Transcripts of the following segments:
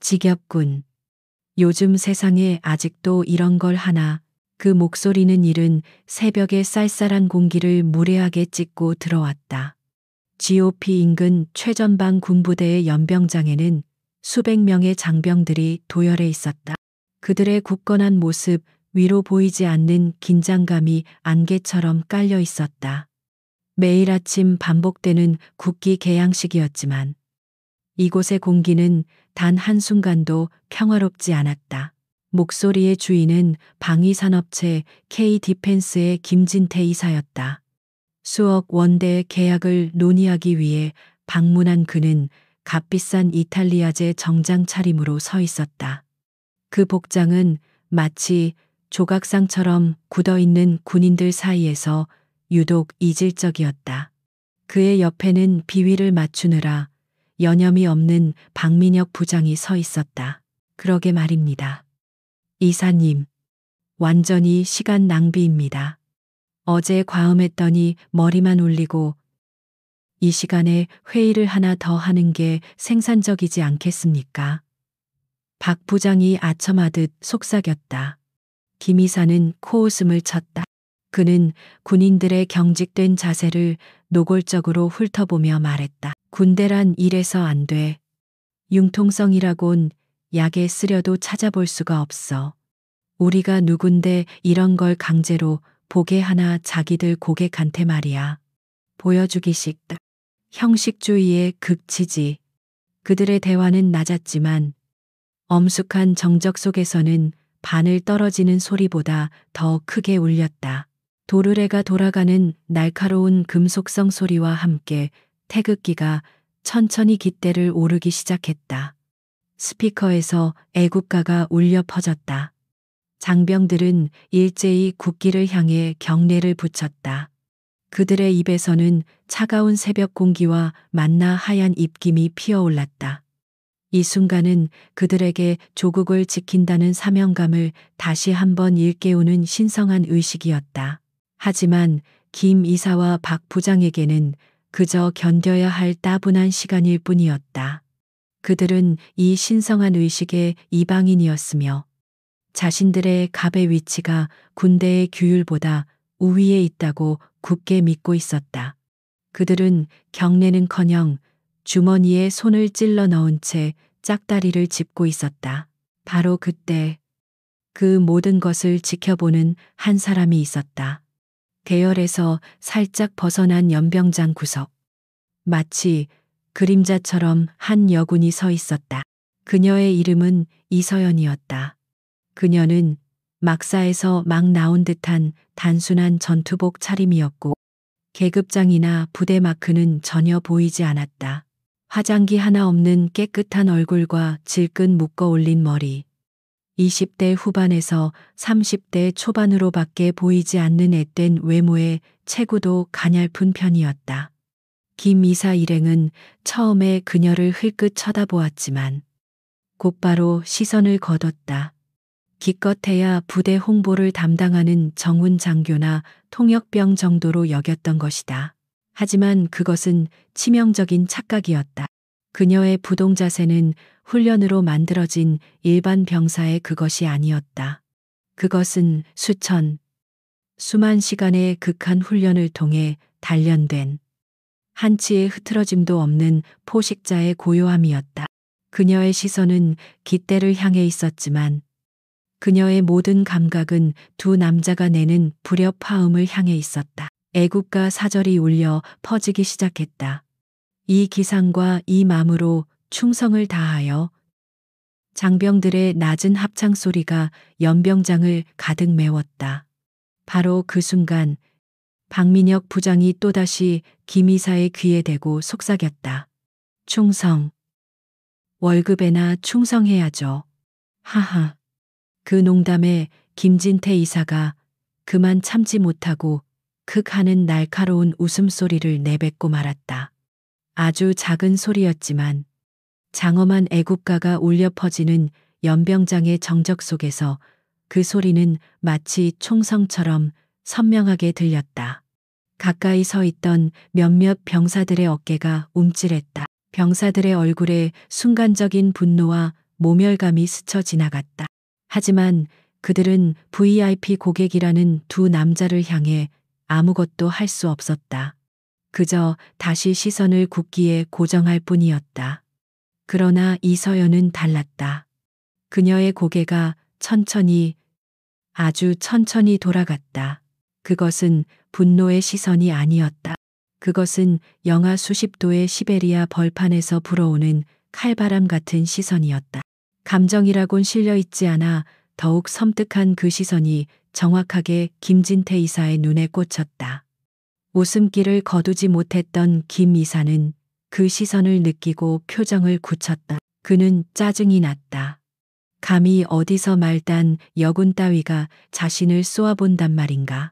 지겹군. 요즘 세상에 아직도 이런 걸 하나. 그 목소리는 이른 새벽의 쌀쌀한 공기를 무례하게 찢고 들어왔다. GOP 인근 최전방 군부대의 연병장에는 수백 명의 장병들이 도열해 있었다. 그들의 굳건한 모습 위로 보이지 않는 긴장감이 안개처럼 깔려 있었다. 매일 아침 반복되는 국기 개양식이었지만 이곳의 공기는 단 한순간도 평화롭지 않았다. 목소리의 주인은 방위산업체 K-디펜스의 김진태 이사였다. 수억 원대의 계약을 논의하기 위해 방문한 그는 값비싼 이탈리아제 정장 차림으로 서 있었다. 그 복장은 마치 조각상처럼 굳어있는 군인들 사이에서 유독 이질적이었다. 그의 옆에는 비위를 맞추느라 여념이 없는 박민혁 부장이 서 있었다. 그러게 말입니다. 이사님, 완전히 시간 낭비입니다. 어제 과음했더니 머리만 울리고 이 시간에 회의를 하나 더 하는 게 생산적이지 않겠습니까? 박 부장이 아첨하듯 속삭였다. 김 이사는 코웃음을 쳤다. 그는 군인들의 경직된 자세를 노골적으로 훑어보며 말했다. 군대란 이래서 안 돼. 융통성이라곤 약에 쓰려도 찾아볼 수가 없어. 우리가 누군데 이런 걸 강제로 보게 하나 자기들 고객한테 말이야. 보여주기식. 형식주의의 극치지. 그들의 대화는 낮았지만 엄숙한 정적 속에서는 바늘 떨어지는 소리보다 더 크게 울렸다. 도르래가 돌아가는 날카로운 금속성 소리와 함께 태극기가 천천히 깃대를 오르기 시작했다. 스피커에서 애국가가 울려 퍼졌다. 장병들은 일제히 국기를 향해 경례를 붙였다. 그들의 입에서는 차가운 새벽 공기와 만나 하얀 입김이 피어올랐다. 이 순간은 그들에게 조국을 지킨다는 사명감을 다시 한번 일깨우는 신성한 의식이었다. 하지만 김 이사와 박 부장에게는 그저 견뎌야 할 따분한 시간일 뿐이었다. 그들은 이 신성한 의식의 이방인이었으며 자신들의 갑의 위치가 군대의 규율보다 우위에 있다고 굳게 믿고 있었다. 그들은 경례는커녕 주머니에 손을 찔러 넣은 채 짝다리를 짚고 있었다. 바로 그때 그 모든 것을 지켜보는 한 사람이 있었다. 대열에서 살짝 벗어난 연병장 구석. 마치 그림자처럼 한 여군이 서 있었다. 그녀의 이름은 이서연이었다. 그녀는 막사에서 막 나온 듯한 단순한 전투복 차림이었고 계급장이나 부대 마크는 전혀 보이지 않았다. 화장기 하나 없는 깨끗한 얼굴과 질끈 묶어 올린 머리. 20대 후반에서 30대 초반으로밖에 보이지 않는 앳된 외모의 체구도 가냘픈 편이었다. 김 이사 일행은 처음에 그녀를 흘끗 쳐다보았지만 곧바로 시선을 거뒀다. 기껏해야 부대 홍보를 담당하는 정훈 장교나 통역병 정도로 여겼던 것이다. 하지만 그것은 치명적인 착각이었다. 그녀의 부동 자세는 훈련으로 만들어진 일반 병사의 그것이 아니었다. 그것은 수만 시간의 극한 훈련을 통해 단련된 한치의 흐트러짐도 없는 포식자의 고요함이었다. 그녀의 시선은 깃대를 향해 있었지만 그녀의 모든 감각은 두 남자가 내는 불협화음을 향해 있었다. 애국가 사절이 울려 퍼지기 시작했다. 이 기상과 이 마음으로 충성을 다하여. 장병들의 낮은 합창 소리가 연병장을 가득 메웠다. 바로 그 순간 박민혁 부장이 또다시 김 이사의 귀에 대고 속삭였다. 충성. 월급에나 충성해야죠. 하하. 그 농담에 김진태 이사가 그만 참지 못하고 극하는 날카로운 웃음소리를 내뱉고 말았다. 아주 작은 소리였지만 장엄한 애국가가 울려 퍼지는 연병장의 정적 속에서 그 소리는 마치 총성처럼 선명하게 들렸다. 가까이 서 있던 몇몇 병사들의 어깨가 움찔했다. 병사들의 얼굴에 순간적인 분노와 모멸감이 스쳐 지나갔다. 하지만 그들은 VIP 고객이라는 두 남자를 향해 아무것도 할 수 없었다. 그저 다시 시선을 굳기에 고정할 뿐이었다. 그러나 이서연은 달랐다. 그녀의 고개가 천천히, 아주 천천히 돌아갔다. 그것은 분노의 시선이 아니었다. 그것은 영하 수십 도의 시베리아 벌판에서 불어오는 칼바람 같은 시선이었다. 감정이라곤 실려 있지 않아 더욱 섬뜩한 그 시선이 정확하게 김진태 이사의 눈에 꽂혔다. 웃음기를 거두지 못했던 김 이사는 그 시선을 느끼고 표정을 굳혔다. 그는 짜증이 났다. 감히 어디서 말단 여군 따위가 자신을 쏘아본단 말인가.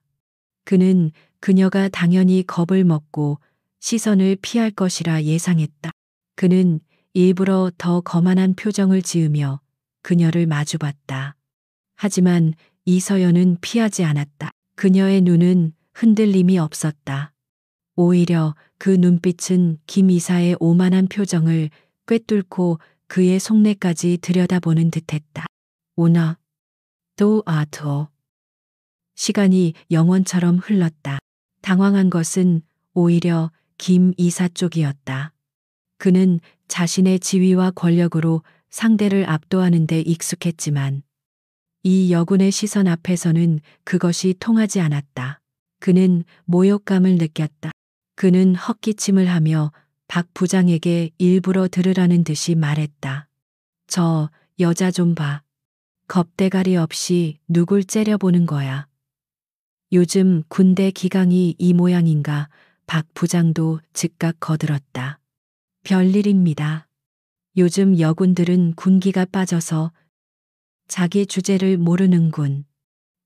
그는 그녀가 당연히 겁을 먹고 시선을 피할 것이라 예상했다. 그는 일부러 더 거만한 표정을 지으며 그녀를 마주봤다. 하지만 이서연은 피하지 않았다. 그녀의 눈은 흔들림이 없었다. 오히려 그 눈빛은 김 이사의 오만한 표정을 꿰뚫고 그의 속내까지 들여다보는 듯했다. 오너, 또 아토. 시간이 영원처럼 흘렀다. 당황한 것은 오히려 김 이사 쪽이었다. 그는 자신의 지위와 권력으로 상대를 압도하는 데 익숙했지만 이 여군의 시선 앞에서는 그것이 통하지 않았다. 그는 모욕감을 느꼈다. 그는 헛기침을 하며 박 부장에게 일부러 들으라는 듯이 말했다. 저 여자 좀 봐. 겁대가리 없이 누굴 째려보는 거야. 요즘 군대 기강이 이 모양인가. 박 부장도 즉각 거들었다. 별일입니다. 요즘 여군들은 군기가 빠져서 자기 주제를 모르는군.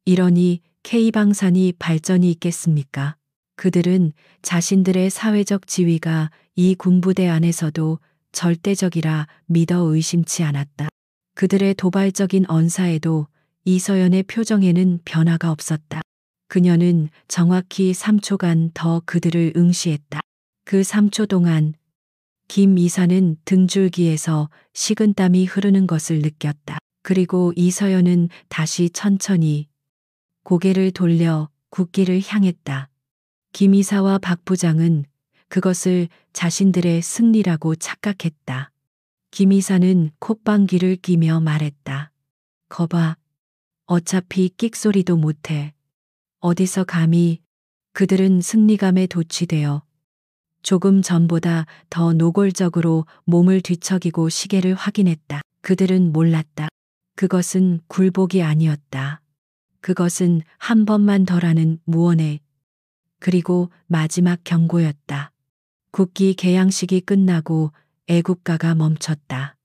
이러니 K방산이 발전이 있겠습니까? 그들은 자신들의 사회적 지위가 이 군부대 안에서도 절대적이라 믿어 의심치 않았다. 그들의 도발적인 언사에도 이서연의 표정에는 변화가 없었다. 그녀는 정확히 3초간 더 그들을 응시했다. 그 3초 동안 김 이사는 등줄기에서 식은땀이 흐르는 것을 느꼈다. 그리고 이서연은 다시 천천히 고개를 돌려 국기를 향했다. 김 이사와 박 부장은 그것을 자신들의 승리라고 착각했다. 김 이사는 콧방귀를 뀌며 말했다. 거봐. 어차피 끽소리도 못해. 어디서 감히. 그들은 승리감에 도취되어 조금 전보다 더 노골적으로 몸을 뒤척이고 시계를 확인했다. 그들은 몰랐다. 그것은 굴복이 아니었다. 그것은 한 번만 더라는 무언의 그리고 마지막 경고였다. 국기 개양식이 끝나고 애국가가 멈췄다.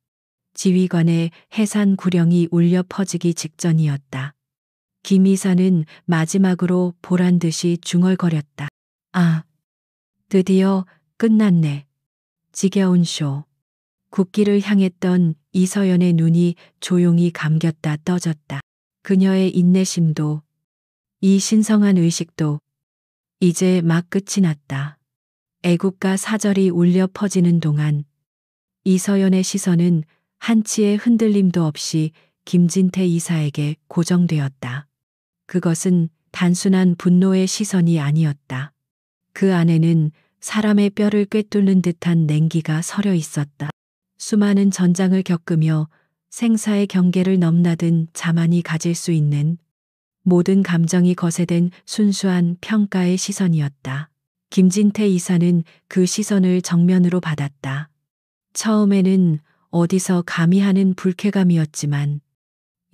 지휘관의 해산 구령이 울려 퍼지기 직전이었다. 김 이사는 마지막으로 보란 듯이 중얼거렸다. 아, 드디어 끝났네. 지겨운 쇼. 국기를 향했던 이서연의 눈이 조용히 감겼다 떠졌다. 그녀의 인내심도 이 신성한 의식도 이제 막 끝이 났다. 애국가 사절이 울려 퍼지는 동안 이서연의 시선은 한치의 흔들림도 없이 김진태 이사에게 고정되었다. 그것은 단순한 분노의 시선이 아니었다. 그 안에는 사람의 뼈를 꿰뚫는 듯한 냉기가 서려 있었다. 수많은 전장을 겪으며 생사의 경계를 넘나든 자만이 가질 수 있는 모든 감정이 거세된 순수한 평가의 시선이었다. 김진태 이사는 그 시선을 정면으로 받았다. 처음에는 어디서 감히 하는 불쾌감이었지만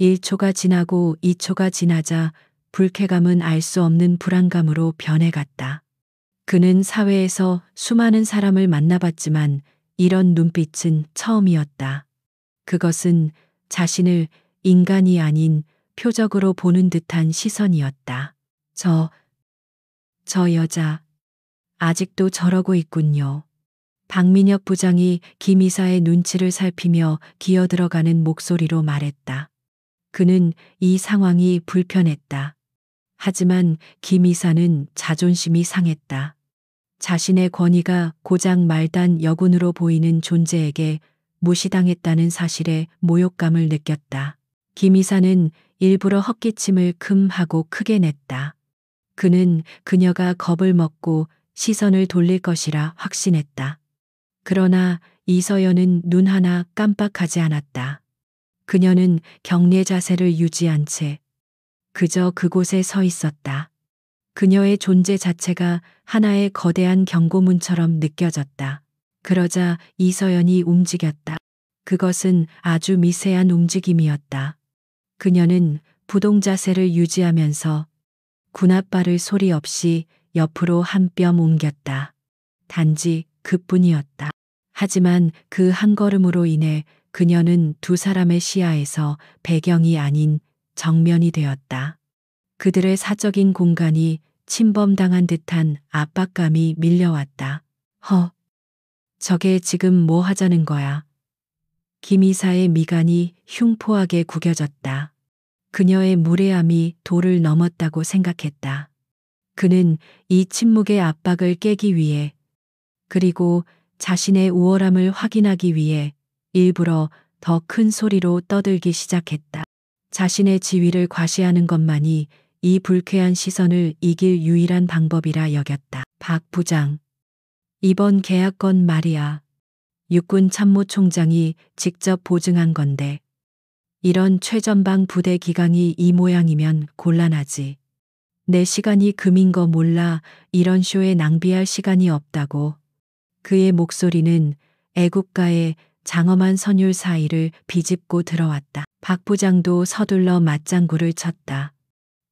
1초가 지나고 2초가 지나자 불쾌감은 알 수 없는 불안감으로 변해갔다. 그는 사회에서 수많은 사람을 만나봤지만 이런 눈빛은 처음이었다. 그것은 자신을 인간이 아닌 표적으로 보는 듯한 시선이었다. 저 여자, 아직도 저러고 있군요. 박민혁 부장이 김 이사의 눈치를 살피며 기어들어가는 목소리로 말했다. 그는 이 상황이 불편했다. 하지만 김 이사는 자존심이 상했다. 자신의 권위가 고작 말단 여군으로 보이는 존재에게 무시당했다는 사실에 모욕감을 느꼈다. 김 이사는 일부러 헛기침을 금 하고 크게 냈다. 그는 그녀가 겁을 먹고 시선을 돌릴 것이라 확신했다. 그러나 이서연은 눈 하나 깜빡하지 않았다. 그녀는 경례 자세를 유지한 채 그저 그곳에 서 있었다. 그녀의 존재 자체가 하나의 거대한 경고문처럼 느껴졌다. 그러자 이서연이 움직였다. 그것은 아주 미세한 움직임이었다. 그녀는 부동 자세를 유지하면서 군홧발을 소리 없이 옆으로 한 뼘 옮겼다. 단지 그뿐이었다. 하지만 그 한 걸음으로 인해 그녀는 두 사람의 시야에서 배경이 아닌 정면이 되었다. 그들의 사적인 공간이 침범당한 듯한 압박감이 밀려왔다. 저게 지금 뭐 하자는 거야? 김 이사의 미간이 흉포하게 구겨졌다. 그녀의 무례함이 도를 넘었다고 생각했다. 그는 이 침묵의 압박을 깨기 위해 그리고 자신의 우월함을 확인하기 위해 일부러 더 큰 소리로 떠들기 시작했다. 자신의 지위를 과시하는 것만이 이 불쾌한 시선을 이길 유일한 방법이라 여겼다. 박 부장. 이번 계약건 말이야. 육군 참모총장이 직접 보증한 건데 이런 최전방 부대 기강이 이 모양이면 곤란하지. 내 시간이 금인 거 몰라. 이런 쇼에 낭비할 시간이 없다고. 그의 목소리는 애국가의 장엄한 선율 사이를 비집고 들어왔다. 박 부장도 서둘러 맞장구를 쳤다.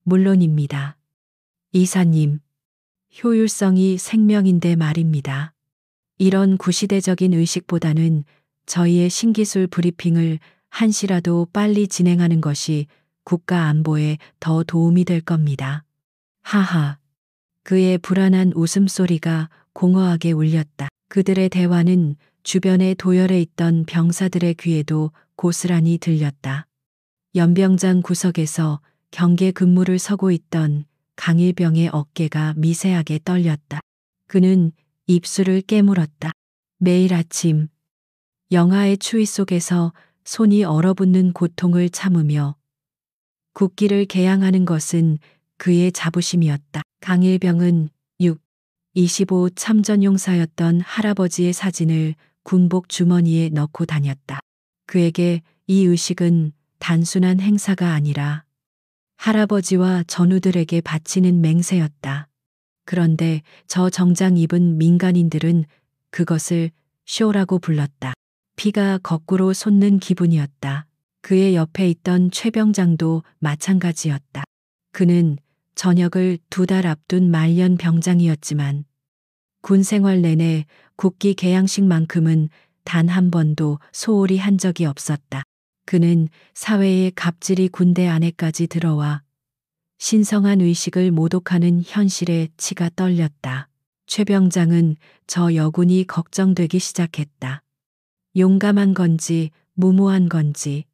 물론입니다. 이사님. 효율성이 생명인데 말입니다. 이런 구시대적인 의식보다는 저희의 신기술 브리핑을 한시라도 빨리 진행하는 것이 국가 안보에 더 도움이 될 겁니다. 하하. 그의 불안한 웃음소리가 공허하게 울렸다. 그들의 대화는 주변에 도열해 있던 병사들의 귀에도 고스란히 들렸다. 연병장 구석에서 경계 근무를 서고 있던 강일병의 어깨가 미세하게 떨렸다. 그는 입술을 깨물었다. 매일 아침 영하의 추위 속에서 손이 얼어붙는 고통을 참으며 국기를 개양하는 것은 그의 자부심이었다. 강일병은 25 참전용사였던 할아버지의 사진을 군복 주머니에 넣고 다녔다. 그에게 이 의식은 단순한 행사가 아니라 할아버지와 전우들에게 바치는 맹세였다. 그런데 저 정장 입은 민간인들은 그것을 쇼라고 불렀다. 피가 거꾸로 솟는 기분이었다. 그의 옆에 있던 최병장도 마찬가지였다. 그는 전역을 2달 앞둔 말년 병장이었지만 군 생활 내내 국기 개양식만큼은 단 한 번도 소홀히 한 적이 없었다. 그는 사회의 갑질이 군대 안에까지 들어와 신성한 의식을 모독하는 현실에 치가 떨렸다. 최병장은 저 여군이 걱정되기 시작했다. 용감한 건지 무모한 건지.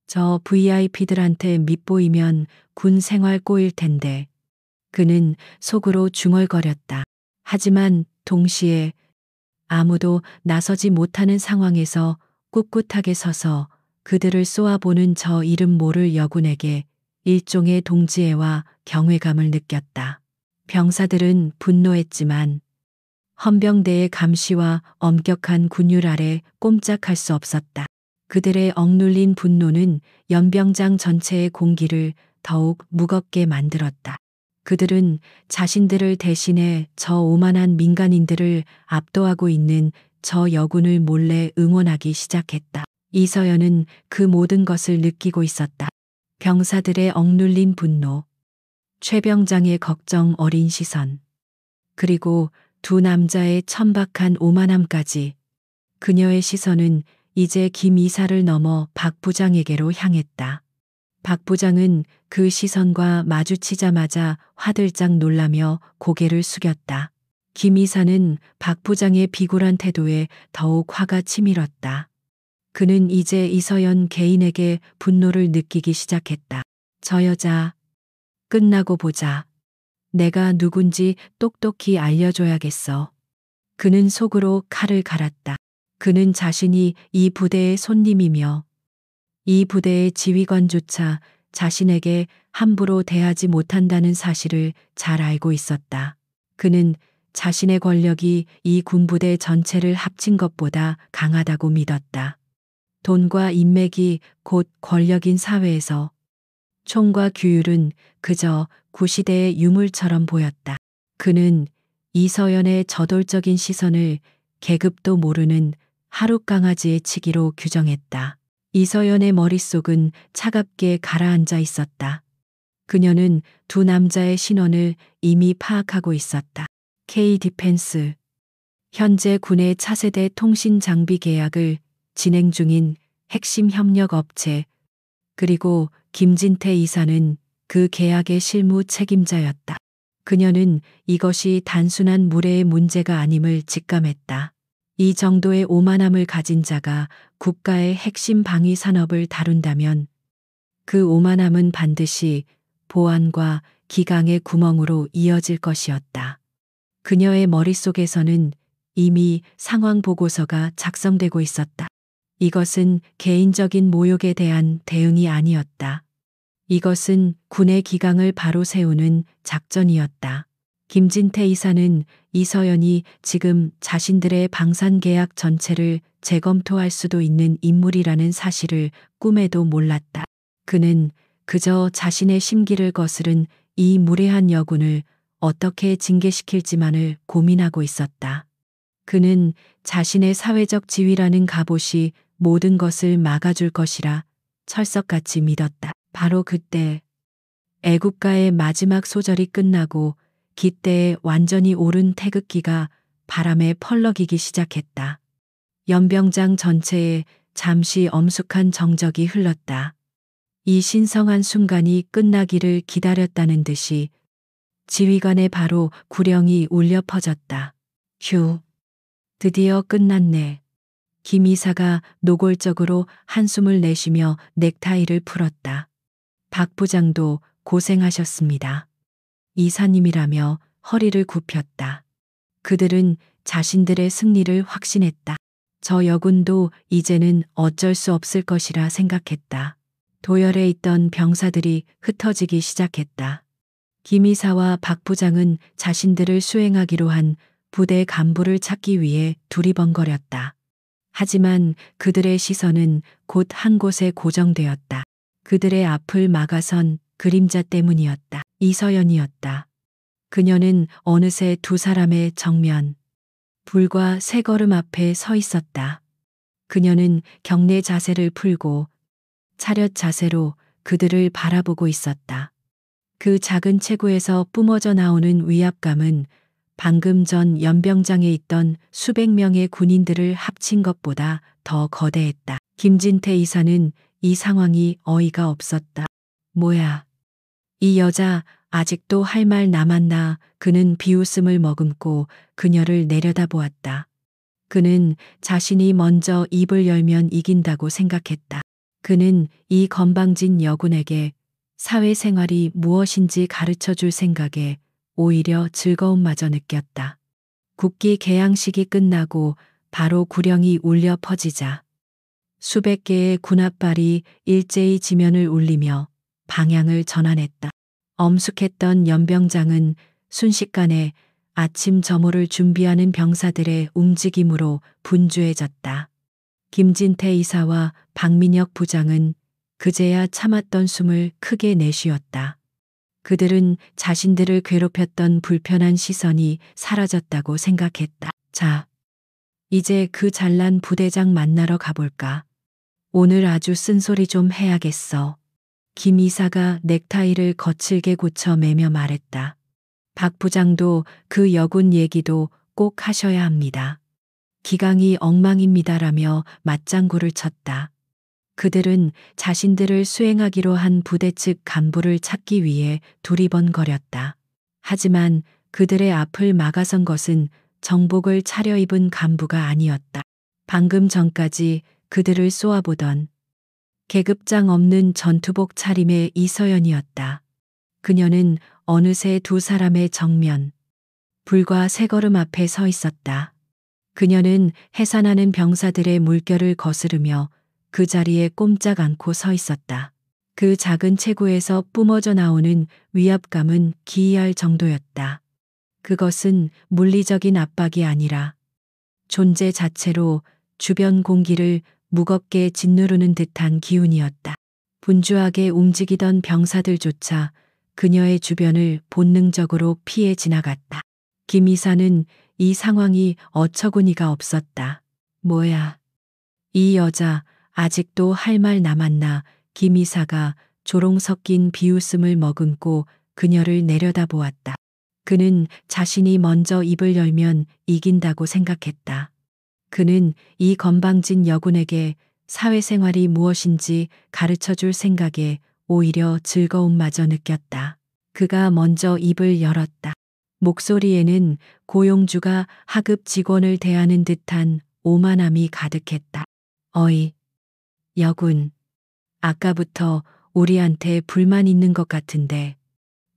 저 VIP들한테 밉보이면 군 생활 꼬일 텐데. 그는 속으로 중얼거렸다. 하지만 동시에 아무도 나서지 못하는 상황에서 꿋꿋하게 서서 그들을 쏘아보는 저 이름 모를 여군에게 일종의 동지애와 경외감을 느꼈다. 병사들은 분노했지만 헌병대의 감시와 엄격한 군율 아래 꼼짝할 수 없었다. 그들의 억눌린 분노는 연병장 전체의 공기를 더욱 무겁게 만들었다. 그들은 자신들을 대신해 저 오만한 민간인들을 압도하고 있는 저 여군을 몰래 응원하기 시작했다. 이서연은 그 모든 것을 느끼고 있었다. 병사들의 억눌린 분노, 최병장의 걱정 어린 시선, 그리고 두 남자의 천박한 오만함까지. 그녀의 시선은 이제 김 이사를 넘어 박 부장에게로 향했다. 박 부장은 그 시선과 마주치자마자 화들짝 놀라며 고개를 숙였다. 김 이사는 박 부장의 비굴한 태도에 더욱 화가 치밀었다. 그는 이제 이서연 개인에게 분노를 느끼기 시작했다. 저 여자, 끝나고 보자. 내가 누군지 똑똑히 알려줘야겠어. 그는 속으로 칼을 갈았다. 그는 자신이 이 부대의 손님이며 이 부대의 지휘관조차 자신에게 함부로 대하지 못한다는 사실을 잘 알고 있었다. 그는 자신의 권력이 이 군부대 전체를 합친 것보다 강하다고 믿었다. 돈과 인맥이 곧 권력인 사회에서 총과 규율은 그저 구시대의 유물처럼 보였다. 그는 이서연의 저돌적인 시선을 계급도 모르는 하룻강아지의 치기로 규정했다. 이서연의 머릿속은 차갑게 가라앉아 있었다. 그녀는 두 남자의 신원을 이미 파악하고 있었다. K 디펜스, 현재 군의 차세대 통신 장비 계약을 진행 중인 핵심 협력 업체, 그리고 김진태 이사는 그 계약의 실무 책임자였다. 그녀는 이것이 단순한 무례의 문제가 아님을 직감했다. 이 정도의 오만함을 가진 자가 국가의 핵심 방위 산업을 다룬다면 그 오만함은 반드시 보안과 기강의 구멍으로 이어질 것이었다. 그녀의 머릿속에서는 이미 상황 보고서가 작성되고 있었다. 이것은 개인적인 모욕에 대한 대응이 아니었다. 이것은 군의 기강을 바로 세우는 작전이었다. 김진태 이사는 이서연이 지금 자신들의 방산 계약 전체를 재검토할 수도 있는 인물이라는 사실을 꿈에도 몰랐다. 그는 그저 자신의 심기를 거스른 이 무례한 여군을 어떻게 징계시킬지만을 고민하고 있었다. 그는 자신의 사회적 지위라는 갑옷이 모든 것을 막아줄 것이라 철석같이 믿었다. 바로 그때 애국가의 마지막 소절이 끝나고 깃대에 완전히 오른 태극기가 바람에 펄럭이기 시작했다. 연병장 전체에 잠시 엄숙한 정적이 흘렀다. 이 신성한 순간이 끝나기를 기다렸다는 듯이 지휘관의 바로 구령이 울려 퍼졌다. 휴, 드디어 끝났네. 김 이사가 노골적으로 한숨을 내쉬며 넥타이를 풀었다. 박 부장도 고생하셨습니다. 이사님이라며 허리를 굽혔다. 그들은 자신들의 승리를 확신했다. 저 여군도 이제는 어쩔 수 없을 것이라 생각했다. 도열에 있던 병사들이 흩어지기 시작했다. 김 이사와 박 부장은 자신들을 수행하기로 한 부대 간부를 찾기 위해 두리번거렸다. 하지만 그들의 시선은 곧 한 곳에 고정되었다. 그들의 앞을 막아선 그림자 때문이었다. 이서연이었다. 그녀는 어느새 두 사람의 정면, 불과 세 걸음 앞에 서 있었다. 그녀는 경례 자세를 풀고 차렷 자세로 그들을 바라보고 있었다. 그 작은 체구에서 뿜어져 나오는 위압감은 방금 전 연병장에 있던 수백 명의 군인들을 합친 것보다 더 거대했다. 김진태 이사는 이 상황이 어이가 없었다. 뭐야, 이 여자 아직도 할 말 남았나. 그는 비웃음을 머금고 그녀를 내려다보았다. 그는 자신이 먼저 입을 열면 이긴다고 생각했다. 그는 이 건방진 여군에게 사회생활이 무엇인지 가르쳐 줄 생각에 오히려 즐거움마저 느꼈다. 국기 개양식이 끝나고 바로 구령이 울려 퍼지자 수백 개의 군합발이 일제히 지면을 울리며 방향을 전환했다. 엄숙했던 연병장은 순식간에 아침 점호를 준비하는 병사들의 움직임으로 분주해졌다. 김진태 이사와 박민혁 부장은 그제야 참았던 숨을 크게 내쉬었다. 그들은 자신들을 괴롭혔던 불편한 시선이 사라졌다고 생각했다. 자, 이제 그 잘난 부대장 만나러 가볼까? 오늘 아주 쓴소리 좀 해야겠어. 김 이사가 넥타이를 거칠게 고쳐 매며 말했다. 박 부장도 그 여군 얘기도 꼭 하셔야 합니다. 기강이 엉망입니다라며 맞장구를 쳤다. 그들은 자신들을 수행하기로 한 부대 측 간부를 찾기 위해 두리번거렸다. 하지만 그들의 앞을 막아선 것은 정복을 차려입은 간부가 아니었다. 방금 전까지 그들을 쏘아보던 계급장 없는 전투복 차림의 이서연이었다. 그녀는 어느새 두 사람의 정면, 불과 세 걸음 앞에 서 있었다. 그녀는 해산하는 병사들의 물결을 거스르며 그 자리에 꼼짝 않고 서 있었다. 그 작은 체구에서 뿜어져 나오는 위압감은 기이할 정도였다. 그것은 물리적인 압박이 아니라 존재 자체로 주변 공기를 무겁게 짓누르는 듯한 기운이었다. 분주하게 움직이던 병사들조차 그녀의 주변을 본능적으로 피해 지나갔다. 김 이사는 이 상황이 어처구니가 없었다. 뭐야? 이 여자 아직도 할 말 남았나? 김 이사가 조롱 섞인 비웃음을 머금고 그녀를 내려다보았다. 그는 자신이 먼저 입을 열면 이긴다고 생각했다. 그는 이 건방진 여군에게 사회생활이 무엇인지 가르쳐 줄 생각에 오히려 즐거움마저 느꼈다. 그가 먼저 입을 열었다. 목소리에는 고용주가 하급 직원을 대하는 듯한 오만함이 가득했다. 어이, 여군. 아까부터 우리한테 불만 있는 것 같은데.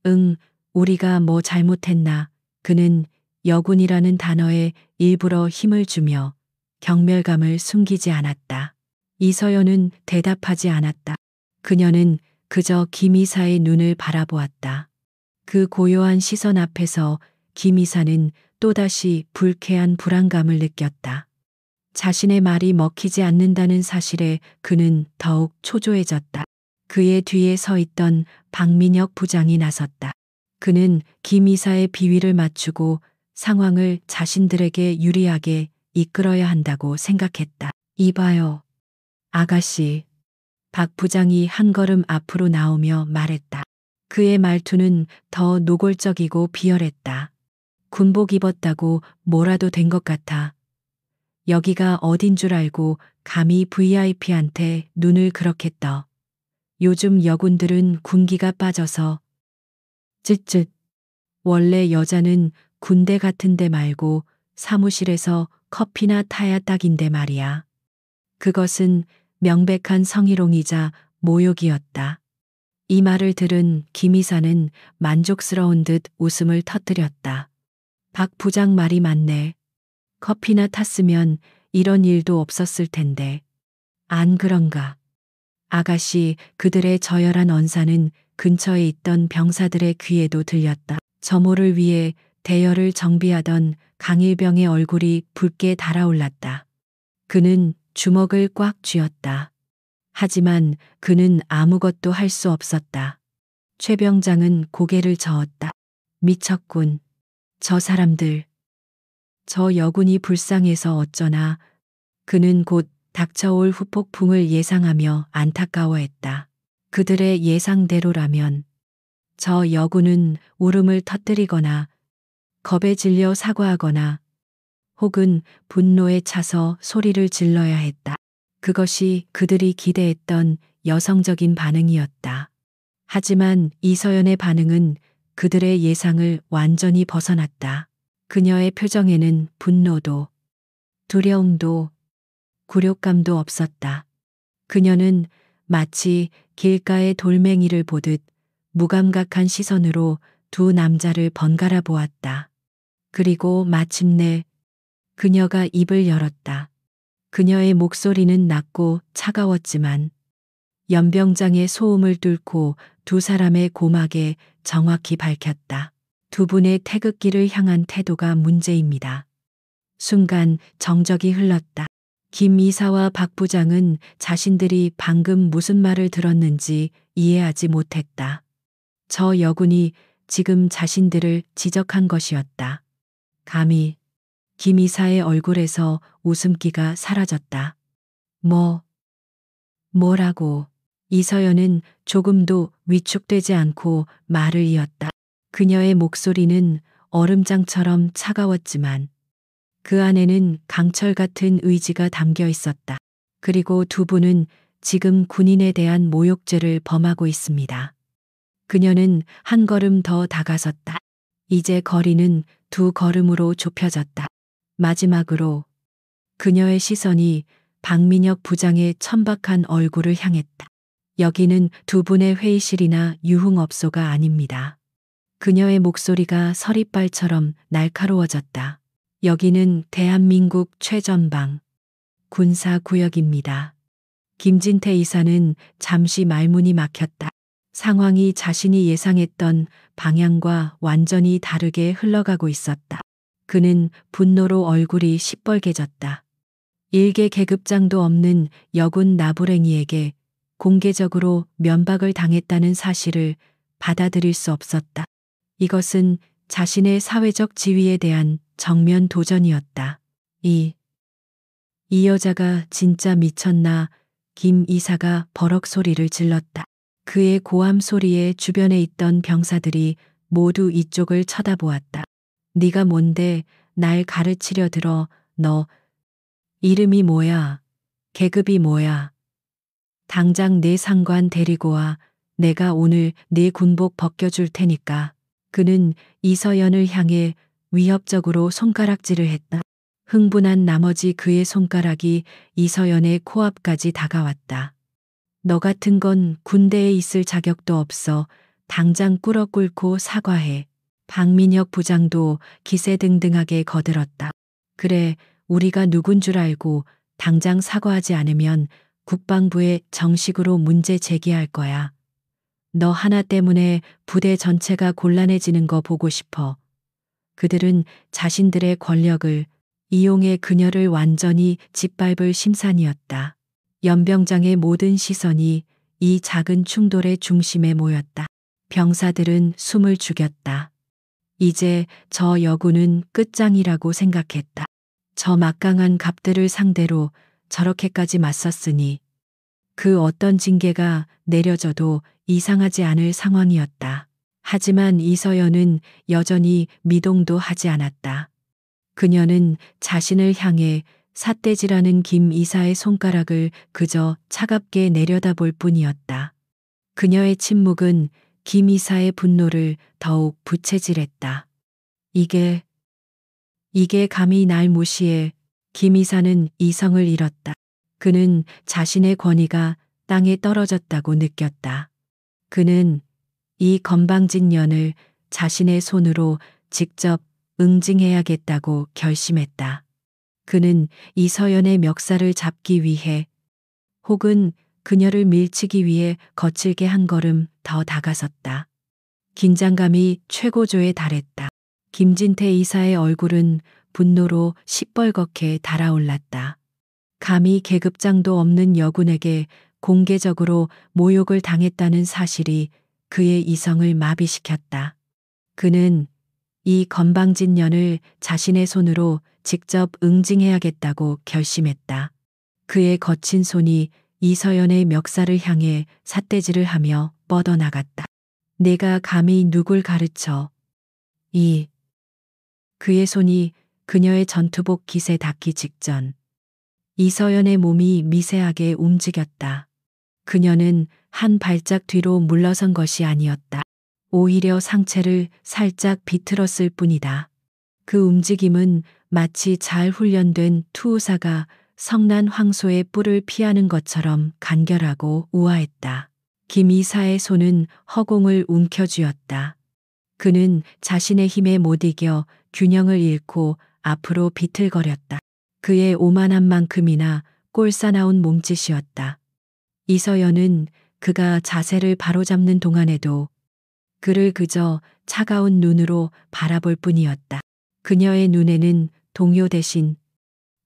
응, 우리가 뭐 잘못했나? 그는 여군이라는 단어에 일부러 힘을 주며 경멸감을 숨기지 않았다. 이서연은 대답하지 않았다. 그녀는 그저 김 이사의 눈을 바라보았다. 그 고요한 시선 앞에서 김 이사는 또다시 불쾌한 불안감을 느꼈다. 자신의 말이 먹히지 않는다는 사실에 그는 더욱 초조해졌다. 그의 뒤에 서 있던 박민혁 부장이 나섰다. 그는 김 이사의 비위를 맞추고 상황을 자신들에게 유리하게 이끌어야 한다고 생각했다. 이봐요, 아가씨. 박 부장이 한 걸음 앞으로 나오며 말했다. 그의 말투는 더 노골적이고 비열했다. 군복 입었다고 뭐라도 된 것 같아. 여기가 어딘 줄 알고 감히 VIP한테 눈을 그렇게 떠. 요즘 여군들은 군기가 빠져서. 쯧쯧. 원래 여자는 군대 같은 데 말고 사무실에서 커피나 타야 딱인데 말이야. 그것은 명백한 성희롱이자 모욕이었다. 이 말을 들은 김 이사는 만족스러운 듯 웃음을 터뜨렸다. 박 부장 말이 맞네. 커피나 탔으면 이런 일도 없었을 텐데. 안 그런가? 아가씨, 그들의 저열한 언사는 근처에 있던 병사들의 귀에도 들렸다. 점호를 위해 대열을 정비하던 강일병의 얼굴이 붉게 달아올랐다. 그는 주먹을 꽉 쥐었다. 하지만 그는 아무것도 할 수 없었다. 최 병장은 고개를 저었다. 미쳤군. 저 사람들. 저 여군이 불쌍해서 어쩌나. 그는 곧 닥쳐올 후폭풍을 예상하며 안타까워했다. 그들의 예상대로라면 저 여군은 울음을 터뜨리거나 겁에 질려 사과하거나 혹은 분노에 차서 소리를 질러야 했다. 그것이 그들이 기대했던 여성적인 반응이었다. 하지만 이서연의 반응은 그들의 예상을 완전히 벗어났다. 그녀의 표정에는 분노도, 두려움도, 굴욕감도 없었다. 그녀는 마치 길가의 돌멩이를 보듯 무감각한 시선으로 두 남자를 번갈아 보았다. 그리고 마침내 그녀가 입을 열었다. 그녀의 목소리는 낮고 차가웠지만 연병장의 소음을 뚫고 두 사람의 고막에 정확히 밝혔다. 두 분의 태극기를 향한 태도가 문제입니다. 순간 정적이 흘렀다. 김 이사와 박 부장은 자신들이 방금 무슨 말을 들었는지 이해하지 못했다. 저 여군이 지금 자신들을 지적한 것이었다. 감히. 김 이사의 얼굴에서 웃음기가 사라졌다. 뭐라고? 이서연은 조금도 위축되지 않고 말을 이었다. 그녀의 목소리는 얼음장처럼 차가웠지만 그 안에는 강철 같은 의지가 담겨 있었다. 그리고 두 분은 지금 군인에 대한 모욕죄를 범하고 있습니다. 그녀는 한 걸음 더 다가섰다. 이제 거리는 두 걸음으로 좁혀졌다. 마지막으로 그녀의 시선이 박민혁 부장의 천박한 얼굴을 향했다. 여기는 두 분의 회의실이나 유흥업소가 아닙니다. 그녀의 목소리가 서리빨처럼 날카로워졌다. 여기는 대한민국 최전방 군사구역입니다. 김진태 이사는 잠시 말문이 막혔다. 상황이 자신이 예상했던 방향과 완전히 다르게 흘러가고 있었다. 그는 분노로 얼굴이 시뻘개졌다. 일개 계급장도 없는 여군 나부랭이에게 공개적으로 면박을 당했다는 사실을 받아들일 수 없었다. 이것은 자신의 사회적 지위에 대한 정면 도전이었다. 이 여자가 진짜 미쳤나? 김 이사가 버럭 소리를 질렀다. 그의 고함 소리에 주변에 있던 병사들이 모두 이쪽을 쳐다보았다. 네가 뭔데 날 가르치려 들어? 너 이름이 뭐야? 계급이 뭐야? 당장 내 상관 데리고 와. 내가 오늘 네 군복 벗겨줄 테니까. 그는 이서연을 향해 위협적으로 손가락질을 했다. 흥분한 나머지 그의 손가락이 이서연의 코앞까지 다가왔다. 너 같은 건 군대에 있을 자격도 없어. 당장 꿇어 꿇고 사과해. 박민혁 부장도 기세등등하게 거들었다. 그래, 우리가 누군 줄 알고 당장 사과하지 않으면 국방부에 정식으로 문제 제기할 거야. 너 하나 때문에 부대 전체가 곤란해지는 거 보고 싶어. 그들은 자신들의 권력을 이용해 그녀를 완전히 짓밟을 심산이었다. 연병장의 모든 시선이 이 작은 충돌의 중심에 모였다. 병사들은 숨을 죽였다. 이제 저 여군은 끝장이라고 생각했다. 저 막강한 갑들을 상대로 저렇게까지 맞섰으니 그 어떤 징계가 내려져도 이상하지 않을 상황이었다. 하지만 이서연은 여전히 미동도 하지 않았다. 그녀는 자신을 향해 삿대질하는 김 이사의 손가락을 그저 차갑게 내려다볼 뿐이었다. 그녀의 침묵은 김 이사의 분노를 더욱 부채질했다. 이게 감히 날 무시해. 김 이사는 이성을 잃었다. 그는 자신의 권위가 땅에 떨어졌다고 느꼈다. 그는 이 건방진년을 자신의 손으로 직접 응징해야겠다고 결심했다. 그는 이서연의 멱살을 잡기 위해 혹은 그녀를 밀치기 위해 거칠게 한 걸음 더 다가섰다. 긴장감이 최고조에 달했다. 김진태 이사의 얼굴은 분노로 시뻘겋게 달아올랐다. 감히 계급장도 없는 여군에게 공개적으로 모욕을 당했다는 사실이 그의 이성을 마비시켰다. 그는 이 건방진년을 자신의 손으로 직접 응징해야겠다고 결심했다. 그의 거친 손이 이서연의 멱살을 향해 삿대질을 하며 뻗어나갔다. 내가 감히 누굴 가르쳐. 그의 손이 그녀의 전투복 깃에 닿기 직전 이서연의 몸이 미세하게 움직였다. 그녀는 한 발짝 뒤로 물러선 것이 아니었다. 오히려 상체를 살짝 비틀었을 뿐이다. 그 움직임은 마치 잘 훈련된 투우사가 성난 황소의 뿔을 피하는 것처럼 간결하고 우아했다. 김 이사의 손은 허공을 움켜쥐었다. 그는 자신의 힘에 못 이겨 균형을 잃고 앞으로 비틀거렸다. 그의 오만한 만큼이나 꼴사나운 몸짓이었다. 이서연은 그가 자세를 바로잡는 동안에도 그를 그저 차가운 눈으로 바라볼 뿐이었다. 그녀의 눈에는 동요 대신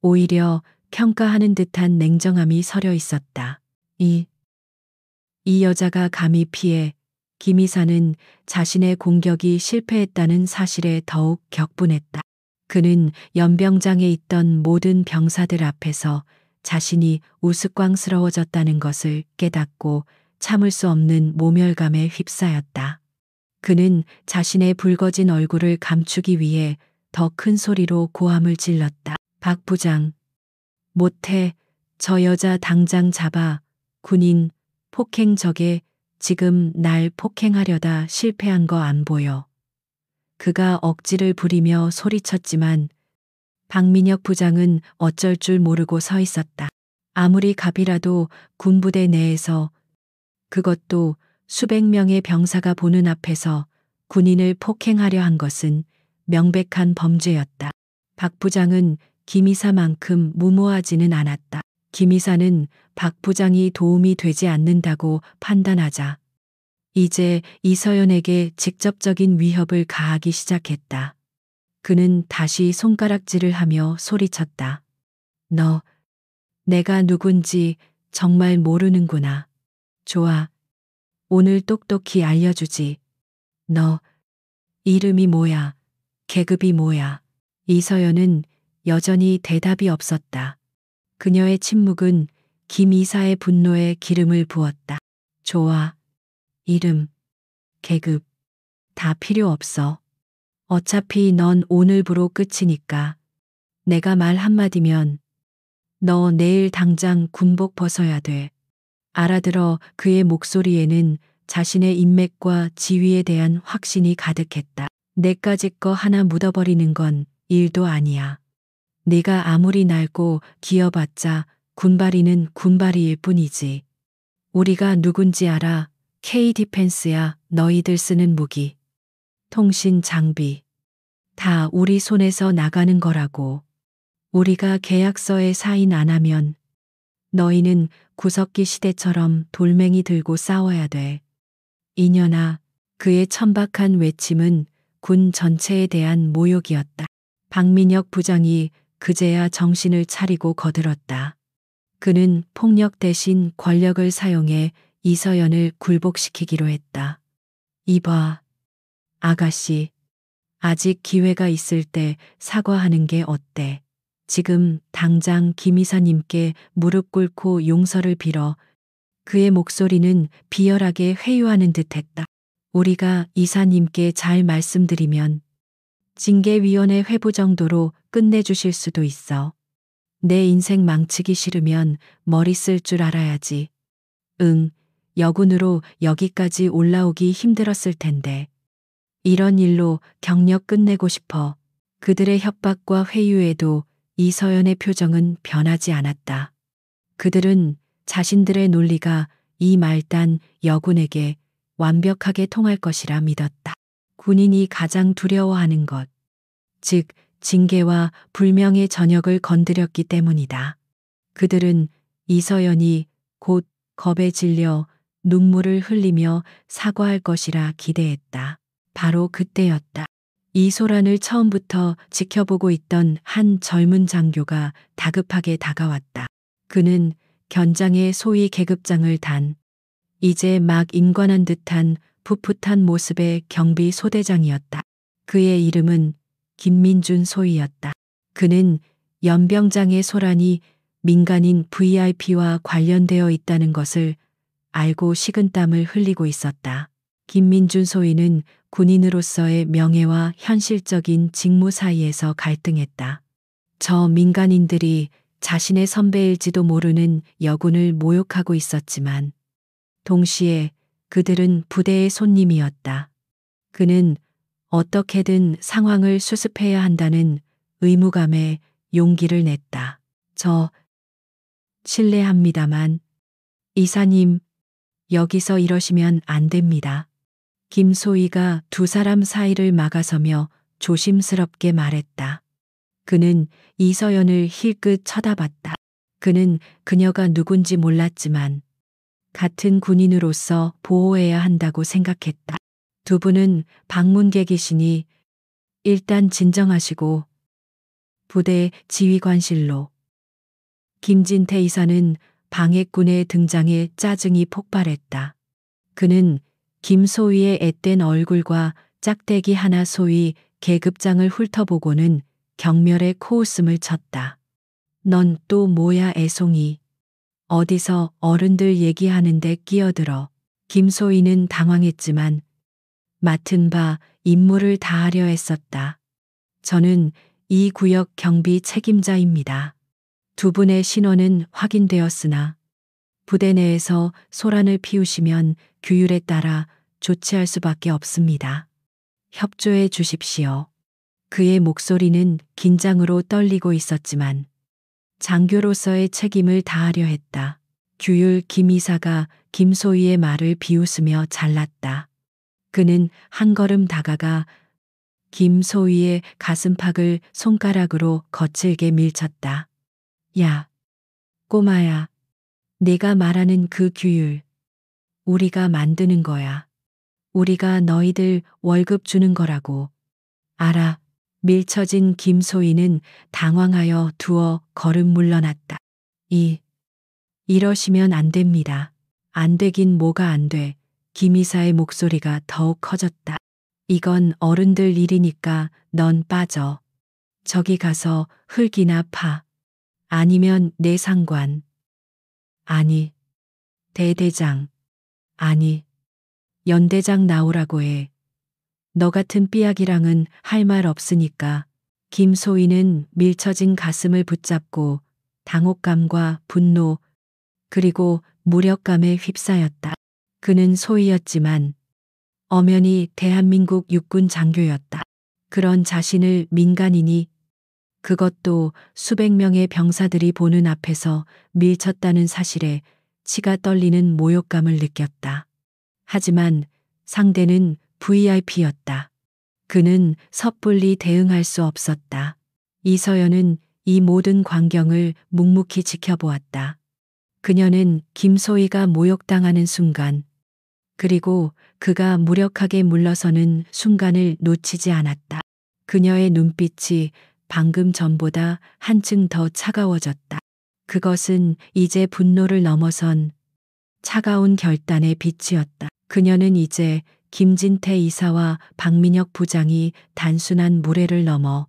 오히려 평가하는 듯한 냉정함이 서려 있었다. 이 여자가 감히 피해 김 이사는 자신의 공격이 실패했다는 사실에 더욱 격분했다. 그는 연병장에 있던 모든 병사들 앞에서 자신이 우스꽝스러워졌다는 것을 깨닫고 참을 수 없는 모멸감에 휩싸였다. 그는 자신의 붉어진 얼굴을 감추기 위해 더 큰 소리로 고함을 질렀다. 박 부장, 못해. 저 여자 당장 잡아. 군인, 폭행적에 지금 날 폭행하려다 실패한 거 안 보여. 그가 억지를 부리며 소리쳤지만 박민혁 부장은 어쩔 줄 모르고 서 있었다. 아무리 갑이라도 군부대 내에서, 그것도 수백 명의 병사가 보는 앞에서 군인을 폭행하려 한 것은 명백한 범죄였다. 박 부장은 김 이사만큼 무모하지는 않았다. 김 이사는 박 부장이 도움이 되지 않는다고 판단하자 이제 이서연에게 직접적인 위협을 가하기 시작했다. 그는 다시 손가락질을 하며 소리쳤다. 너, 내가 누군지 정말 모르는구나. 좋아. 오늘 똑똑히 알려주지. 너, 이름이 뭐야? 계급이 뭐야? 이서연은 여전히 대답이 없었다. 그녀의 침묵은 김 이사의 분노에 기름을 부었다. 좋아. 이름, 계급, 다 필요 없어. 어차피 넌 오늘부로 끝이니까. 내가 말 한마디면 너 내일 당장 군복 벗어야 돼. 알아들어. 그의 목소리에는 자신의 인맥과 지위에 대한 확신이 가득했다. 내까지 거 하나 묻어버리는 건 일도 아니야. 네가 아무리 낡고 기어봤자 군바리는 군바리일 뿐이지. 우리가 누군지 알아. K-디펜스야. 너희들 쓰는 무기, 통신 장비. 다 우리 손에서 나가는 거라고. 우리가 계약서에 사인 안 하면 너희는 구석기 시대처럼 돌멩이 들고 싸워야 돼. 이년아. 그의 천박한 외침은 군 전체에 대한 모욕이었다. 박민혁 부장이 그제야 정신을 차리고 거들었다. 그는 폭력 대신 권력을 사용해 이서연을 굴복시키기로 했다. 이봐, 아가씨. 아직 기회가 있을 때 사과하는 게 어때? 지금 당장 김 이사님께 무릎 꿇고 용서를 빌어. 그의 목소리는 비열하게 회유하는 듯했다. 우리가 이사님께 잘 말씀드리면 징계위원회 회부 정도로 끝내주실 수도 있어. 내 인생 망치기 싫으면 머리 쓸 줄 알아야지. 응, 여군으로 여기까지 올라오기 힘들었을 텐데. 이런 일로 경력 끝내고 싶어. 그들의 협박과 회유에도 이서연의 표정은 변하지 않았다. 그들은 자신들의 논리가 이 말단 여군에게 완벽하게 통할 것이라 믿었다. 군인이 가장 두려워하는 것, 즉 징계와 불명의 전역을 건드렸기 때문이다. 그들은 이서연이 곧 겁에 질려 눈물을 흘리며 사과할 것이라 기대했다. 바로 그때였다. 이소란을 처음부터 지켜보고 있던 한 젊은 장교가 다급하게 다가왔다. 그는 견장의 소위 계급장을 단 이제 막 임관한 듯한 풋풋한 모습의 경비 소대장이었다. 그의 이름은 김민준 소위였다. 그는 연병장의 소란이 민간인 VIP와 관련되어 있다는 것을 알고 식은땀을 흘리고 있었다. 김민준 소위는 군인으로서의 명예와 현실적인 직무 사이에서 갈등했다. 저 민간인들이 자신의 선배일지도 모르는 여군을 모욕하고 있었지만 동시에 그들은 부대의 손님이었다. 그는 어떻게든 상황을 수습해야 한다는 의무감에 용기를 냈다. 저 실례합니다만 이사님, 여기서 이러시면 안 됩니다. 김소희가 두 사람 사이를 막아서며 조심스럽게 말했다. 그는 이서연을 힐끗 쳐다봤다. 그는 그녀가 누군지 몰랐지만 같은 군인으로서 보호해야 한다고 생각했다. 두 분은 방문객이시니 일단 진정하시고 부대 지휘관실로. 김진태 이사는 방해꾼의 등장에 짜증이 폭발했다. 그는 김소희의 앳된 얼굴과 짝대기 하나 소위 계급장을 훑어보고는 경멸의 코웃음을 쳤다. 넌 또 뭐야 애송이. 어디서 어른들 얘기하는데 끼어들어. 김소희는 당황했지만 맡은 바 임무를 다하려 했었다. 저는 이 구역 경비 책임자입니다. 두 분의 신원은 확인되었으나 부대 내에서 소란을 피우시면 규율에 따라 조치할 수밖에 없습니다. 협조해 주십시오. 그의 목소리는 긴장으로 떨리고 있었지만 장교로서의 책임을 다하려 했다. 규율 김 이사가 김소희의 말을 비웃으며 잘랐다. 그는 한 걸음 다가가 김소희의 가슴팍을 손가락으로 거칠게 밀쳤다. 야, 꼬마야. 내가 말하는 그 규율. 우리가 만드는 거야. 우리가 너희들 월급 주는 거라고. 알아. 밀쳐진 김소희는 당황하여 두어 걸음 물러났다. 이러시면 안 됩니다. 안 되긴 뭐가 안 돼. 김이사의 목소리가 더욱 커졌다. 이건 어른들 일이니까 넌 빠져. 저기 가서 흙이나 파. 아니면 내 상관. 아니, 대대장. 아니, 연대장 나오라고 해. 너 같은 삐약이랑은 할 말 없으니까. 김소희는 밀쳐진 가슴을 붙잡고 당혹감과 분노 그리고 무력감에 휩싸였다. 그는 소희였지만 엄연히 대한민국 육군 장교였다. 그런 자신을 민간인이 그것도 수백 명의 병사들이 보는 앞에서 밀쳤다는 사실에 치가 떨리는 모욕감을 느꼈다. 하지만 상대는 VIP였다. 그는 섣불리 대응할 수 없었다. 이서연은 이 모든 광경을 묵묵히 지켜보았다. 그녀는 김소희가 모욕당하는 순간, 그리고 그가 무력하게 물러서는 순간을 놓치지 않았다. 그녀의 눈빛이 방금 전보다 한층 더 차가워졌다. 그것은 이제 분노를 넘어선 차가운 결단의 빛이었다. 그녀는 이제 김진태 이사와 박민혁 부장이 단순한 무례를 넘어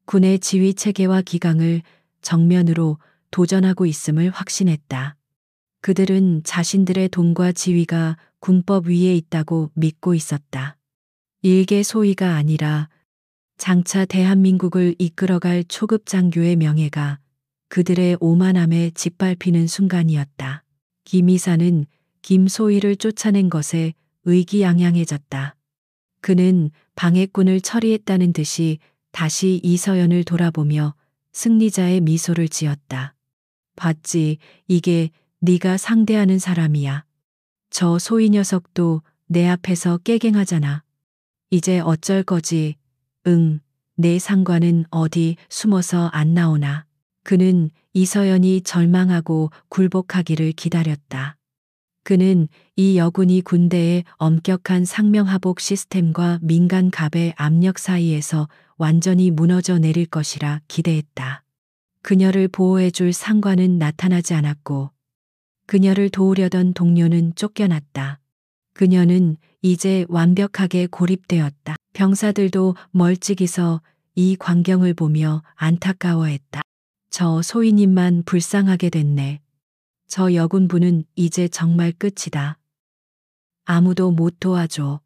군의 지휘 체계와 기강을 정면으로 도전하고 있음을 확신했다. 그들은 자신들의 돈과 지위가 군법 위에 있다고 믿고 있었다. 일개 소위가 아니라 장차 대한민국을 이끌어갈 초급 장교의 명예가 그들의 오만함에 짓밟히는 순간이었다. 김 이사는 김소희를 쫓아낸 것에 의기양양해졌다. 그는 방해꾼을 처리했다는 듯이 다시 이서연을 돌아보며 승리자의 미소를 지었다. 봤지, 이게 네가 상대하는 사람이야. 저 소희 녀석도 내 앞에서 깨갱하잖아. 이제 어쩔 거지. 응, 내 상관은 어디 숨어서 안 나오나. 그는 이서연이 절망하고 굴복하기를 기다렸다. 그는 이 여군이 군대의 엄격한 상명하복 시스템과 민간 갑의 압력 사이에서 완전히 무너져 내릴 것이라 기대했다. 그녀를 보호해줄 상관은 나타나지 않았고 그녀를 도우려던 동료는 쫓겨났다. 그녀는 이제 완벽하게 고립되었다. 병사들도 멀찍이서 이 광경을 보며 안타까워했다. 저 소희님만 불쌍하게 됐네. 저 여군부는 이제 정말 끝이다. 아무도 못 도와줘.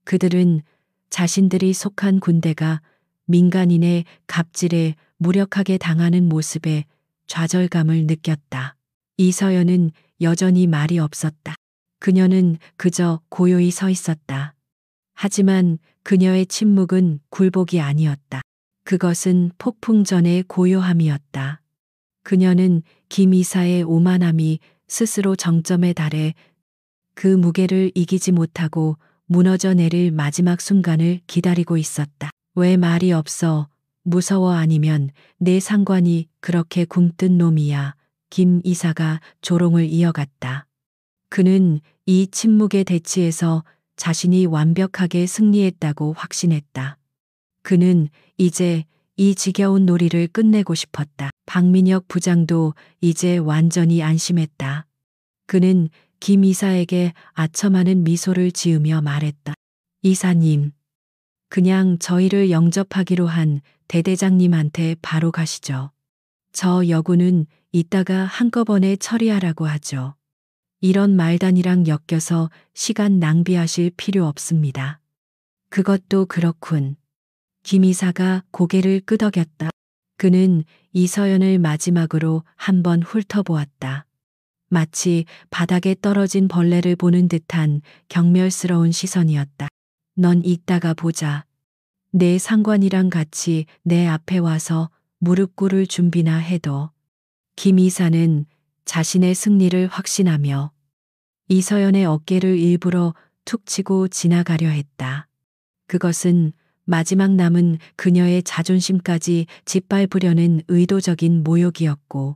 그들은 자신들이 속한 군대가 민간인의 갑질에 무력하게 당하는 모습에 좌절감을 느꼈다. 이서연은 여전히 말이 없었다. 그녀는 그저 고요히 서 있었다. 하지만 그녀의 침묵은 굴복이 아니었다. 그것은 폭풍 전의 고요함이었다. 그녀는 김 이사의 오만함이 스스로 정점에 달해 그 무게를 이기지 못하고 무너져 내릴 마지막 순간을 기다리고 있었다. 왜 말이 없어? 무서워 아니면 내 상관이 그렇게 굼뜬 놈이야. 김 이사가 조롱을 이어갔다. 그는 이 침묵의 대치에서 자신이 완벽하게 승리했다고 확신했다. 그는 이제 이 지겨운 놀이를 끝내고 싶었다. 박민혁 부장도 이제 완전히 안심했다. 그는 김 이사에게 아첨하는 미소를 지으며 말했다. 이사님, 그냥 저희를 영접하기로 한 대대장님한테 바로 가시죠. 저 여군은 이따가 한꺼번에 처리하라고 하죠. 이런 말단이랑 엮여서 시간 낭비하실 필요 없습니다. 그것도 그렇군. 김 이사가 고개를 끄덕였다. 그는 이서연을 마지막으로 한번 훑어보았다. 마치 바닥에 떨어진 벌레를 보는 듯한 경멸스러운 시선이었다. 넌 이따가 보자. 내 상관이랑 같이 내 앞에 와서 무릎 꿇을 준비나 해둬. 김 이사는 자신의 승리를 확신하며 이서연의 어깨를 일부러 툭 치고 지나가려 했다. 그것은 마지막 남은 그녀의 자존심까지 짓밟으려는 의도적인 모욕이었고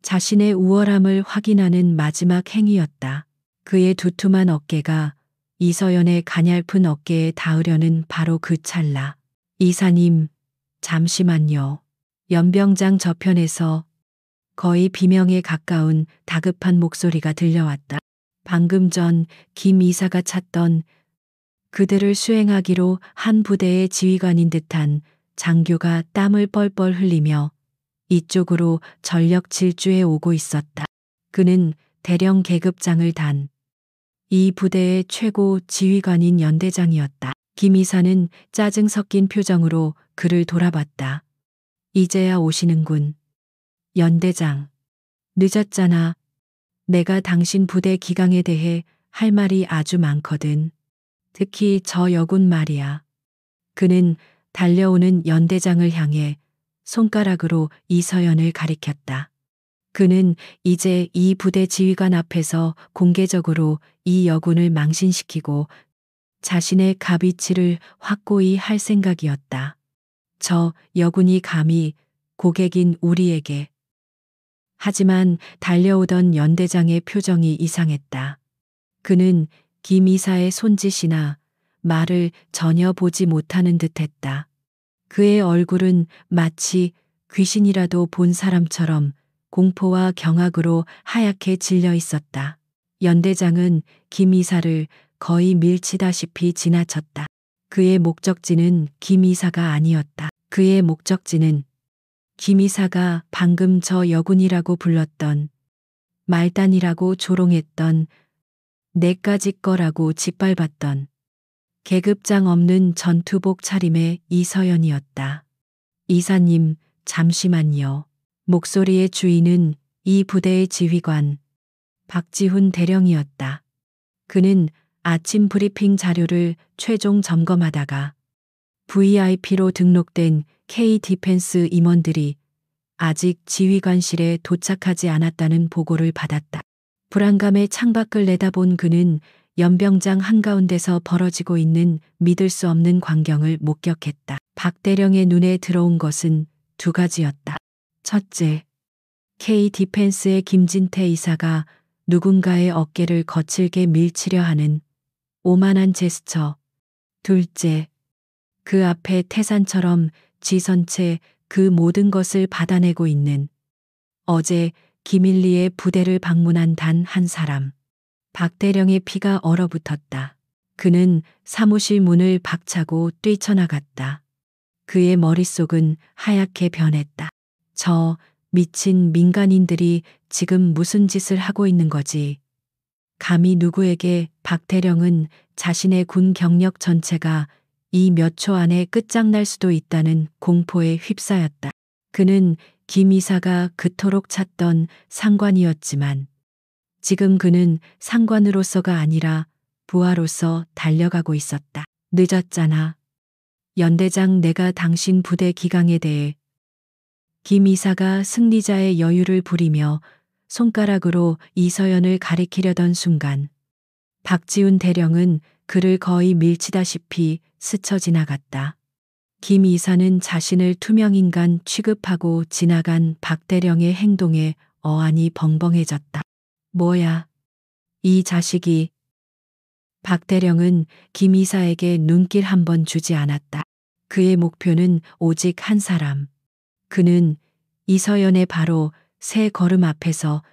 자신의 우월함을 확인하는 마지막 행위였다. 그의 두툼한 어깨가 이서연의 가냘픈 어깨에 닿으려는 바로 그 찰나. 이사님, 잠시만요. 연병장 저편에서 거의 비명에 가까운 다급한 목소리가 들려왔다. 방금 전 김 이사가 찾던 그들을 수행하기로 한 부대의 지휘관인 듯한 장교가 땀을 뻘뻘 흘리며 이쪽으로 전력 질주해 오고 있었다. 그는 대령 계급장을 단 이 부대의 최고 지휘관인 연대장이었다. 김 이사는 짜증 섞인 표정으로 그를 돌아봤다. 이제야 오시는군. 연대장. 늦었잖아. 내가 당신 부대 기강에 대해 할 말이 아주 많거든. 특히 저 여군 말이야. 그는 달려오는 연대장을 향해 손가락으로 이서연을 가리켰다. 그는 이제 이 부대 지휘관 앞에서 공개적으로 이 여군을 망신시키고 자신의 값이치를 확고히 할 생각이었다. 저 여군이 감히 고객인 우리에게. 하지만 달려오던 연대장의 표정이 이상했다. 그는 김 이사의 손짓이나 말을 전혀 보지 못하는 듯했다. 그의 얼굴은 마치 귀신이라도 본 사람처럼 공포와 경악으로 하얗게 질려 있었다. 연대장은 김 이사를 거의 밀치다시피 지나쳤다. 그의 목적지는 김 이사가 아니었다. 그의 목적지는 김 이사가 방금 저 여군이라고 불렀던, 말단이라고 조롱했던, 내까지 거라고 짓밟았던 계급장 없는 전투복 차림의 이서연이었다. 이사님, 잠시만요. 목소리의 주인은 이 부대의 지휘관 박지훈 대령이었다. 그는 아침 브리핑 자료를 최종 점검하다가 VIP로 등록된 K 디펜스 임원들이 아직 지휘관실에 도착하지 않았다는 보고를 받았다. 불안감에 창밖을 내다본 그는 연병장 한가운데서 벌어지고 있는 믿을 수 없는 광경을 목격했다. 박 대령의 눈에 들어온 것은 두 가지였다. 첫째, K 디펜스의 김진태 이사가 누군가의 어깨를 거칠게 밀치려 하는 오만한 제스처. 둘째, 그 앞에 태산처럼 지선채 그 모든 것을 받아내고 있는 어제 김일리의 부대를 방문한 단 한 사람. 박 대령의 피가 얼어붙었다. 그는 사무실 문을 박차고 뛰쳐나갔다. 그의 머릿속은 하얗게 변했다. 저 미친 민간인들이 지금 무슨 짓을 하고 있는 거지? 감히 누구에게 박 대령은 자신의 군 경력 전체가 이 몇 초 안에 끝장날 수도 있다는 공포에 휩싸였다. 그는 김 이사가 그토록 찾던 상관이었지만 지금 그는 상관으로서가 아니라 부하로서 달려가고 있었다. 늦었잖아. 연대장, 내가 당신 부대 기강에 대해. 김 이사가 승리자의 여유를 부리며 손가락으로 이서연을 가리키려던 순간 박지훈 대령은 그를 거의 밀치다시피 스쳐 지나갔다. 김 이사는 자신을 투명인간 취급하고 지나간 박 대령의 행동에 어안이 벙벙해졌다. 뭐야, 이 자식이. 박 대령은 김 이사에게 눈길 한 번 주지 않았다. 그의 목표는 오직 한 사람. 그는 이서연의 바로 세 걸음 앞에서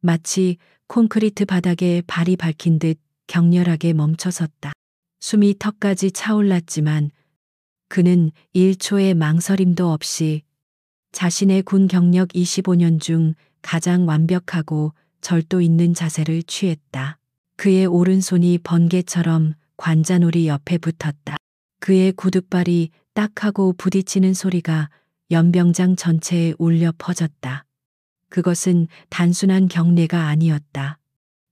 마치 콘크리트 바닥에 발이 박힌 듯 격렬하게 멈춰섰다. 숨이 턱까지 차올랐지만 그는 1초의 망설임도 없이 자신의 군 경력 25년 중 가장 완벽하고 절도 있는 자세를 취했다. 그의 오른손이 번개처럼 관자놀이 옆에 붙었다. 그의 구둣발이 딱 하고 부딪히는 소리가 연병장 전체에 울려 퍼졌다. 그것은 단순한 경례가 아니었다.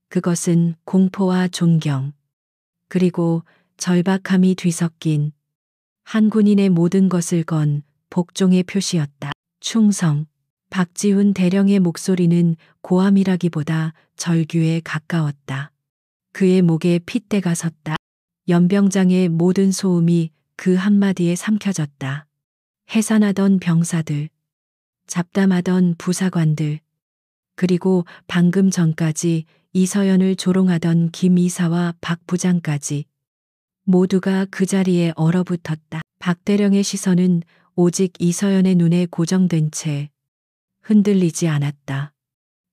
그것은 공포와 존경, 그리고 절박함이 뒤섞인 한 군인의 모든 것을 건 복종의 표시였다. 충성. 박지훈 대령의 목소리는 고함이라기보다 절규에 가까웠다. 그의 목에 핏대가 섰다. 연병장의 모든 소음이 그 한마디에 삼켜졌다. 해산하던 병사들, 잡담하던 부사관들, 그리고 방금 전까지 이서연을 조롱하던 김 이사와 박 부장까지 모두가 그 자리에 얼어붙었다. 박대령의 시선은 오직 이서연의 눈에 고정된 채 흔들리지 않았다.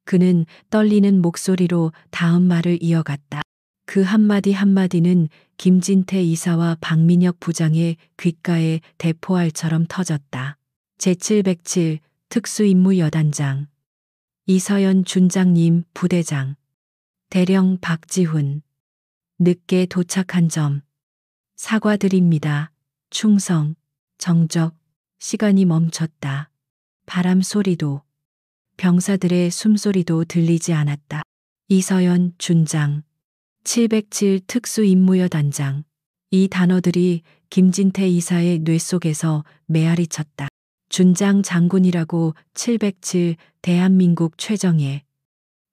그는 떨리는 목소리로 다음 말을 이어갔다. 그 한마디 한마디는 김진태 이사와 박민혁 부장의 귓가에 대포알처럼 터졌다. 제707 특수임무여단장, 이서연 준장님 부대장, 대령 박지훈, 늦게 도착한 점 사과드립니다. 충성, 정적, 시간이 멈췄다. 바람 소리도, 병사들의 숨소리도 들리지 않았다. 이서연 준장, 707 특수임무여단장. 이 단어들이 김진태 이사의 뇌 속에서 메아리 쳤다. 준장 장군이라고 707 대한민국 최정예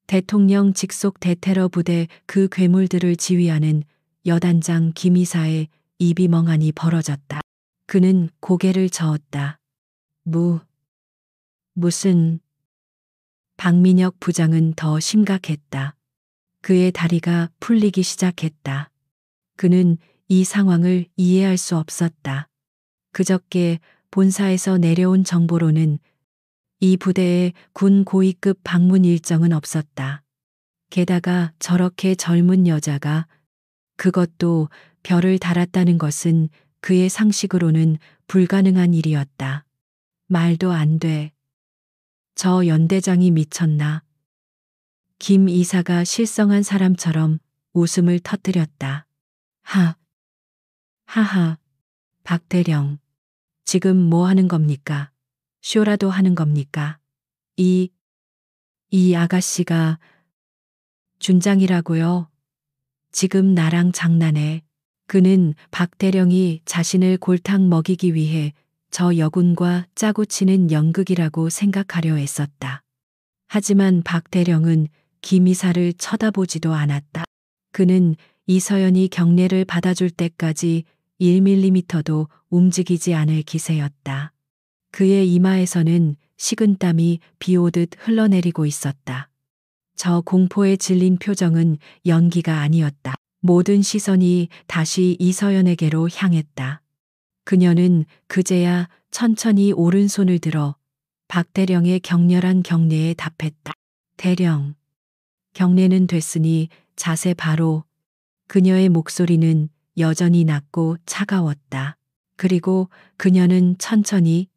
대통령 직속 대테러 부대 그 괴물들을 지휘하는 여단장 김 이사의 입이 멍하니 벌어졌다. 그는 고개를 저었다. 무슨... 박민혁 부장은 더 심각했다. 그의 다리가 풀리기 시작했다. 그는 이 상황을 이해할 수 없었다. 그저께 본사에서 내려온 정보로는 이 부대에 군 고위급 방문 일정은 없었다. 게다가 저렇게 젊은 여자가, 그것도 별을 달았다는 것은 그의 상식으로는 불가능한 일이었다. 말도 안 돼. 저 연대장이 미쳤나? 김 이사가 실성한 사람처럼 웃음을 터뜨렸다. 하하. 박대령, 지금 뭐 하는 겁니까? 쇼라도 하는 겁니까? 이 아가씨가 준장이라고요? 지금 나랑 장난해. 그는 박대령이 자신을 골탕 먹이기 위해 저 여군과 짜고 치는 연극이라고 생각하려 했었다. 하지만 박대령은 김 이사를 쳐다보지도 않았다. 그는 이서연이 경례를 받아줄 때까지 1mm도 움직이지 않을 기세였다. 그의 이마에서는 식은땀이 비오듯 흘러내리고 있었다. 저 공포에 질린 표정은 연기가 아니었다. 모든 시선이 다시 이서연에게로 향했다. 그녀는 그제야 천천히 오른손을 들어 박대령의 격렬한 경례에 답했다. 대령, 경례는 됐으니 자세 바로. 그녀의 목소리는 여전히 낮고 차가웠다. 그리고 그녀는 천천히,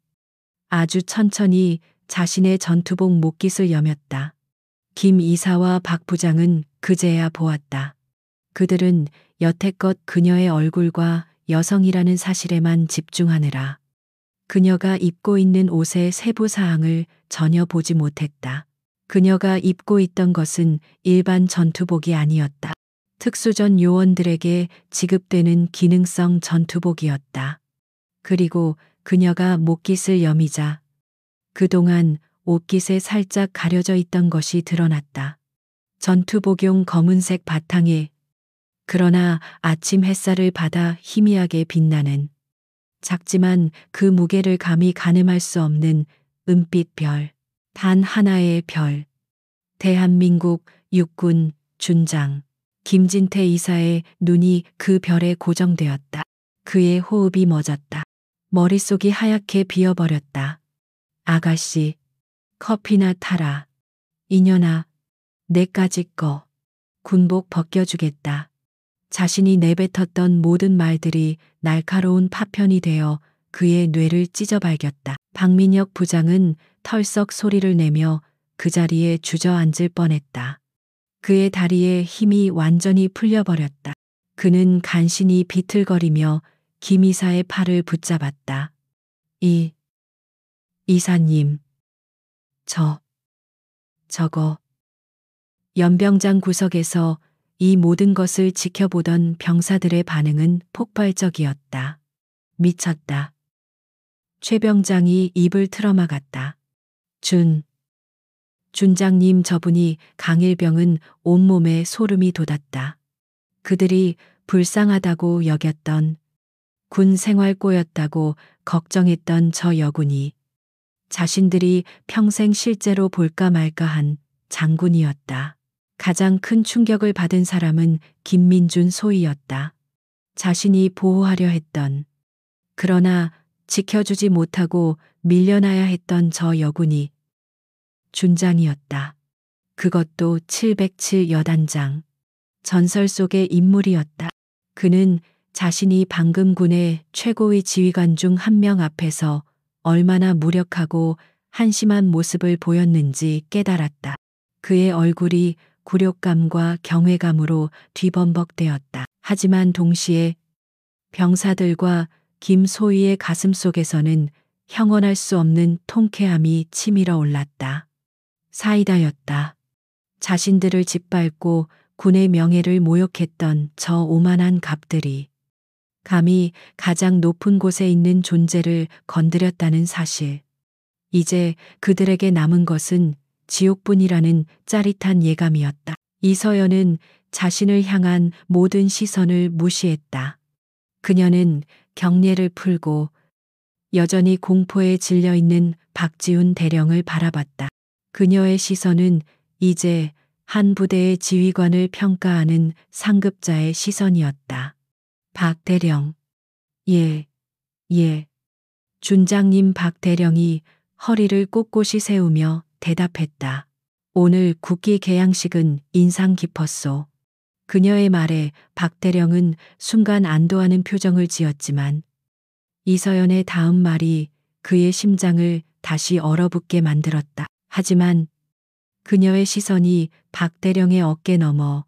아주 천천히 자신의 전투복 목깃을 여몄다. 김 이사와 박 부장은 그제야 보았다. 그들은 여태껏 그녀의 얼굴과 여성이라는 사실에만 집중하느라 그녀가 입고 있는 옷의 세부 사항을 전혀 보지 못했다. 그녀가 입고 있던 것은 일반 전투복이 아니었다. 특수전 요원들에게 지급되는 기능성 전투복이었다. 그리고 그녀가 목깃을 여미자 그동안 옷깃에 살짝 가려져 있던 것이 드러났다. 전투복용 검은색 바탕에, 그러나 아침 햇살을 받아 희미하게 빛나는, 작지만 그 무게를 감히 가늠할 수 없는 은빛 별, 단 하나의 별. 대한민국 육군 준장 김진태 이사의 눈이 그 별에 고정되었다. 그의 호흡이 멎었다. 머릿속이 하얗게 비어버렸다. 아가씨, 커피나 타라. 이년아, 내까지 거. 군복 벗겨주겠다. 자신이 내뱉었던 모든 말들이 날카로운 파편이 되어 그의 뇌를 찢어발겼다. 박민혁 부장은 털썩 소리를 내며 그 자리에 주저앉을 뻔했다. 그의 다리에 힘이 완전히 풀려버렸다. 그는 간신히 비틀거리며 김 이사의 팔을 붙잡았다. 이사님, 저거. 연병장 구석에서 이 모든 것을 지켜보던 병사들의 반응은 폭발적이었다. 미쳤다. 최병장이 입을 틀어막았다. 준장님, 저분이 강일병은 온몸에 소름이 돋았다. 그들이 불쌍하다고 여겼던 군 생활 꼬였다고 걱정했던 저 여군이 자신들이 평생 실제로 볼까 말까 한 장군이었다. 가장 큰 충격을 받은 사람은 김민준 소위였다. 자신이 보호하려 했던, 그러나 지켜주지 못하고 밀려나야 했던 저 여군이 준장이었다. 그것도 707 여단장. 전설 속의 인물이었다. 그는 자신이 방금 군의 최고의 지휘관 중 한 명 앞에서 얼마나 무력하고 한심한 모습을 보였는지 깨달았다. 그의 얼굴이 굴욕감과 경외감으로 뒤범벅되었다. 하지만 동시에 병사들과 김소희의 가슴 속에서는 형언할 수 없는 통쾌함이 치밀어 올랐다. 사이다였다. 자신들을 짓밟고 군의 명예를 모욕했던 저 오만한 갑들이 감히 가장 높은 곳에 있는 존재를 건드렸다는 사실. 이제 그들에게 남은 것은 지옥뿐이라는 짜릿한 예감이었다. 이서연은 자신을 향한 모든 시선을 무시했다. 그녀는 경례를 풀고 여전히 공포에 질려 있는 박지훈 대령을 바라봤다. 그녀의 시선은 이제 한 부대의 지휘관을 평가하는 상급자의 시선이었다. 박 대령. 예, 예. 준장님. 박 대령이 허리를 꼿꼿이 세우며 대답했다. 오늘 국기 개양식은 인상 깊었소. 그녀의 말에 박 대령은 순간 안도하는 표정을 지었지만 이서연의 다음 말이 그의 심장을 다시 얼어붙게 만들었다. 하지만 그녀의 시선이 박 대령의 어깨 너머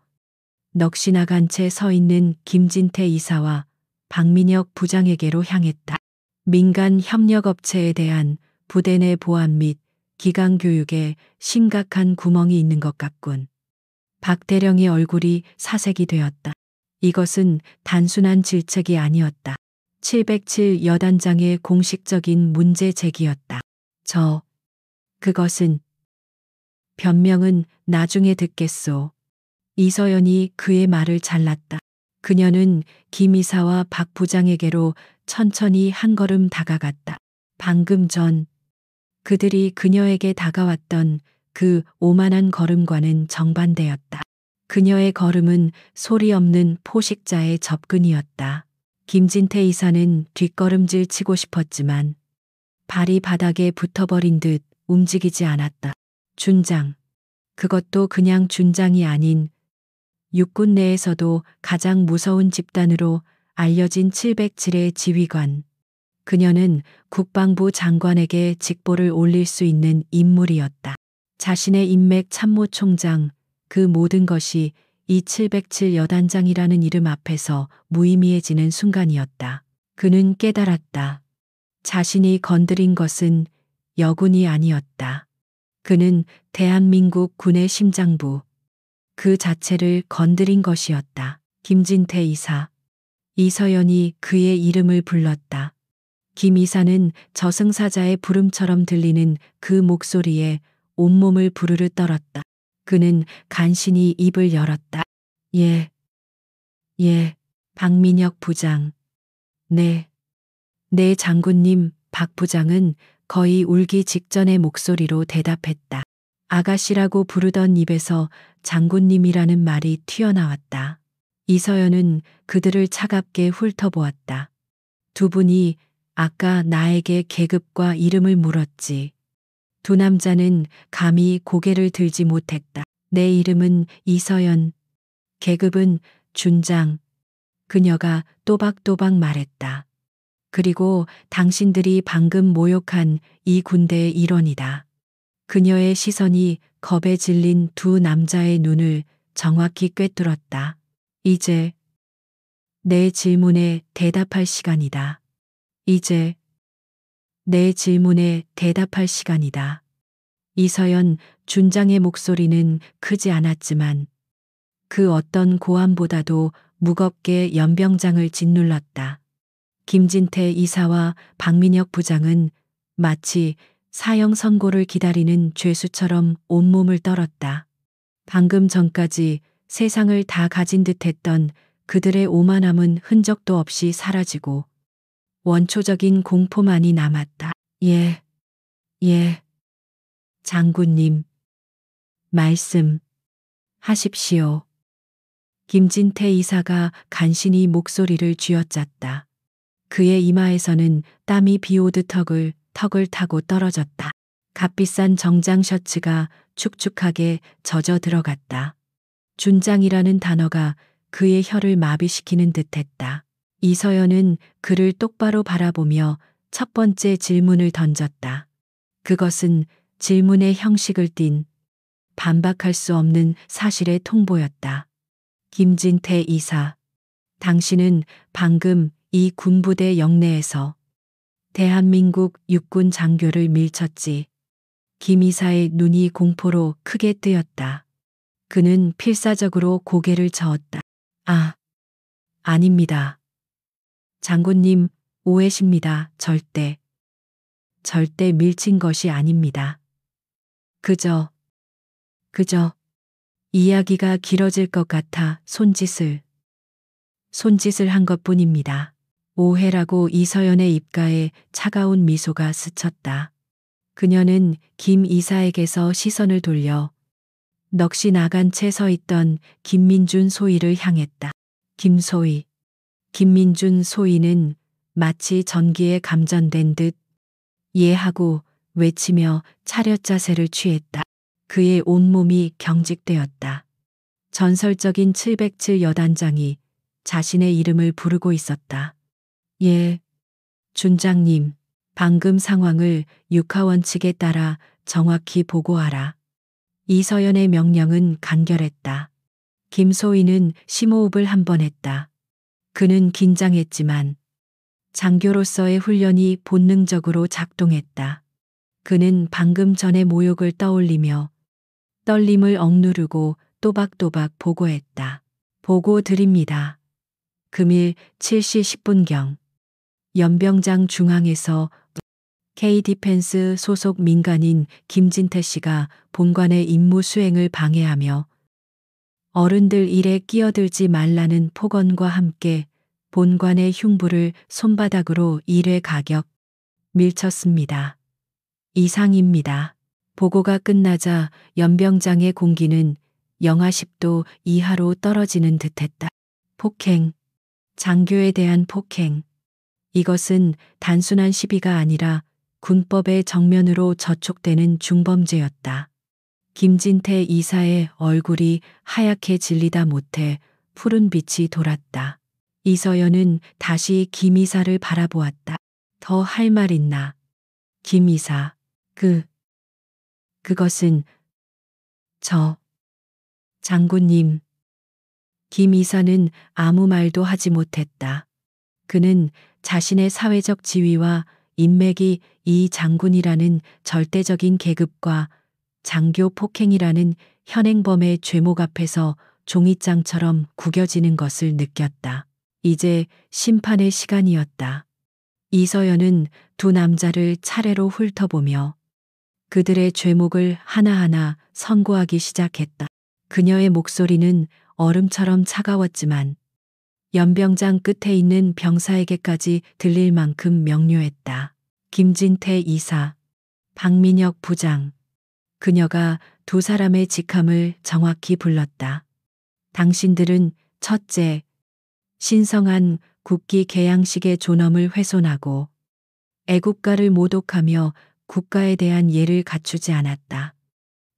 넋이 나간 채 서 있는 김진태 이사와 박민혁 부장에게로 향했다. 민간 협력업체에 대한 부대 내 보안 및 기강 교육에 심각한 구멍이 있는 것 같군. 박 대령의 얼굴이 사색이 되었다. 이것은 단순한 질책이 아니었다. 707 여단장의 공식적인 문제 제기였다. 그것은 변명은 나중에 듣겠소. 이서연이 그의 말을 잘랐다. 그녀는 김 이사와 박 부장에게로 천천히 한 걸음 다가갔다. 방금 전 그들이 그녀에게 다가왔던 그 오만한 걸음과는 정반대였다. 그녀의 걸음은 소리 없는 포식자의 접근이었다. 김진태 이사는 뒷걸음질 치고 싶었지만 발이 바닥에 붙어버린 듯 움직이지 않았다. 준장. 그것도 그냥 준장이 아닌 육군 내에서도 가장 무서운 집단으로 알려진 707의 지휘관. 그녀는 국방부 장관에게 직보를 올릴 수 있는 인물이었다. 자신의 인맥 참모총장, 그 모든 것이 이 707 여단장이라는 이름 앞에서 무의미해지는 순간이었다. 그는 깨달았다. 자신이 건드린 것은 여군이 아니었다. 그는 대한민국 군의 심장부, 그 자체를 건드린 것이었다. 김진태 이사. 이서연이 그의 이름을 불렀다. 김 이사는 저승사자의 부름처럼 들리는 그 목소리에 온몸을 부르르 떨었다. 그는 간신히 입을 열었다. 예. 박민혁 부장. 네. 장군님. 박 부장은 거의 울기 직전의 목소리로 대답했다. 아가씨라고 부르던 입에서 장군님이라는 말이 튀어나왔다. 이서연은 그들을 차갑게 훑어보았다. 두 분이 아까 나에게 계급과 이름을 물었지. 두 남자는 감히 고개를 들지 못했다. 내 이름은 이서연. 계급은 준장. 그녀가 또박또박 말했다. 그리고 당신들이 방금 모욕한 이 군대의 일원이다. 그녀의 시선이 겁에 질린 두 남자의 눈을 정확히 꿰뚫었다. 이제 내 질문에 대답할 시간이다. 이제 내 질문에 대답할 시간이다. 이서연 준장의 목소리는 크지 않았지만 그 어떤 고함보다도 무겁게 연병장을 짓눌렀다. 김진태 이사와 박민혁 부장은 마치 사형 선고를 기다리는 죄수처럼 온몸을 떨었다. 방금 전까지 세상을 다 가진 듯했던 그들의 오만함은 흔적도 없이 사라지고 원초적인 공포만이 남았다. 예, 예, 장군님, 말씀하십시오. 김진태 이사가 간신히 목소리를 쥐어짰다. 그의 이마에서는 땀이 비오듯 턱을 타고 떨어졌다. 값비싼 정장 셔츠가 축축하게 젖어 들어갔다. 준장이라는 단어가 그의 혀를 마비시키는 듯했다. 이서연은 그를 똑바로 바라보며 첫 번째 질문을 던졌다. 그것은 질문의 형식을 띤 반박할 수 없는 사실의 통보였다. 김진태 이사, 당신은 방금 이 군부대 영내에서 대한민국 육군 장교를 밀쳤지. 김 이사의 눈이 공포로 크게 뜨였다. 그는 필사적으로 고개를 저었다. 아, 아닙니다. 장군님, 오해십니다. 절대 밀친 것이 아닙니다. 그저 이야기가 길어질 것 같아 손짓을 한 것뿐입니다. 오해라고 이서연의 입가에 차가운 미소가 스쳤다. 그녀는 김 이사에게서 시선을 돌려 넋이 나간 채 서 있던 김민준 소위를 향했다. 김민준 소위는 마치 전기에 감전된 듯 예 하고 외치며 차렷 자세를 취했다. 그의 온몸이 경직되었다. 전설적인 707 여단장이 자신의 이름을 부르고 있었다. 예, 준장님, 방금 상황을 육하원 측에 따라 정확히 보고하라. 이서연의 명령은 간결했다. 김소희는 심호흡을 한 번 했다. 그는 긴장했지만 장교로서의 훈련이 본능적으로 작동했다. 그는 방금 전의 모욕을 떠올리며 떨림을 억누르고 또박또박 보고했다. 보고 드립니다. 금일 7시 10분경 연병장 중앙에서 K디펜스 소속 민간인 김진태 씨가 본관의 임무 수행을 방해하며 어른들 일에 끼어들지 말라는 폭언과 함께 본관의 흉부를 손바닥으로 1회 가격 밀쳤습니다. 이상입니다. 보고가 끝나자 연병장의 공기는 영하 10도 이하로 떨어지는 듯했다. 폭행, 장교에 대한 폭행. 이것은 단순한 시비가 아니라 군법의 정면으로 저촉되는 중범죄였다. 김진태 이사의 얼굴이 하얗게 질리다 못해 푸른 빛이 돌았다. 이서연은 다시 김 이사를 바라보았다. 더 할 말 있나? 김 이사, 그것은 장군님. 김 이사는 아무 말도 하지 못했다. 그는 자신의 사회적 지위와 인맥이 이 장군이라는 절대적인 계급과 장교 폭행이라는 현행범의 죄목 앞에서 종이장처럼 구겨지는 것을 느꼈다. 이제 심판의 시간이었다. 이서연은 두 남자를 차례로 훑어보며 그들의 죄목을 하나하나 선고하기 시작했다. 그녀의 목소리는 얼음처럼 차가웠지만 연병장 끝에 있는 병사에게까지 들릴 만큼 명료했다. 김진태 이사, 박민혁 부장. 그녀가 두 사람의 직함을 정확히 불렀다. 당신들은 첫째, 신성한 국기 개양식의 존엄을 훼손하고 애국가를 모독하며 국가에 대한 예를 갖추지 않았다.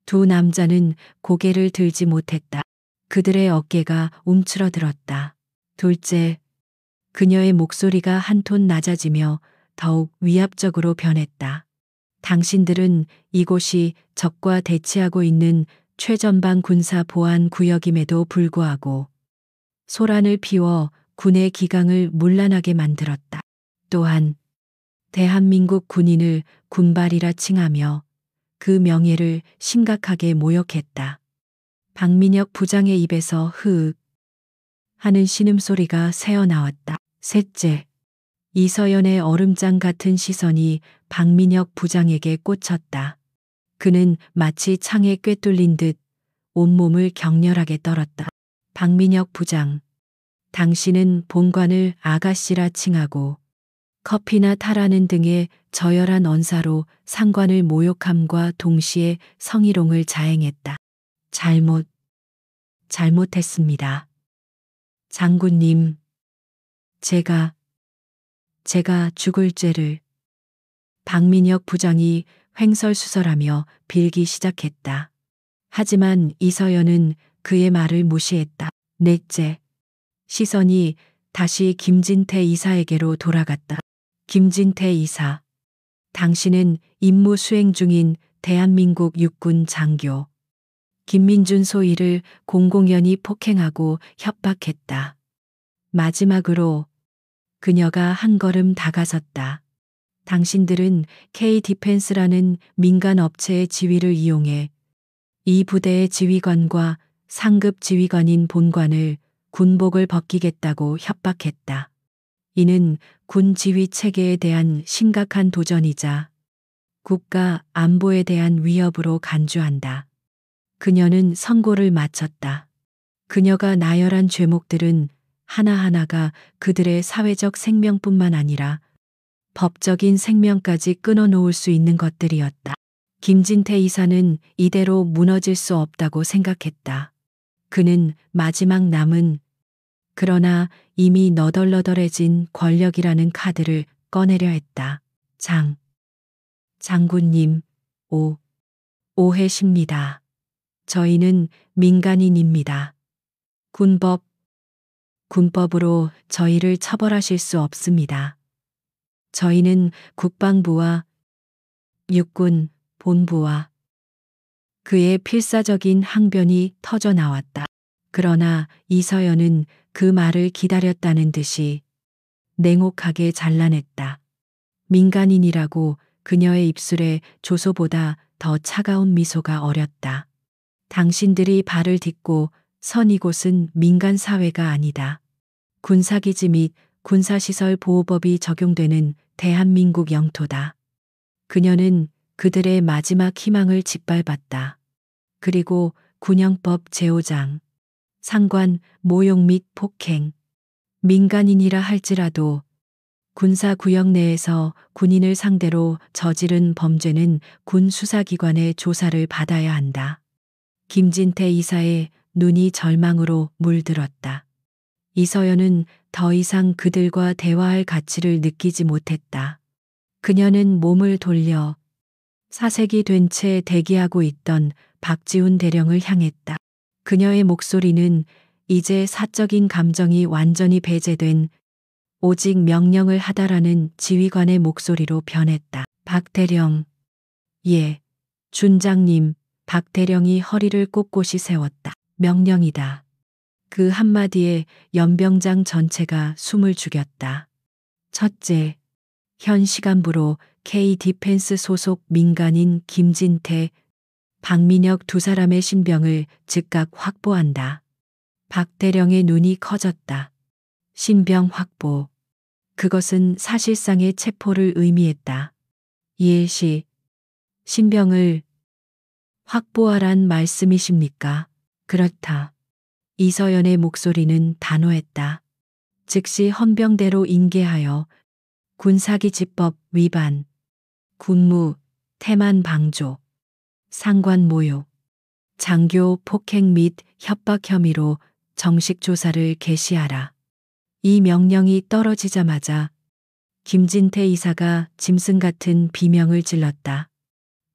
두 남자는 고개를 들지 못했다. 그들의 어깨가 움츠러들었다. 둘째, 그녀의 목소리가 한 톤 낮아지며 더욱 위압적으로 변했다. 당신들은 이곳이 적과 대치하고 있는 최전방 군사 보안 구역임에도 불구하고 소란을 피워 군의 기강을 문란하게 만들었다. 또한 대한민국 군인을 군발이라 칭하며 그 명예를 심각하게 모욕했다. 박민혁 부장의 입에서 흐윽 하는 신음소리가 새어나왔다. 셋째, 이서연의 얼음장 같은 시선이 박민혁 부장에게 꽂혔다. 그는 마치 창에 꿰뚫린 듯 온몸을 격렬하게 떨었다. 박민혁 부장, 당신은 본관을 아가씨라 칭하고 커피나 타라는 등의 저열한 언사로 상관을 모욕함과 동시에 성희롱을 자행했다. 잘못했습니다. 장군님, 제가 죽을 죄를. 박민혁 부장이 횡설수설하며 빌기 시작했다. 하지만 이서연은 그의 말을 무시했다. 넷째, 시선이 다시 김진태 이사에게로 돌아갔다. 김진태 이사, 당신은 임무 수행 중인 대한민국 육군 장교 김민준 소위를 공공연히 폭행하고 협박했다. 마지막으로 그녀가 한 걸음 다가섰다. 당신들은 K-디펜스라는 민간 업체의 지위를 이용해 이 부대의 지휘관과 상급 지휘관인 본관을 군복을 벗기겠다고 협박했다. 이는 군 지휘 체계에 대한 심각한 도전이자 국가 안보에 대한 위협으로 간주한다. 그녀는 선고를 마쳤다. 그녀가 나열한 죄목들은 하나하나가 그들의 사회적 생명뿐만 아니라 법적인 생명까지 끊어놓을 수 있는 것들이었다. 김진태 이사는 이대로 무너질 수 없다고 생각했다. 그는 마지막 남은 그러나 이미 너덜너덜해진 권력이라는 카드를 꺼내려 했다. 장군님, 오해십니다. 저희는 민간인입니다. 군법으로 저희를 처벌하실 수 없습니다. 저희는 국방부와 육군 본부와 그의 필사적인 항변이 터져 나왔다. 그러나 이서연은 그 말을 기다렸다는 듯이 냉혹하게 잘라냈다. 민간인이라고 그녀의 입술에 조소보다 더 차가운 미소가 어렸다. 당신들이 발을 딛고 선 이곳은 민간 사회가 아니다. 군사기지 및 군사시설 보호법이 적용되는 대한민국 영토다. 그녀는 그들의 마지막 희망을 짓밟았다. 그리고 군형법 제5장 상관 모욕 및 폭행 민간인이라 할지라도 군사구역 내에서 군인을 상대로 저지른 범죄는 군 수사기관의 조사를 받아야 한다. 김진태 이사의 눈이 절망으로 물들었다. 이서연은 더 이상 그들과 대화할 가치를 느끼지 못했다. 그녀는 몸을 돌려 사색이 된 채 대기하고 있던 박지훈 대령을 향했다. 그녀의 목소리는 이제 사적인 감정이 완전히 배제된 오직 명령을 하다라는 지휘관의 목소리로 변했다. 박 대령. 예, 준장님. 박 대령이 허리를 꼿꼿이 세웠다. 명령이다. 그 한마디에 연병장 전체가 숨을 죽였다. 첫째, 현 시간부로 K-디펜스 소속 민간인 김진태, 박민혁 두 사람의 신병을 즉각 확보한다. 박 대령의 눈이 커졌다. 신병 확보. 그것은 사실상의 체포를 의미했다. 예시, 신병을 확보하란 말씀이십니까? 그렇다. 이서연의 목소리는 단호했다. 즉시 헌병대로 인계하여 군사기지법 위반, 군무, 태만 방조, 상관 모욕, 장교 폭행 및 협박 혐의로 정식 조사를 개시하라. 이 명령이 떨어지자마자 김진태 이사가 짐승 같은 비명을 질렀다.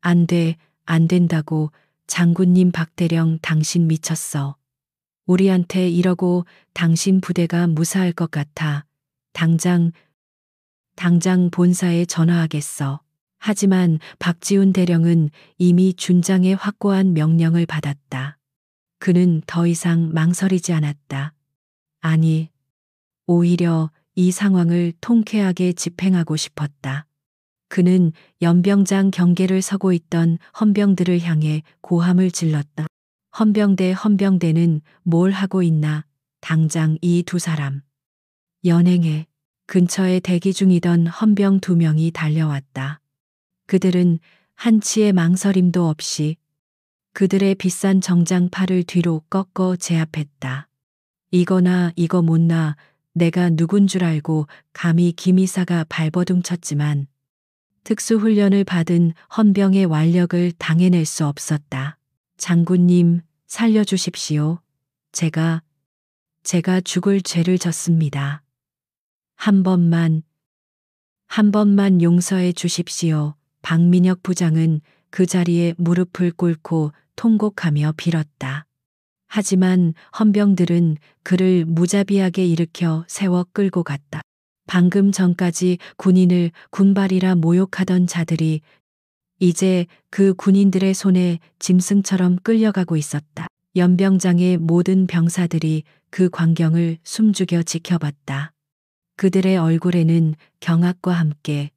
안 돼, 안 된다고. 장군님. 박대령, 당신 미쳤어. 우리한테 이러고 당신 부대가 무사할 것 같아. 당장 본사에 전화하겠어. 하지만 박지훈 대령은 이미 준장의 확고한 명령을 받았다. 그는 더 이상 망설이지 않았다. 아니, 오히려 이 상황을 통쾌하게 집행하고 싶었다. 그는 연병장 경계를 서고 있던 헌병들을 향해 고함을 질렀다. 헌병대는 뭘 하고 있나? 당장 이 두 사람 연행해. 근처에 대기 중이던 헌병 2명이 달려왔다. 그들은 한치의 망설임도 없이 그들의 비싼 정장팔을 뒤로 꺾어 제압했다. 이거나 이거 못나 내가 누군 줄 알고 감히 김이사가 발버둥 쳤지만 특수훈련을 받은 헌병의 완력을 당해낼 수 없었다. 장군님, 살려주십시오. 제가 죽을 죄를 졌습니다. 한 번만 용서해 주십시오. 박민혁 부장은 그 자리에 무릎을 꿇고 통곡하며 빌었다. 하지만 헌병들은 그를 무자비하게 일으켜 세워 끌고 갔다. 방금 전까지 군인을 군발이라 모욕하던 자들이 이제 그 군인들의 손에 짐승처럼 끌려가고 있었다. 연병장의 모든 병사들이 그 광경을 숨죽여 지켜봤다. 그들의 얼굴에는 경악과 함께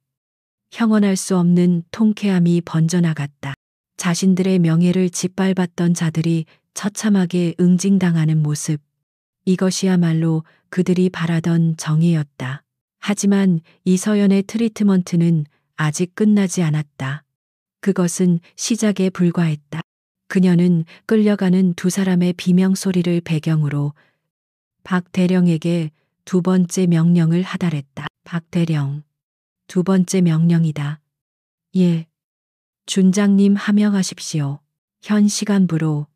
형언할 수 없는 통쾌함이 번져나갔다. 자신들의 명예를 짓밟았던 자들이 처참하게 응징당하는 모습. 이것이야말로 그들이 바라던 정의였다. 하지만 이서연의 트리트먼트는 아직 끝나지 않았다. 그것은 시작에 불과했다. 그녀는 끌려가는 두 사람의 비명소리를 배경으로 박 대령에게 두 번째 명령을 하달했다. 박 대령, 두 번째 명령이다. 예. 준장님 하명하십시오. 현 시간부로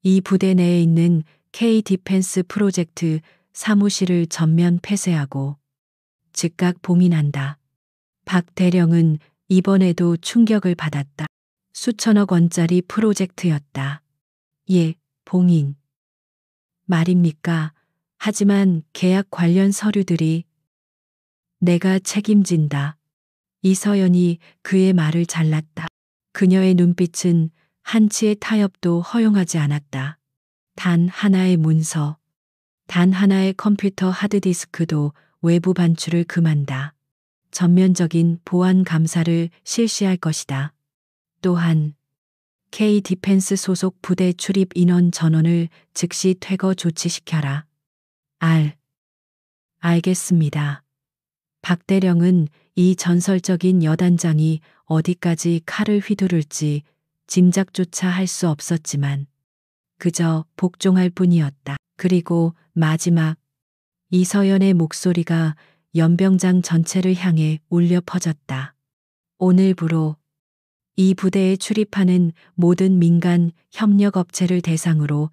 이 부대 내에 있는 K 디펜스 프로젝트 사무실을 전면 폐쇄하고 즉각 봉인한다. 박 대령은 이번에도 충격을 받았다. 수천억 원짜리 프로젝트였다. 예, 봉인. 말입니까? 하지만 계약 관련 서류들이 내가 책임진다. 이서연이 그의 말을 잘랐다. 그녀의 눈빛은 한치의 타협도 허용하지 않았다. 단 하나의 문서, 단 하나의 컴퓨터 하드디스크도 외부 반출을 금한다. 전면적인 보안 감사를 실시할 것이다. 또한 K 디펜스 소속 부대 출입 인원 전원을 즉시 퇴거 조치시켜라. 알겠습니다. 박 대령은 이 전설적인 여단장이 어디까지 칼을 휘두를지 짐작조차 할 수 없었지만 그저 복종할 뿐이었다. 그리고 마지막 이서연의 목소리가 연병장 전체를 향해 울려 퍼졌다. 오늘부로 이 부대에 출입하는 모든 민간 협력업체를 대상으로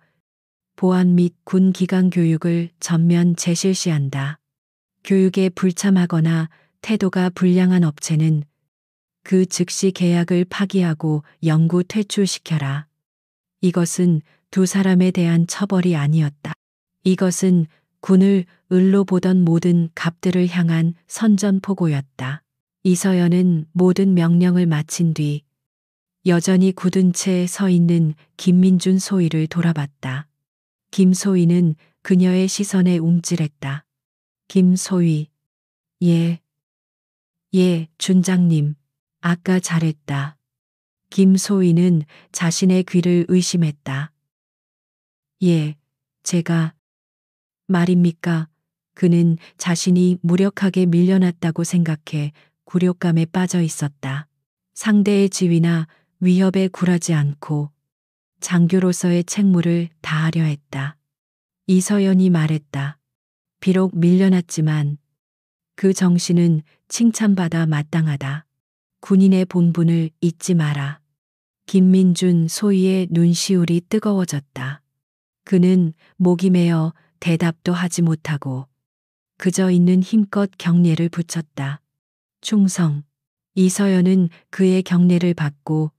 보안 및 군 기강 교육을 전면 재실시한다. 교육에 불참하거나 태도가 불량한 업체는 그 즉시 계약을 파기하고 영구 퇴출시켜라. 이것은 두 사람에 대한 처벌이 아니었다. 이것은 군을 을로 보던 모든 갑들을 향한 선전포고였다. 이서연은 모든 명령을 마친 뒤 여전히 굳은 채 서 있는 김민준 소위를 돌아봤다. 김 소위는 그녀의 시선에 움찔했다. 김 소위. 예, 준장님. 아까 잘했다. 김 소위는 자신의 귀를 의심했다. 예, 제가 말입니까? 그는 자신이 무력하게 밀려났다고 생각해 굴욕감에 빠져 있었다. 상대의 지위나 위협에 굴하지 않고 장교로서의 책무를 다하려 했다. 이서연이 말했다. 비록 밀려났지만 그 정신은 칭찬받아 마땅하다. 군인의 본분을 잊지 마라. 김민준 소위의 눈시울이 뜨거워졌다. 그는 목이 메어 대답도 하지 못하고 그저 있는 힘껏 경례를 붙였다. 충성. 이서연은 그의 경례를 받고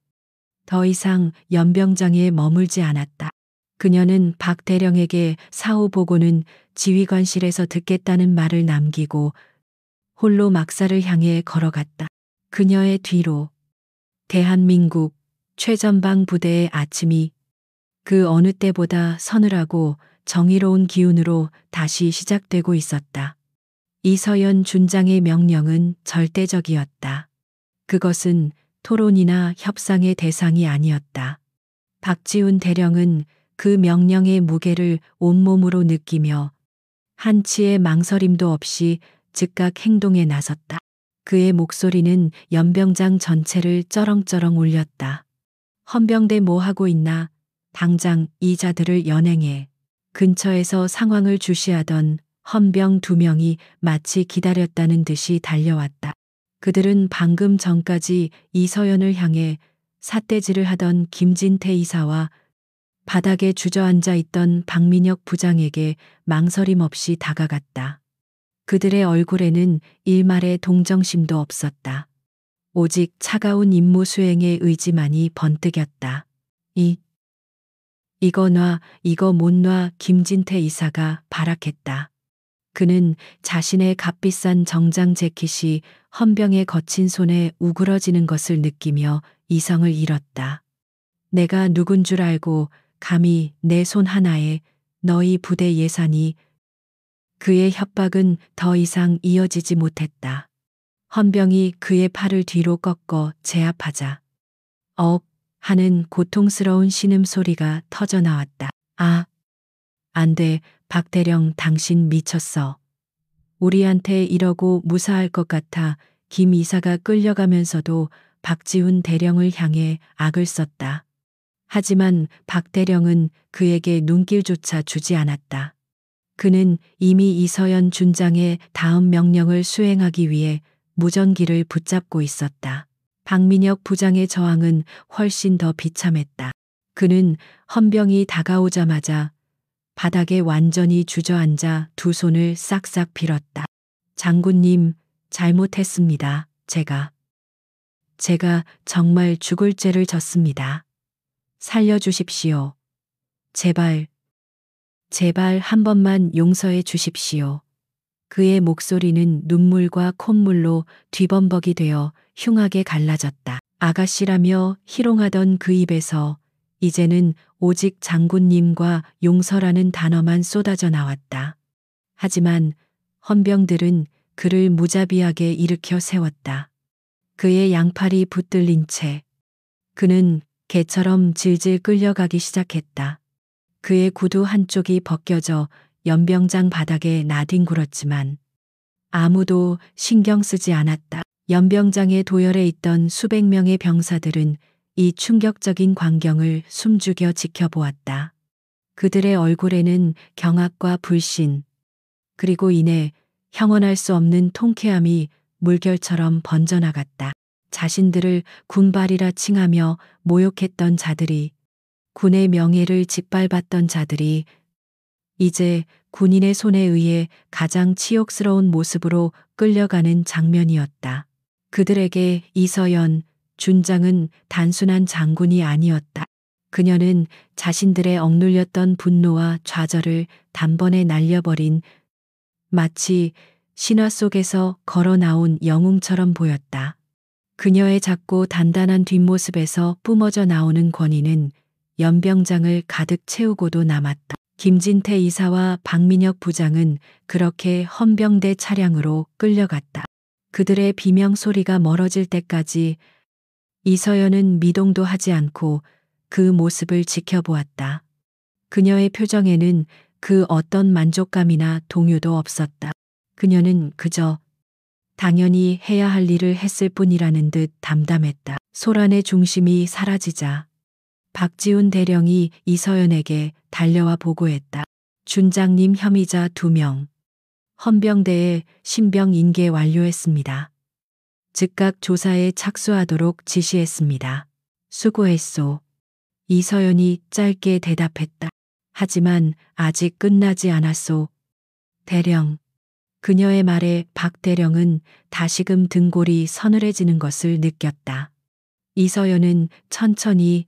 더 이상 연병장에 머물지 않았다. 그녀는 박 대령에게 사후 보고는 지휘관실에서 듣겠다는 말을 남기고 홀로 막사를 향해 걸어갔다. 그녀의 뒤로 대한민국 최전방 부대의 아침이 그 어느 때보다 서늘하고 정의로운 기운으로 다시 시작되고 있었다. 이서연 준장의 명령은 절대적이었다. 그것은 토론이나 협상의 대상이 아니었다. 박지훈 대령은 그 명령의 무게를 온몸으로 느끼며 한치의 망설임도 없이 즉각 행동에 나섰다. 그의 목소리는 연병장 전체를 쩌렁쩌렁 울렸다. 헌병대 뭐 하고 있나? 당장 이 자들을 연행해. 근처에서 상황을 주시하던 헌병 2명이 마치 기다렸다는 듯이 달려왔다. 그들은 방금 전까지 이서연을 향해 삿대질을 하던 김진태 이사와 바닥에 주저앉아 있던 박민혁 부장에게 망설임 없이 다가갔다. 그들의 얼굴에는 일말의 동정심도 없었다. 오직 차가운 임무 수행의 의지만이 번뜩였다. 이거 놔, 이거 못 놔. 김진태 이사가 발악했다. 그는 자신의 값비싼 정장 재킷이 헌병의 거친 손에 우그러지는 것을 느끼며 이성을 잃었다. 내가 누군 줄 알고 감히 내 손 하나에 너희 부대 예산이. 그의 협박은 더 이상 이어지지 못했다. 헌병이 그의 팔을 뒤로 꺾어 제압하자 하는 고통스러운 신음소리가 터져나왔다. 아, 안 돼, 박대령 당신 미쳤어. 우리한테 이러고 무사할 것 같아. 김 이사가 끌려가면서도 박지훈 대령을 향해 악을 썼다. 하지만 박 대령은 그에게 눈길조차 주지 않았다. 그는 이미 이서연 준장의 다음 명령을 수행하기 위해 무전기를 붙잡고 있었다. 박민혁 부장의 저항은 훨씬 더 비참했다. 그는 헌병이 다가오자마자 바닥에 완전히 주저앉아 두 손을 싹싹 빌었다. 장군님, 잘못했습니다. 제가 정말 죽을 죄를 졌습니다. 살려주십시오. 제발 한 번만 용서해 주십시오. 그의 목소리는 눈물과 콧물로 뒤범벅이 되어 흉하게 갈라졌다. 아가씨라며 희롱하던 그 입에서 이제는 오직 장군님과 용서라는 단어만 쏟아져 나왔다. 하지만 헌병들은 그를 무자비하게 일으켜 세웠다. 그의 양팔이 붙들린 채 그는 개처럼 질질 끌려가기 시작했다. 그의 구두 한쪽이 벗겨져 연병장 바닥에 나뒹굴었지만 아무도 신경 쓰지 않았다. 연병장의 도열에 있던 수백 명의 병사들은 이 충격적인 광경을 숨죽여 지켜보았다. 그들의 얼굴에는 경악과 불신, 그리고 이내 형언할 수 없는 통쾌함이 물결처럼 번져나갔다. 자신들을 군발이라 칭하며 모욕했던 자들이, 군의 명예를 짓밟았던 자들이 이제 군인의 손에 의해 가장 치욕스러운 모습으로 끌려가는 장면이었다. 그들에게 이서연 준장은 단순한 장군이 아니었다. 그녀는 자신들의 억눌렸던 분노와 좌절을 단번에 날려버린 마치 신화 속에서 걸어 나온 영웅처럼 보였다. 그녀의 작고 단단한 뒷모습에서 뿜어져 나오는 권위는 연병장을 가득 채우고도 남았다. 김진태 이사와 박민혁 부장은 그렇게 헌병대 차량으로 끌려갔다. 그들의 비명 소리가 멀어질 때까지 이서연은 미동도 하지 않고 그 모습을 지켜보았다. 그녀의 표정에는 그 어떤 만족감이나 동요도 없었다. 그녀는 그저 당연히 해야 할 일을 했을 뿐이라는 듯 담담했다. 소란의 중심이 사라지자 박지훈 대령이 이서연에게 달려와 보고했다. 준장님 혐의자 2명. 헌병대에 신병 인계 완료했습니다. 즉각 조사에 착수하도록 지시했습니다. 수고했소. 이서연이 짧게 대답했다. 하지만 아직 끝나지 않았소. 대령. 그녀의 말에 박 대령은 다시금 등골이 서늘해지는 것을 느꼈다. 이서연은 천천히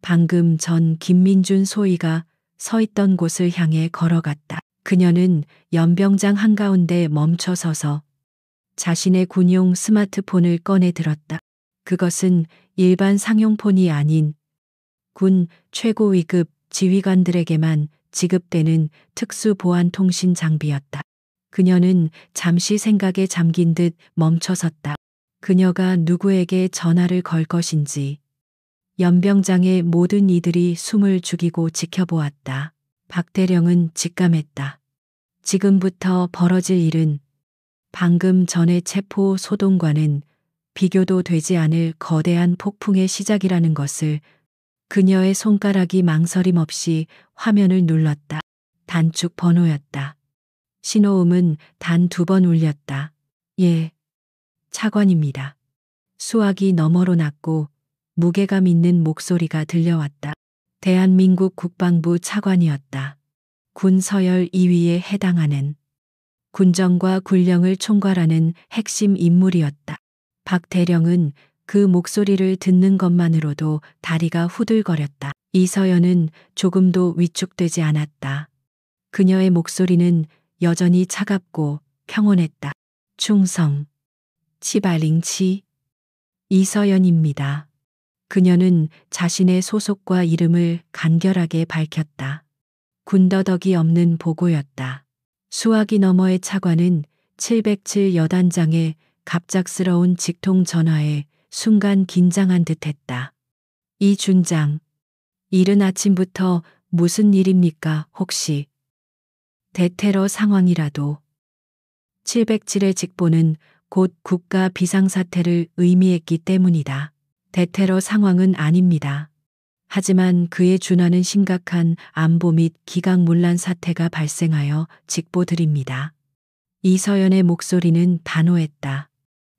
방금 전 김민준 소위가 서 있던 곳을 향해 걸어갔다. 그녀는 연병장 한가운데 멈춰 서서 자신의 군용 스마트폰을 꺼내 들었다. 그것은 일반 상용폰이 아닌 군 최고 위급 지휘관들에게만 지급되는 특수 보안 통신 장비였다. 그녀는 잠시 생각에 잠긴 듯 멈춰섰다. 그녀가 누구에게 전화를 걸 것인지. 연병장의 모든 이들이 숨을 죽이고 지켜보았다. 박 대령은 직감했다. 지금부터 벌어질 일은 방금 전의 체포 소동과는 비교도 되지 않을 거대한 폭풍의 시작이라는 것을. 그녀의 손가락이 망설임 없이 화면을 눌렀다. 단축 번호였다. 신호음은 단 2번 울렸다. 예, 차관입니다. 수화기 너머로 낮고 무게감 있는 목소리가 들려왔다. 대한민국 국방부 차관이었다. 군 서열 2위에 해당하는 군정과 군령을 총괄하는 핵심 인물이었다. 박 대령은 그 목소리를 듣는 것만으로도 다리가 후들거렸다. 이서연은 조금도 위축되지 않았다. 그녀의 목소리는 여전히 차갑고 평온했다. 충성. 치발링치. 이서연입니다. 그녀는 자신의 소속과 이름을 간결하게 밝혔다. 군더더기 없는 보고였다. 수화기 너머의 차관은 707 여단장의 갑작스러운 직통 전화에 순간 긴장한 듯했다. 이 준장, 이른 아침부터 무슨 일입니까 혹시? 대테러 상황이라도. 707의 직보는 곧 국가 비상사태를 의미했기 때문이다. 대테러 상황은 아닙니다. 하지만 그에 준하는 심각한 안보 및 기강문란 사태가 발생하여 직보드립니다. 이서연의 목소리는 단호했다.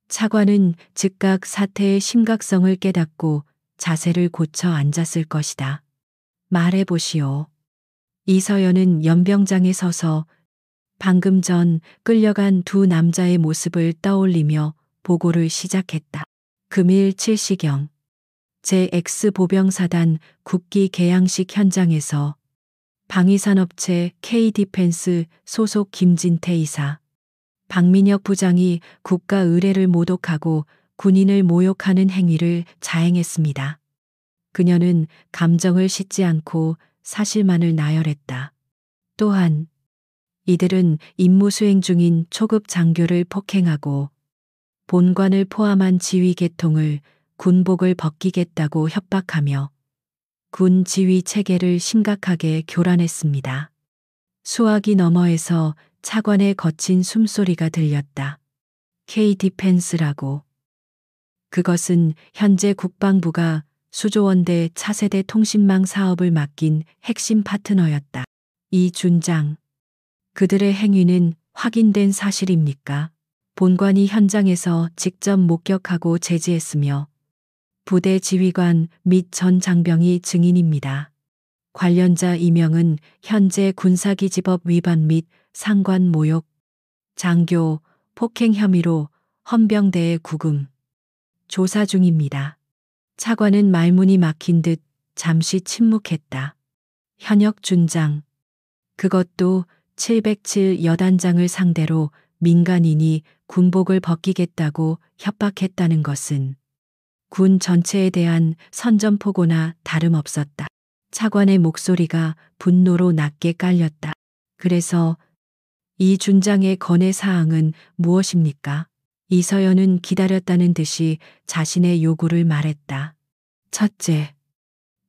차관은 즉각 사태의 심각성을 깨닫고 자세를 고쳐 앉았을 것이다. 말해보시오. 이서연은 연병장에 서서 방금 전 끌려간 2 남자의 모습을 떠올리며 보고를 시작했다. 금일 7시경 제 X보병사단 국기 개양식 현장에서 방위산업체 K디펜스 소속 김진태 이사, 박민혁 부장이 국가 의례를 모독하고 군인을 모욕하는 행위를 자행했습니다. 그녀는 감정을 싣지 않고 사실만을 나열했다. 또한 이들은 임무 수행 중인 초급 장교를 폭행하고 본관을 포함한 지휘 계통을 군복을 벗기겠다고 협박하며 군 지휘 체계를 심각하게 교란했습니다. 수화기 너머에서 차관의 거친 숨소리가 들렸다. K디펜스라고. 그것은 현재 국방부가 수조원대 차세대 통신망 사업을 맡긴 핵심 파트너였다. 이 준장, 그들의 행위는 확인된 사실입니까? 본관이 현장에서 직접 목격하고 제지했으며 부대 지휘관 및 전 장병이 증인입니다. 관련자 이명은 현재 군사기지법 위반 및 상관 모욕, 장교, 폭행 혐의로 헌병대에 구금, 조사 중입니다. 차관은 말문이 막힌 듯 잠시 침묵했다. 현역 준장, 그것도 707 여단장을 상대로 민간인이 군복을 벗기겠다고 협박했다는 것은 군 전체에 대한 선전포고나 다름없었다. 차관의 목소리가 분노로 낮게 깔렸다. 그래서 이 준장의 건의 사항은 무엇입니까? 이서연은 기다렸다는 듯이 자신의 요구를 말했다. 첫째,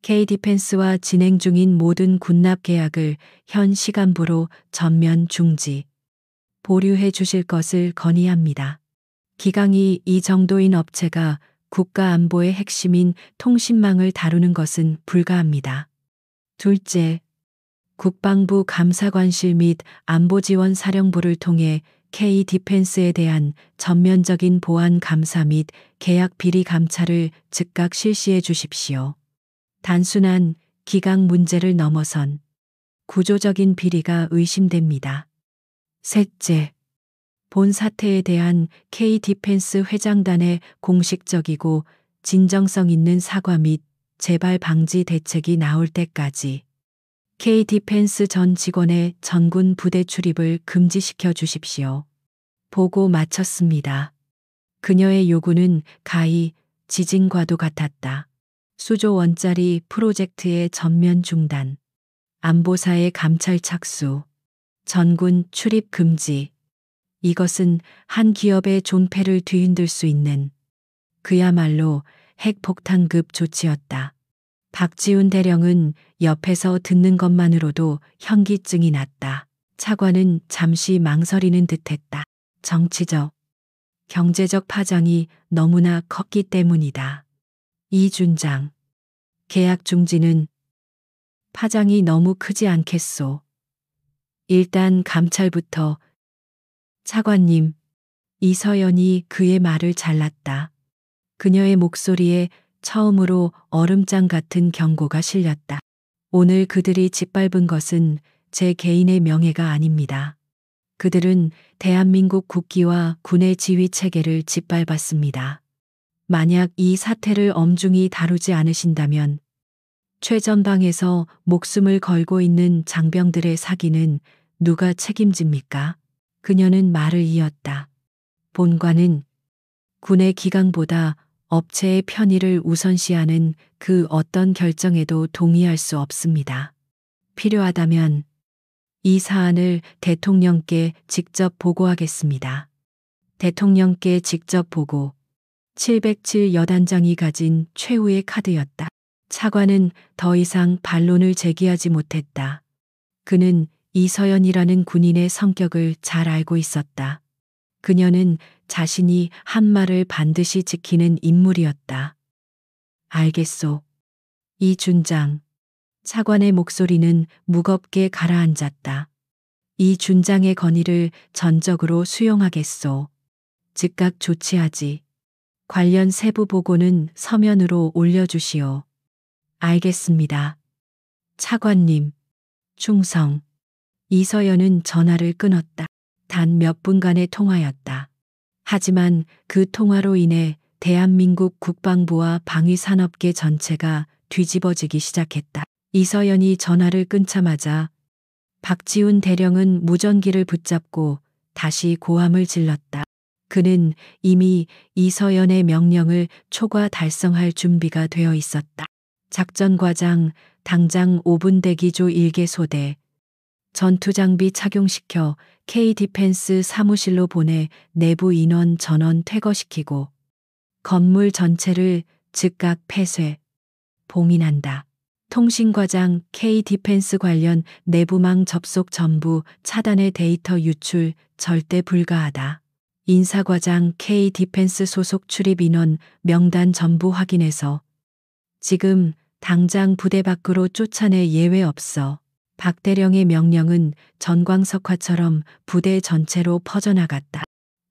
K디펜스와 진행 중인 모든 군납 계약을 현 시간부로 전면 중지, 보류해 주실 것을 건의합니다. 기강이 이 정도인 업체가 국가 안보의 핵심인 통신망을 다루는 것은 불가합니다. 둘째, 국방부 감사관실 및 안보지원사령부를 통해 K디펜스에 대한 전면적인 보안 감사 및 계약 비리 감찰을 즉각 실시해 주십시오. 단순한 기강 문제를 넘어선 구조적인 비리가 의심됩니다. 셋째, 본 사태에 대한 K디펜스 회장단의 공식적이고 진정성 있는 사과 및 재발 방지 대책이 나올 때까지 K디펜스 전 직원의 전군 부대 출입을 금지시켜 주십시오. 보고 마쳤습니다. 그녀의 요구는 가히 지진과도 같았다. 수조 원짜리 프로젝트의 전면 중단, 안보사의 감찰 착수, 전군 출입 금지. 이것은 한 기업의 존폐를 뒤흔들 수 있는 그야말로 핵폭탄급 조치였다. 박지훈 대령은 옆에서 듣는 것만으로도 현기증이 났다. 차관은 잠시 망설이는 듯했다. 정치적, 경제적 파장이 너무나 컸기 때문이다. 이 준장, 계약 중지는 파장이 너무 크지 않겠소. 일단 감찰부터. 차관님, 이서연이 그의 말을 잘랐다. 그녀의 목소리에 처음으로 얼음장 같은 경고가 실렸다. 오늘 그들이 짓밟은 것은 제 개인의 명예가 아닙니다. 그들은 대한민국 국기와 군의 지휘 체계를 짓밟았습니다. 만약 이 사태를 엄중히 다루지 않으신다면 최전방에서 목숨을 걸고 있는 장병들의 사기는 누가 책임집니까? 그녀는 말을 이었다. 본관은 군의 기강보다 업체의 편의를 우선시하는 그 어떤 결정에도 동의할 수 없습니다. 필요하다면 이 사안을 대통령께 직접 보고하겠습니다. 대통령께 직접 보고. 707 여단장이 가진 최후의 카드였다. 차관은 더 이상 반론을 제기하지 못했다. 그는 이서연이라는 군인의 성격을 잘 알고 있었다. 그녀는 자신이 한 말을 반드시 지키는 인물이었다. 알겠소. 이 준장. 차관의 목소리는 무겁게 가라앉았다. 이 준장의 건의를 전적으로 수용하겠소. 즉각 조치하지. 관련 세부 보고는 서면으로 올려주시오. 알겠습니다. 차관님. 충성. 이서연은 전화를 끊었다. 단 몇 분간의 통화였다. 하지만 그 통화로 인해 대한민국 국방부와 방위산업계 전체가 뒤집어지기 시작했다. 이서연이 전화를 끊자마자 박지훈 대령은 무전기를 붙잡고 다시 고함을 질렀다. 그는 이미 이서연의 명령을 초과 달성할 준비가 되어 있었다. 작전과장, 당장 5분 대기조 1개 소대, 전투장비 착용시켜 K-디펜스 사무실로 보내 내부 인원 전원 퇴거시키고 건물 전체를 즉각 폐쇄, 봉인한다. 통신과장 K-디펜스 관련 내부망 접속 전부 차단의 데이터 유출 절대 불가하다. 인사과장 K-디펜스 소속 출입 인원 명단 전부 확인해서 지금 당장 부대 밖으로 쫓아내 예외 없어. 박 대령의 명령은 전광석화처럼 부대 전체로 퍼져나갔다.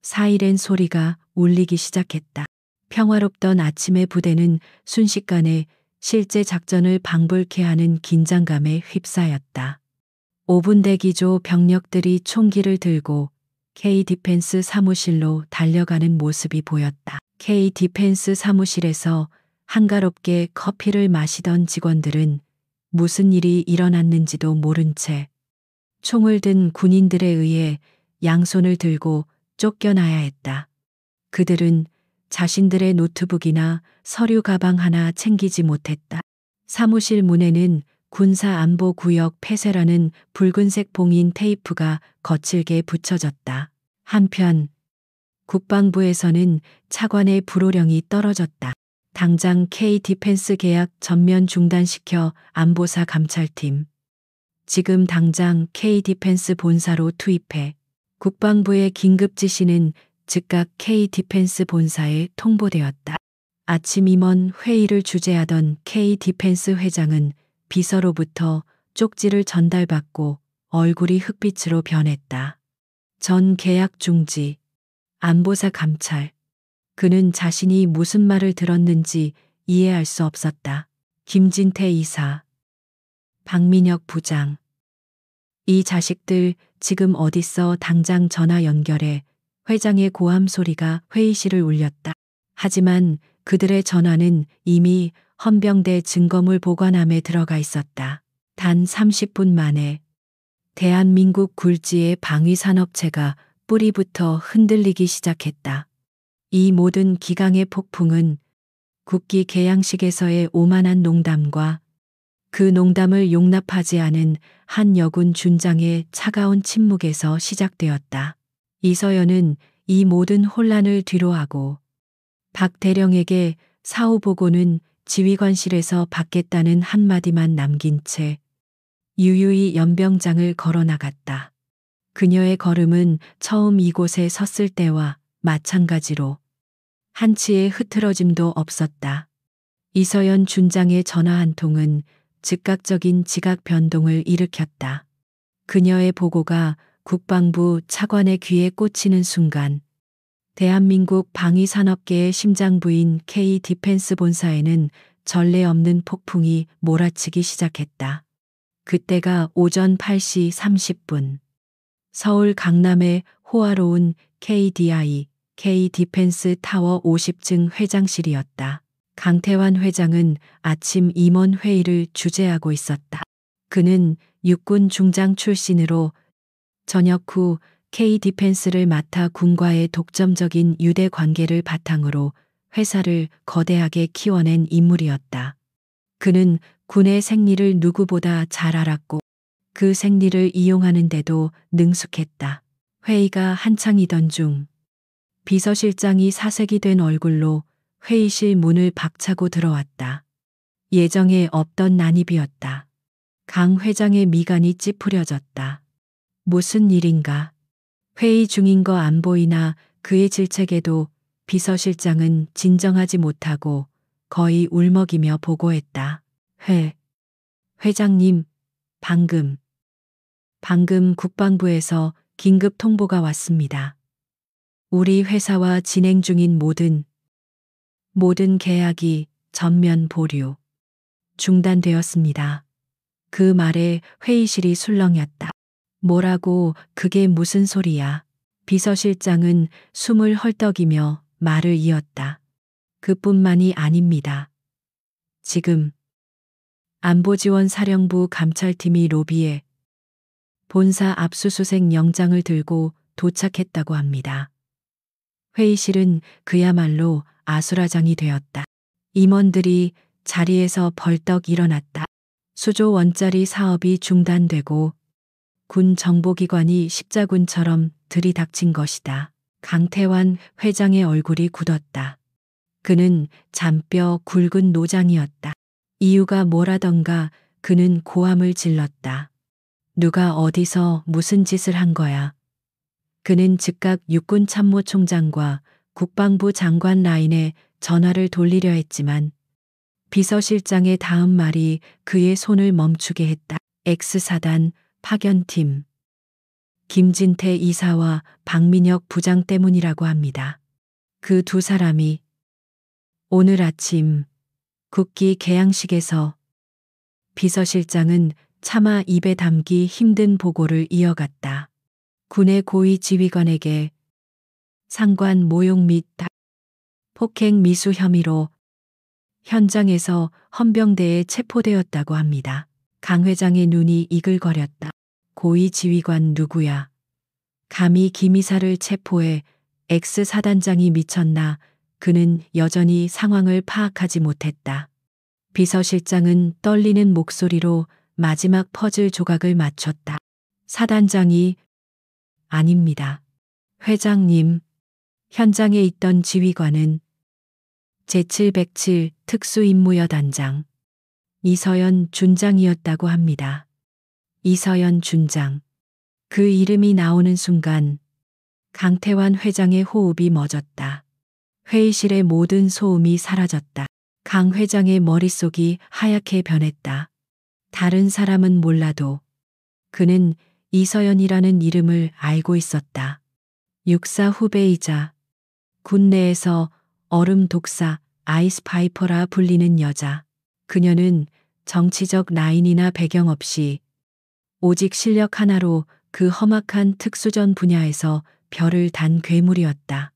사이렌 소리가 울리기 시작했다. 평화롭던 아침의 부대는 순식간에 실제 작전을 방불케 하는 긴장감에 휩싸였다. 5분 대기조 병력들이 총기를 들고 K-디펜스 사무실로 달려가는 모습이 보였다. K-디펜스 사무실에서 한가롭게 커피를 마시던 직원들은 무슨 일이 일어났는지도 모른 채 총을 든 군인들에 의해 양손을 들고 쫓겨나야 했다. 그들은 자신들의 노트북이나 서류 가방 하나 챙기지 못했다. 사무실 문에는 군사안보구역 폐쇄라는 붉은색 봉인 테이프가 거칠게 붙여졌다. 한편 국방부에서는 차관의 불호령이 떨어졌다. 당장 K-디펜스 계약 전면 중단시켜 안보사 감찰팀. 지금 당장 K-디펜스 본사로 투입해. 국방부의 긴급 지시는 즉각 K-디펜스 본사에 통보되었다. 아침 임원 회의를 주재하던 K-디펜스 회장은 비서로부터 쪽지를 전달받고 얼굴이 흑빛으로 변했다. 전 계약 중지. 안보사 감찰. 그는 자신이 무슨 말을 들었는지 이해할 수 없었다. 김진태 이사. 박민혁 부장. 이 자식들 지금 어딨어? 당장 전화 연결해. 회장의 고함 소리가 회의실을 울렸다. 하지만 그들의 전화는 이미 헌병대 증거물 보관함에 들어가 있었다. 단 30분 만에 대한민국 굴지의 방위산업체가 뿌리부터 흔들리기 시작했다. 이 모든 기강의 폭풍은 국기 개양식에서의 오만한 농담과 그 농담을 용납하지 않은 한 여군 준장의 차가운 침묵에서 시작되었다. 이서연은 이 모든 혼란을 뒤로하고 박 대령에게 사후 보고는 지휘관실에서 받겠다는 한마디만 남긴 채 유유히 연병장을 걸어 나갔다. 그녀의 걸음은 처음 이곳에 섰을 때와 마찬가지로 한치의 흐트러짐도 없었다. 이서연 준장의 전화 한 통은 즉각적인 지각 변동을 일으켰다. 그녀의 보고가 국방부 차관의 귀에 꽂히는 순간 대한민국 방위산업계의 심장부인 K 디펜스 본사에는 전례 없는 폭풍이 몰아치기 시작했다. 그때가 오전 8시 30분. 서울 강남의 호화로운 KDI, K 디펜스 타워 50층 회장실이었다. 강태환 회장은 아침 임원 회의를 주재하고 있었다. 그는 육군 중장 출신으로 전역 후 K 디펜스를 맡아 군과의 독점적인 유대 관계를 바탕으로 회사를 거대하게 키워낸 인물이었다. 그는 군의 생리를 누구보다 잘 알았고 그 생리를 이용하는데도 능숙했다. 회의가 한창이던 중 비서실장이 사색이 된 얼굴로 회의실 문을 박차고 들어왔다. 예정에 없던 난입이었다. 강 회장의 미간이 찌푸려졌다. 무슨 일인가? 회의 중인 거 안 보이나 그의 질책에도 비서실장은 진정하지 못하고 거의 울먹이며 보고했다. 회장님, 방금 국방부에서 긴급 통보가 왔습니다. 우리 회사와 진행 중인 모든 계약이 전면 보류, 중단되었습니다. 그 말에 회의실이 술렁였다. 뭐라고, 그게 무슨 소리야? 비서실장은 숨을 헐떡이며 말을 이었다. 그뿐만이 아닙니다. 지금 안보지원사령부 감찰팀이 로비에 본사 압수수색 영장을 들고 도착했다고 합니다. 회의실은 그야말로 아수라장이 되었다. 임원들이 자리에서 벌떡 일어났다. 수조 원짜리 사업이 중단되고 군 정보기관이 십자군처럼 들이닥친 것이다. 강태환 회장의 얼굴이 굳었다. 그는 잔뼈 굵은 노장이었다. 이유가 뭐라던가 그는 고함을 질렀다. 누가 어디서 무슨 짓을 한 거야? 그는 즉각 육군참모총장과 국방부 장관 라인에 전화를 돌리려 했지만 비서실장의 다음 말이 그의 손을 멈추게 했다. X사단 파견팀 김진태 이사와 박민혁 부장 때문이라고 합니다. 그 두 사람이 오늘 아침 국기 개양식에서 비서실장은 차마 입에 담기 힘든 보고를 이어갔다. 군의 고위 지휘관에게 상관 모욕 및 폭행 미수 혐의로 현장에서 헌병대에 체포되었다고 합니다. 강 회장의 눈이 이글거렸다. 고위 지휘관 누구야? 감히 김 이사를 체포해. X 사단장이 미쳤나? 그는 여전히 상황을 파악하지 못했다. 비서실장은 떨리는 목소리로 마지막 퍼즐 조각을 맞췄다. 사단장이 아닙니다. 회장님, 현장에 있던 지휘관은 제707 특수임무여단장 이서연 준장이었다고 합니다. 이서연 준장. 그 이름이 나오는 순간 강태환 회장의 호흡이 멎었다. 회의실의 모든 소음이 사라졌다. 강 회장의 머릿속이 하얗게 변했다. 다른 사람은 몰라도 그는 이서연이라는 이름을 알고 있었다. 육사 후배이자 군 내에서 얼음 독사 아이스 파이퍼라 불리는 여자. 그녀는 정치적 라인이나 배경 없이 오직 실력 하나로 그 험악한 특수전 분야에서 별을 단 괴물이었다.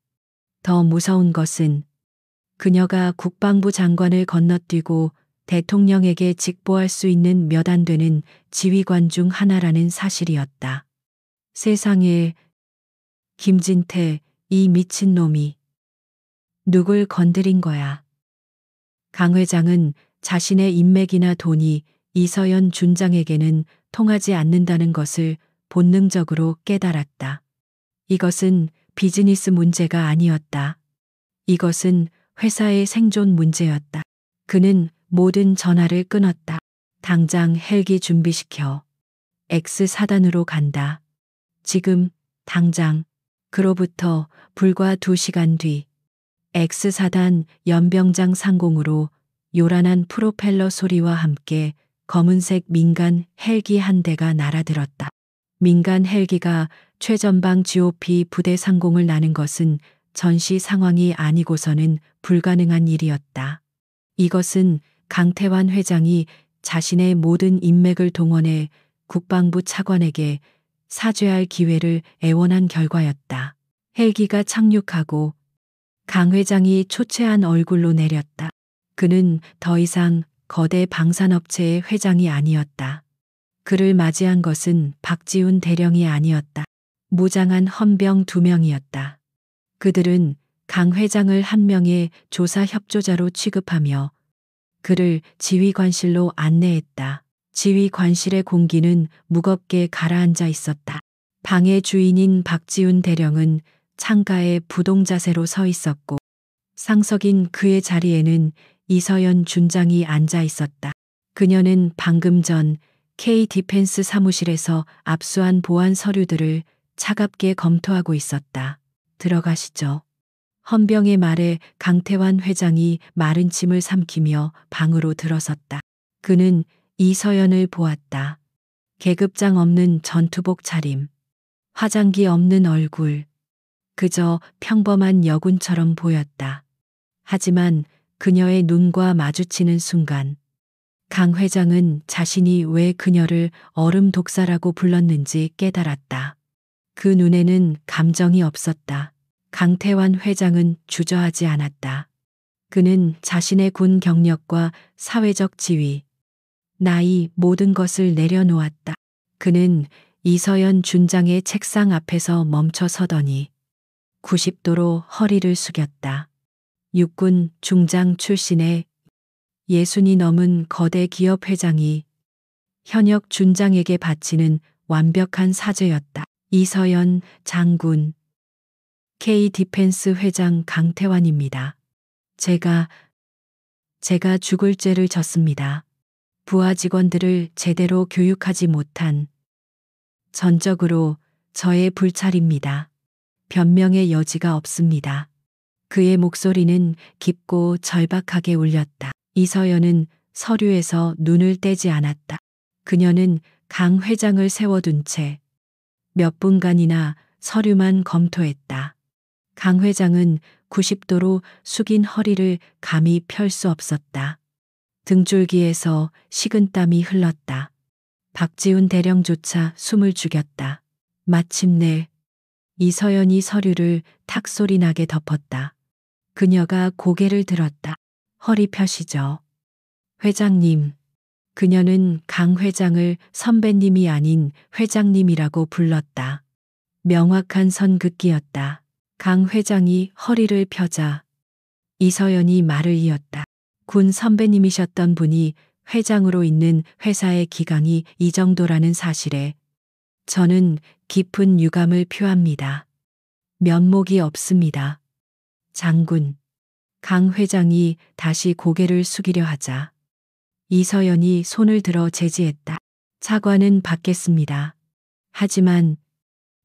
더 무서운 것은 그녀가 국방부 장관을 건너뛰고 대통령에게 직보할 수 있는 몇 안 되는 지휘관 중 하나라는 사실이었다. 세상에, 김진태, 이 미친놈이 누굴 건드린 거야. 강 회장은 자신의 인맥이나 돈이 이서연 준장에게는 통하지 않는다는 것을 본능적으로 깨달았다. 이것은 비즈니스 문제가 아니었다. 이것은 회사의 생존 문제였다. 그는 모든 전화를 끊었다. 당장 헬기 준비시켜. X 사단으로 간다. 지금, 당장. 그로부터 불과 2시간 뒤 X 사단 연병장 상공으로 요란한 프로펠러 소리와 함께 검은색 민간 헬기 한 대가 날아들었다. 민간 헬기가 최전방 GOP 부대 상공을 나는 것은 전시 상황이 아니고서는 불가능한 일이었다. 이것은 강태환 회장이 자신의 모든 인맥을 동원해 국방부 차관에게 사죄할 기회를 애원한 결과였다. 헬기가 착륙하고 강 회장이 초췌한 얼굴로 내렸다. 그는 더 이상 거대 방산업체의 회장이 아니었다. 그를 맞이한 것은 박지훈 대령이 아니었다. 무장한 헌병 2명이었다. 그들은 강 회장을 한 명의 조사 협조자로 취급하며 그를 지휘관실로 안내했다. 지휘관실의 공기는 무겁게 가라앉아 있었다. 방의 주인인 박지훈 대령은 창가에 부동자세로 서 있었고 상석인 그의 자리에는 이서연 준장이 앉아 있었다. 그녀는 방금 전 K 디펜스 사무실에서 압수한 보안 서류들을 차갑게 검토하고 있었다. 들어가시죠. 헌병의 말에 강태환 회장이 마른 침을 삼키며 방으로 들어섰다. 그는 이서연을 보았다. 계급장 없는 전투복 차림, 화장기 없는 얼굴, 그저 평범한 여군처럼 보였다. 하지만 그녀의 눈과 마주치는 순간 강 회장은 자신이 왜 그녀를 얼음 독사라고 불렀는지 깨달았다. 그 눈에는 감정이 없었다. 강태환 회장은 주저하지 않았다. 그는 자신의 군 경력과 사회적 지위, 나이 모든 것을 내려놓았다. 그는 이서연 준장의 책상 앞에서 멈춰 서더니 90도로 허리를 숙였다. 육군 중장 출신의 60이 넘은 거대 기업 회장이 현역 준장에게 바치는 완벽한 사죄였다. 이서연 장군, K 디펜스 회장 강태환입니다. 제가 죽을 죄를 졌습니다. 부하 직원들을 제대로 교육하지 못한 전적으로 저의 불찰입니다. 변명의 여지가 없습니다. 그의 목소리는 깊고 절박하게 울렸다. 이서연은 서류에서 눈을 떼지 않았다. 그녀는 강 회장을 세워둔 채 몇 분간이나 서류만 검토했다. 강 회장은 90도로 숙인 허리를 감히 펼 수 없었다. 등줄기에서 식은땀이 흘렀다. 박지훈 대령조차 숨을 죽였다. 마침내 이서연이 서류를 탁 소리 나게 덮었다. 그녀가 고개를 들었다. 허리 펴시죠. 회장님. 그녀는 강 회장을 선배님이 아닌 회장님이라고 불렀다. 명확한 선긋기였다. 강 회장이 허리를 펴자 이서연이 말을 이었다. 군 선배님이셨던 분이 회장으로 있는 회사의 기강이 이 정도라는 사실에 저는 깊은 유감을 표합니다. 면목이 없습니다. 장군. 강 회장이 다시 고개를 숙이려 하자 이서연이 손을 들어 제지했다. 사과는 받겠습니다. 하지만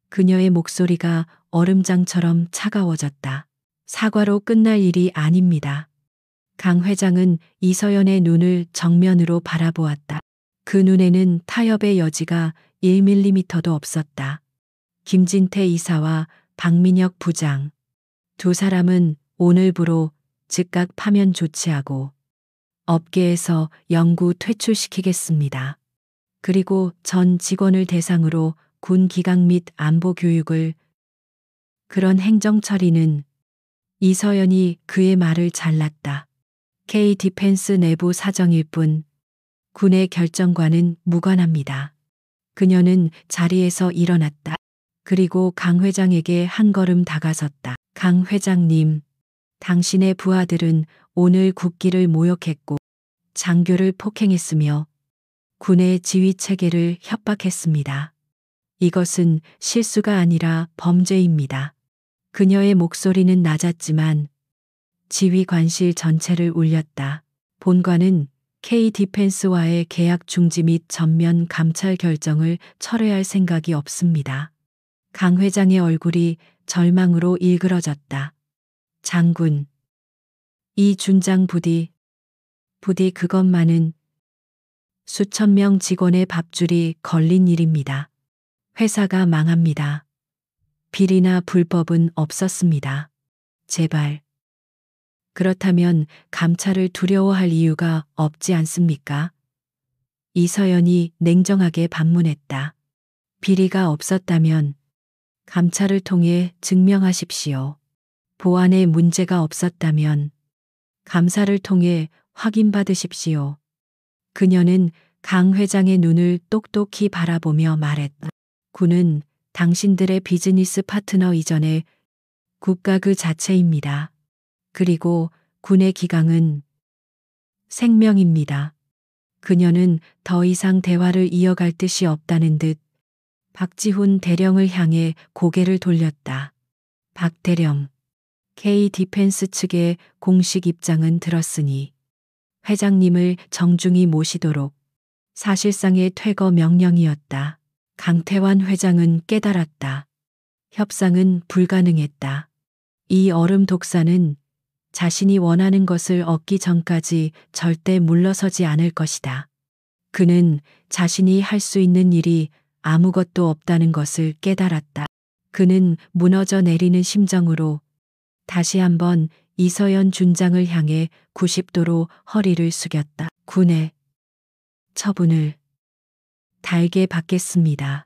그녀의 목소리가 얼음장처럼 차가워졌다. 사과로 끝날 일이 아닙니다. 강 회장은 이서연의 눈을 정면으로 바라보았다. 그 눈에는 타협의 여지가 1mm도 없었다. 김진태 이사와 박민혁 부장. 두 사람은 오늘부로 즉각 파면 조치하고 업계에서 영구 퇴출시키겠습니다. 그리고 전 직원을 대상으로 군 기강 및 안보 교육을. 그런 행정 처리는. 이서연이 그의 말을 잘랐다. K 디펜스 내부 사정일 뿐 군의 결정과는 무관합니다. 그녀는 자리에서 일어났다. 그리고 강 회장에게 한 걸음 다가섰다. 강 회장님, 당신의 부하들은 오늘 국기를 모욕했고 장교를 폭행했으며 군의 지휘 체계를 협박했습니다. 이것은 실수가 아니라 범죄입니다. 그녀의 목소리는 낮았지만 지휘관실 전체를 울렸다. 본관은 K 디펜스와의 계약 중지 및 전면 감찰 결정을 철회할 생각이 없습니다. 강 회장의 얼굴이 절망으로 일그러졌다. 장군. 이 준장 부디 그것만은 수천 명 직원의 밥줄이 걸린 일입니다. 회사가 망합니다. 비리나 불법은 없었습니다. 제발. 그렇다면 감찰을 두려워할 이유가 없지 않습니까? 이서연이 냉정하게 반문했다. 비리가 없었다면 감찰을 통해 증명하십시오. 보안에 문제가 없었다면 감사를 통해 확인받으십시오. 그녀는 강 회장의 눈을 똑똑히 바라보며 말했다. 군은 당신들의 비즈니스 파트너 이전에 국가 그 자체입니다. 그리고 군의 기강은 생명입니다. 그녀는 더 이상 대화를 이어갈 뜻이 없다는 듯 박지훈 대령을 향해 고개를 돌렸다. 박 대령, K 디펜스 측의 공식 입장은 들었으니 회장님을 정중히 모시도록. 사실상의 퇴거 명령이었다. 강태환 회장은 깨달았다. 협상은 불가능했다. 이 얼음 독사는 자신이 원하는 것을 얻기 전까지 절대 물러서지 않을 것이다. 그는 자신이 할 수 있는 일이 아무것도 없다는 것을 깨달았다. 그는 무너져 내리는 심정으로 다시 한번 이서연 준장을 향해 90도로 허리를 숙였다. 군의 처분을 달게 받겠습니다.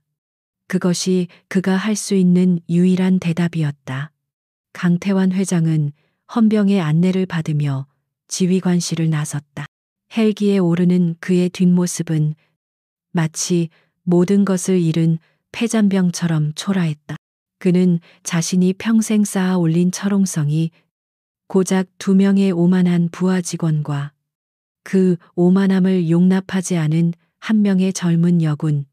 그것이 그가 할 수 있는 유일한 대답이었다. 강태환 회장은 헌병의 안내를 받으며 지휘관실을 나섰다. 헬기에 오르는 그의 뒷모습은 마치 모든 것을 잃은 패잔병처럼 초라했다. 그는 자신이 평생 쌓아 올린 철옹성이 고작 2명의 오만한 부하 직원과 그 오만함을 용납하지 않은 1명의 젊은 여군,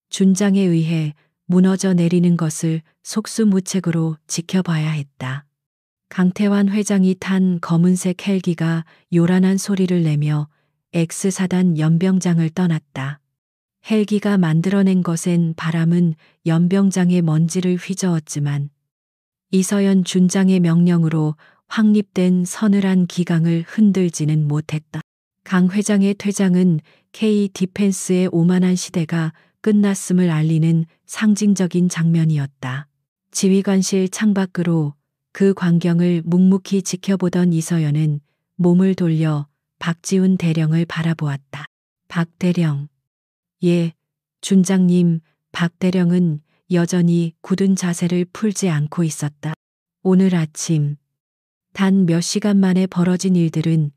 준장에 의해 무너져 내리는 것을 속수무책으로 지켜봐야 했다. 강태환 회장이 탄 검은색 헬기가 요란한 소리를 내며 X사단 연병장을 떠났다. 헬기가 만들어낸 것엔 바람은 연병장의 먼지를 휘저었지만 이서연 준장의 명령으로 확립된 서늘한 기강을 흔들지는 못했다. 강 회장의 퇴장은 K 디펜스의 오만한 시대가 끝났음을 알리는 상징적인 장면이었다. 지휘관실 창밖으로 그 광경을 묵묵히 지켜보던 이서연은 몸을 돌려 박지훈 대령을 바라보았다. 박 대령. 예, 준장님. 박 대령은 여전히 굳은 자세를 풀지 않고 있었다. 오늘 아침 단 몇 시간 만에 벌어진 일들은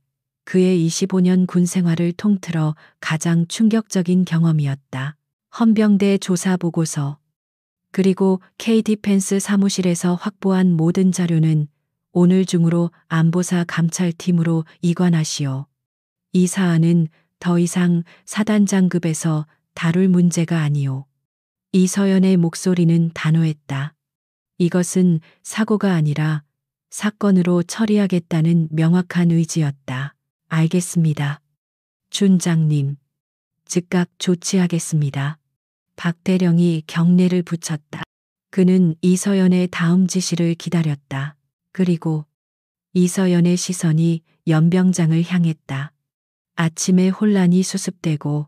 그의 25년 군 생활을 통틀어 가장 충격적인 경험이었다. 헌병대 조사 보고서, 그리고 K-디펜스 사무실에서 확보한 모든 자료는 오늘 중으로 안보사 감찰팀으로 이관하시오. 이 사안은 더 이상 사단장급에서 다룰 문제가 아니오. 이서연의 목소리는 단호했다. 이것은 사고가 아니라 사건으로 처리하겠다는 명확한 의지였다. 알겠습니다. 준장님. 즉각 조치하겠습니다. 박 대령이 경례를 붙였다. 그는 이서연의 다음 지시를 기다렸다. 그리고 이서연의 시선이 연병장을 향했다. 아침에 혼란이 수습되고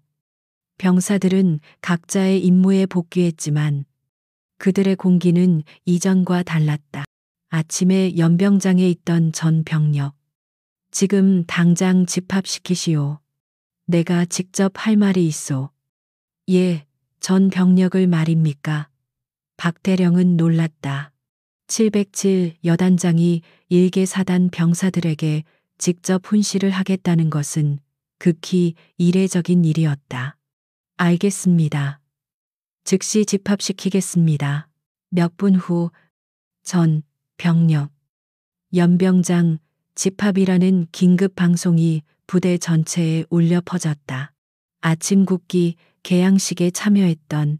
병사들은 각자의 임무에 복귀했지만 그들의 공기는 이전과 달랐다. 아침에 연병장에 있던 전 병력. 지금 당장 집합시키시오. 내가 직접 할 말이 있소. 예, 전 병력을 말입니까? 박 대령은 놀랐다. 707 여단장이 일개 사단 병사들에게 직접 훈시를 하겠다는 것은 극히 이례적인 일이었다. 알겠습니다. 즉시 집합시키겠습니다. 몇 분 후 전 병력 연병장 집합이라는 긴급 방송이 부대 전체에 울려 퍼졌다. 아침 국기 개양식에 참여했던,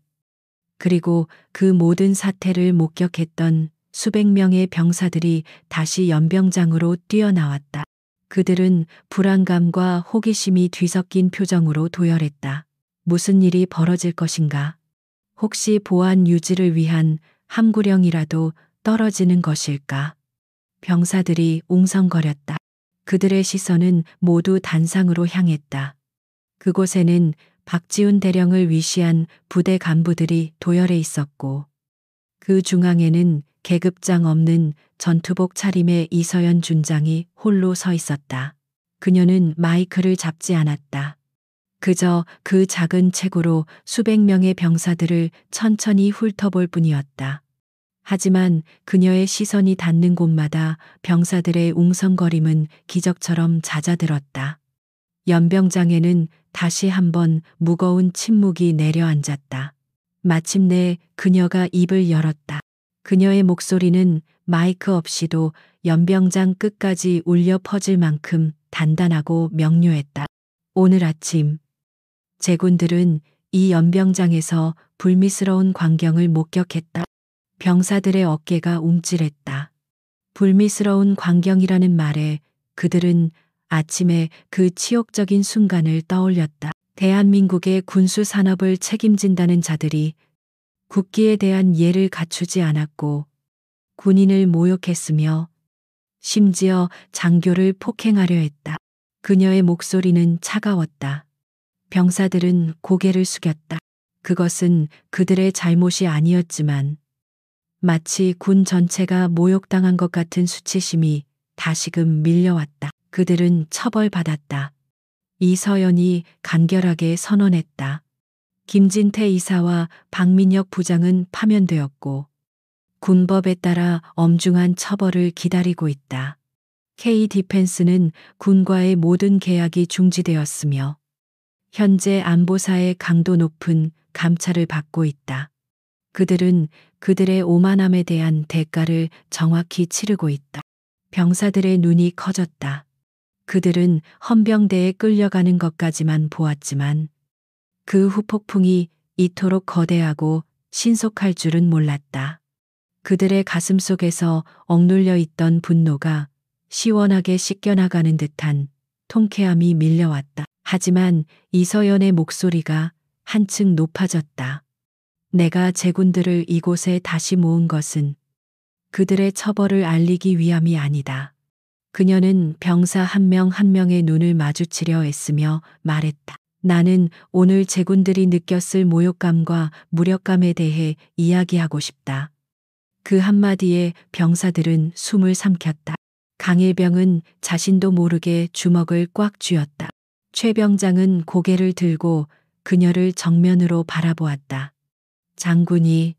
그리고 그 모든 사태를 목격했던 수백 명의 병사들이 다시 연병장으로 뛰어나왔다. 그들은 불안감과 호기심이 뒤섞인 표정으로 도열했다. 무슨 일이 벌어질 것인가? 혹시 보안 유지를 위한 함구령이라도 떨어지는 것일까? 병사들이 웅성거렸다. 그들의 시선은 모두 단상으로 향했다. 그곳에는 박지훈 대령을 위시한 부대 간부들이 도열해 있었고 그 중앙에는 계급장 없는 전투복 차림의 이서연 준장이 홀로 서 있었다. 그녀는 마이크를 잡지 않았다. 그저 그 작은 체구로 수백 명의 병사들을 천천히 훑어볼 뿐이었다. 하지만 그녀의 시선이 닿는 곳마다 병사들의 웅성거림은 기적처럼 잦아들었다. 연병장에는 다시 한번 무거운 침묵이 내려앉았다. 마침내 그녀가 입을 열었다. 그녀의 목소리는 마이크 없이도 연병장 끝까지 울려 퍼질 만큼 단단하고 명료했다. 오늘 아침 제군들은 이 연병장에서 불미스러운 광경을 목격했다. 병사들의 어깨가 움찔했다. 불미스러운 광경이라는 말에 그들은 아침에 그 치욕적인 순간을 떠올렸다. 대한민국의 군수 산업을 책임진다는 자들이 국기에 대한 예를 갖추지 않았고 군인을 모욕했으며 심지어 장교를 폭행하려 했다. 그녀의 목소리는 차가웠다. 병사들은 고개를 숙였다. 그것은 그들의 잘못이 아니었지만 마치 군 전체가 모욕당한 것 같은 수치심이 다시금 밀려왔다. 그들은 처벌받았다. 이서연이 간결하게 선언했다. 김진태 이사와 박민혁 부장은 파면되었고 군법에 따라 엄중한 처벌을 기다리고 있다. K-디펜스는 군과의 모든 계약이 중지되었으며 현재 안보사의 강도 높은 감찰을 받고 있다. 그들은 그들의 오만함에 대한 대가를 정확히 치르고 있다. 병사들의 눈이 커졌다. 그들은 헌병대에 끌려가는 것까지만 보았지만 그 후폭풍이 이토록 거대하고 신속할 줄은 몰랐다. 그들의 가슴 속에서 억눌려 있던 분노가 시원하게 씻겨나가는 듯한 통쾌함이 밀려왔다. 하지만 이서연의 목소리가 한층 높아졌다. 내가 제군들을 이곳에 다시 모은 것은 그들의 처벌을 알리기 위함이 아니다. 그녀는 병사 한 명 한 명의 눈을 마주치려 애쓰며 말했다. 나는 오늘 제군들이 느꼈을 모욕감과 무력감에 대해 이야기하고 싶다. 그 한마디에 병사들은 숨을 삼켰다. 강일병은 자신도 모르게 주먹을 꽉 쥐었다. 최 병장은 고개를 들고 그녀를 정면으로 바라보았다. 장군이,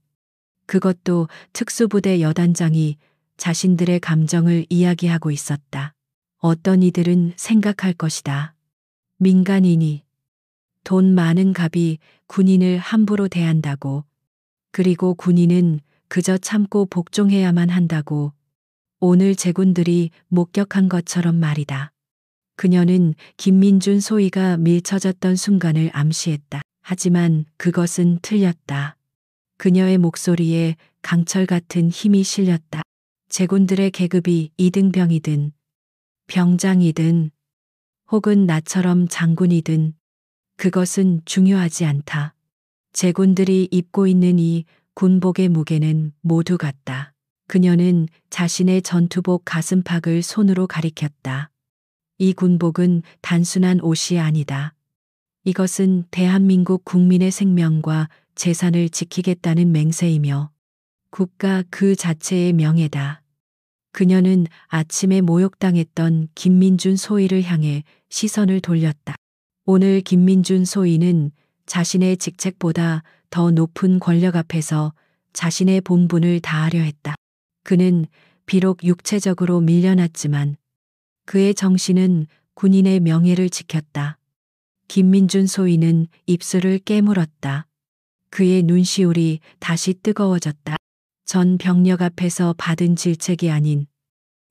그것도 특수부대 여단장이 자신들의 감정을 이야기하고 있었다. 어떤 이들은 생각할 것이다. 민간인이, 돈 많은 갑이 군인을 함부로 대한다고, 그리고 군인은 그저 참고 복종해야만 한다고, 오늘 제군들이 목격한 것처럼 말이다. 그녀는 김민준 소위가 밀쳐졌던 순간을 암시했다. 하지만 그것은 틀렸다. 그녀의 목소리에 강철 같은 힘이 실렸다. 제군들의 계급이 이등병이든 병장이든 혹은 나처럼 장군이든 그것은 중요하지 않다. 제군들이 입고 있는 이 군복의 무게는 모두 같다. 그녀는 자신의 전투복 가슴팍을 손으로 가리켰다. 이 군복은 단순한 옷이 아니다. 이것은 대한민국 국민의 생명과 재산을 지키겠다는 맹세이며 국가 그 자체의 명예다. 그녀는 아침에 모욕당했던 김민준 소위를 향해 시선을 돌렸다. 오늘 김민준 소위는 자신의 직책보다 더 높은 권력 앞에서 자신의 본분을 다하려 했다. 그는 비록 육체적으로 밀려났지만 그의 정신은 군인의 명예를 지켰다. 김민준 소위는 입술을 깨물었다. 그의 눈시울이 다시 뜨거워졌다. 전 병력 앞에서 받은 질책이 아닌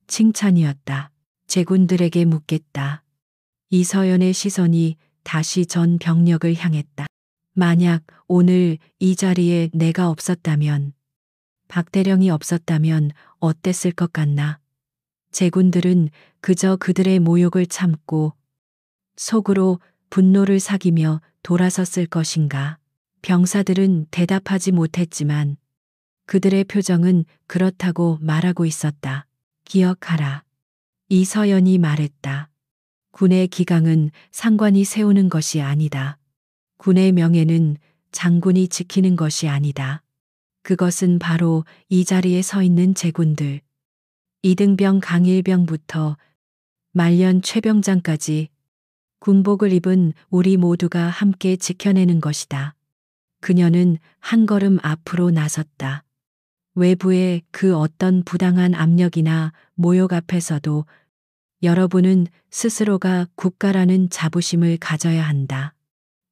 칭찬이었다. 제군들에게 묻겠다. 이서연의 시선이 다시 전 병력을 향했다. 만약 오늘 이 자리에 내가 없었다면, 박대령이 없었다면 어땠을 것 같나? 제군들은 그저 그들의 모욕을 참고 속으로 분노를 사기며 돌아섰을 것인가? 병사들은 대답하지 못했지만 그들의 표정은 그렇다고 말하고 있었다. 기억하라. 이서연이 말했다. 군의 기강은 상관이 세우는 것이 아니다. 군의 명예는 장군이 지키는 것이 아니다. 그것은 바로 이 자리에 서 있는 제군들, 이등병 강일병부터 말년 최병장까지 군복을 입은 우리 모두가 함께 지켜내는 것이다. 그녀는 한 걸음 앞으로 나섰다. 외부의 그 어떤 부당한 압력이나 모욕 앞에서도 여러분은 스스로가 국가라는 자부심을 가져야 한다.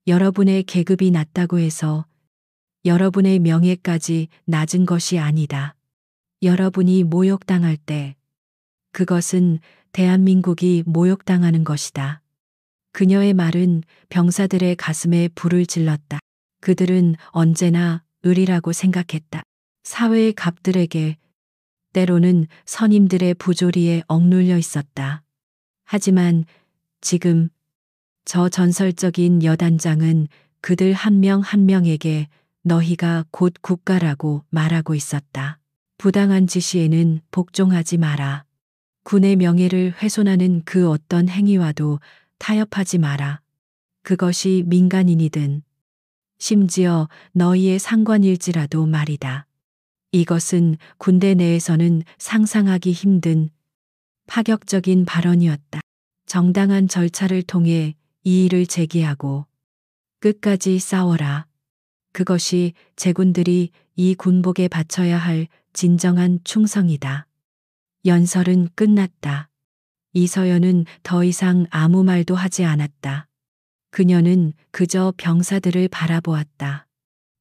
여러분의 계급이 낮다고 해서 여러분의 명예까지 낮은 것이 아니다. 여러분이 모욕당할 때 그것은 대한민국이 모욕당하는 것이다. 그녀의 말은 병사들의 가슴에 불을 질렀다. 그들은 언제나 을이라고 생각했다. 사회의 갑들에게, 때로는 선임들의 부조리에 억눌려 있었다. 하지만 지금 저 전설적인 여단장은 그들 한 명 한 명에게 너희가 곧 국가라고 말하고 있었다. 부당한 지시에는 복종하지 마라. 군의 명예를 훼손하는 그 어떤 행위와도 타협하지 마라. 그것이 민간인이든 심지어 너희의 상관일지라도 말이다. 이것은 군대 내에서는 상상하기 힘든 파격적인 발언이었다. 정당한 절차를 통해 이의를 제기하고 끝까지 싸워라. 그것이 제군들이 이 군복에 바쳐야 할 진정한 충성이다. 연설은 끝났다. 이서연은 더 이상 아무 말도 하지 않았다. 그녀는 그저 병사들을 바라보았다.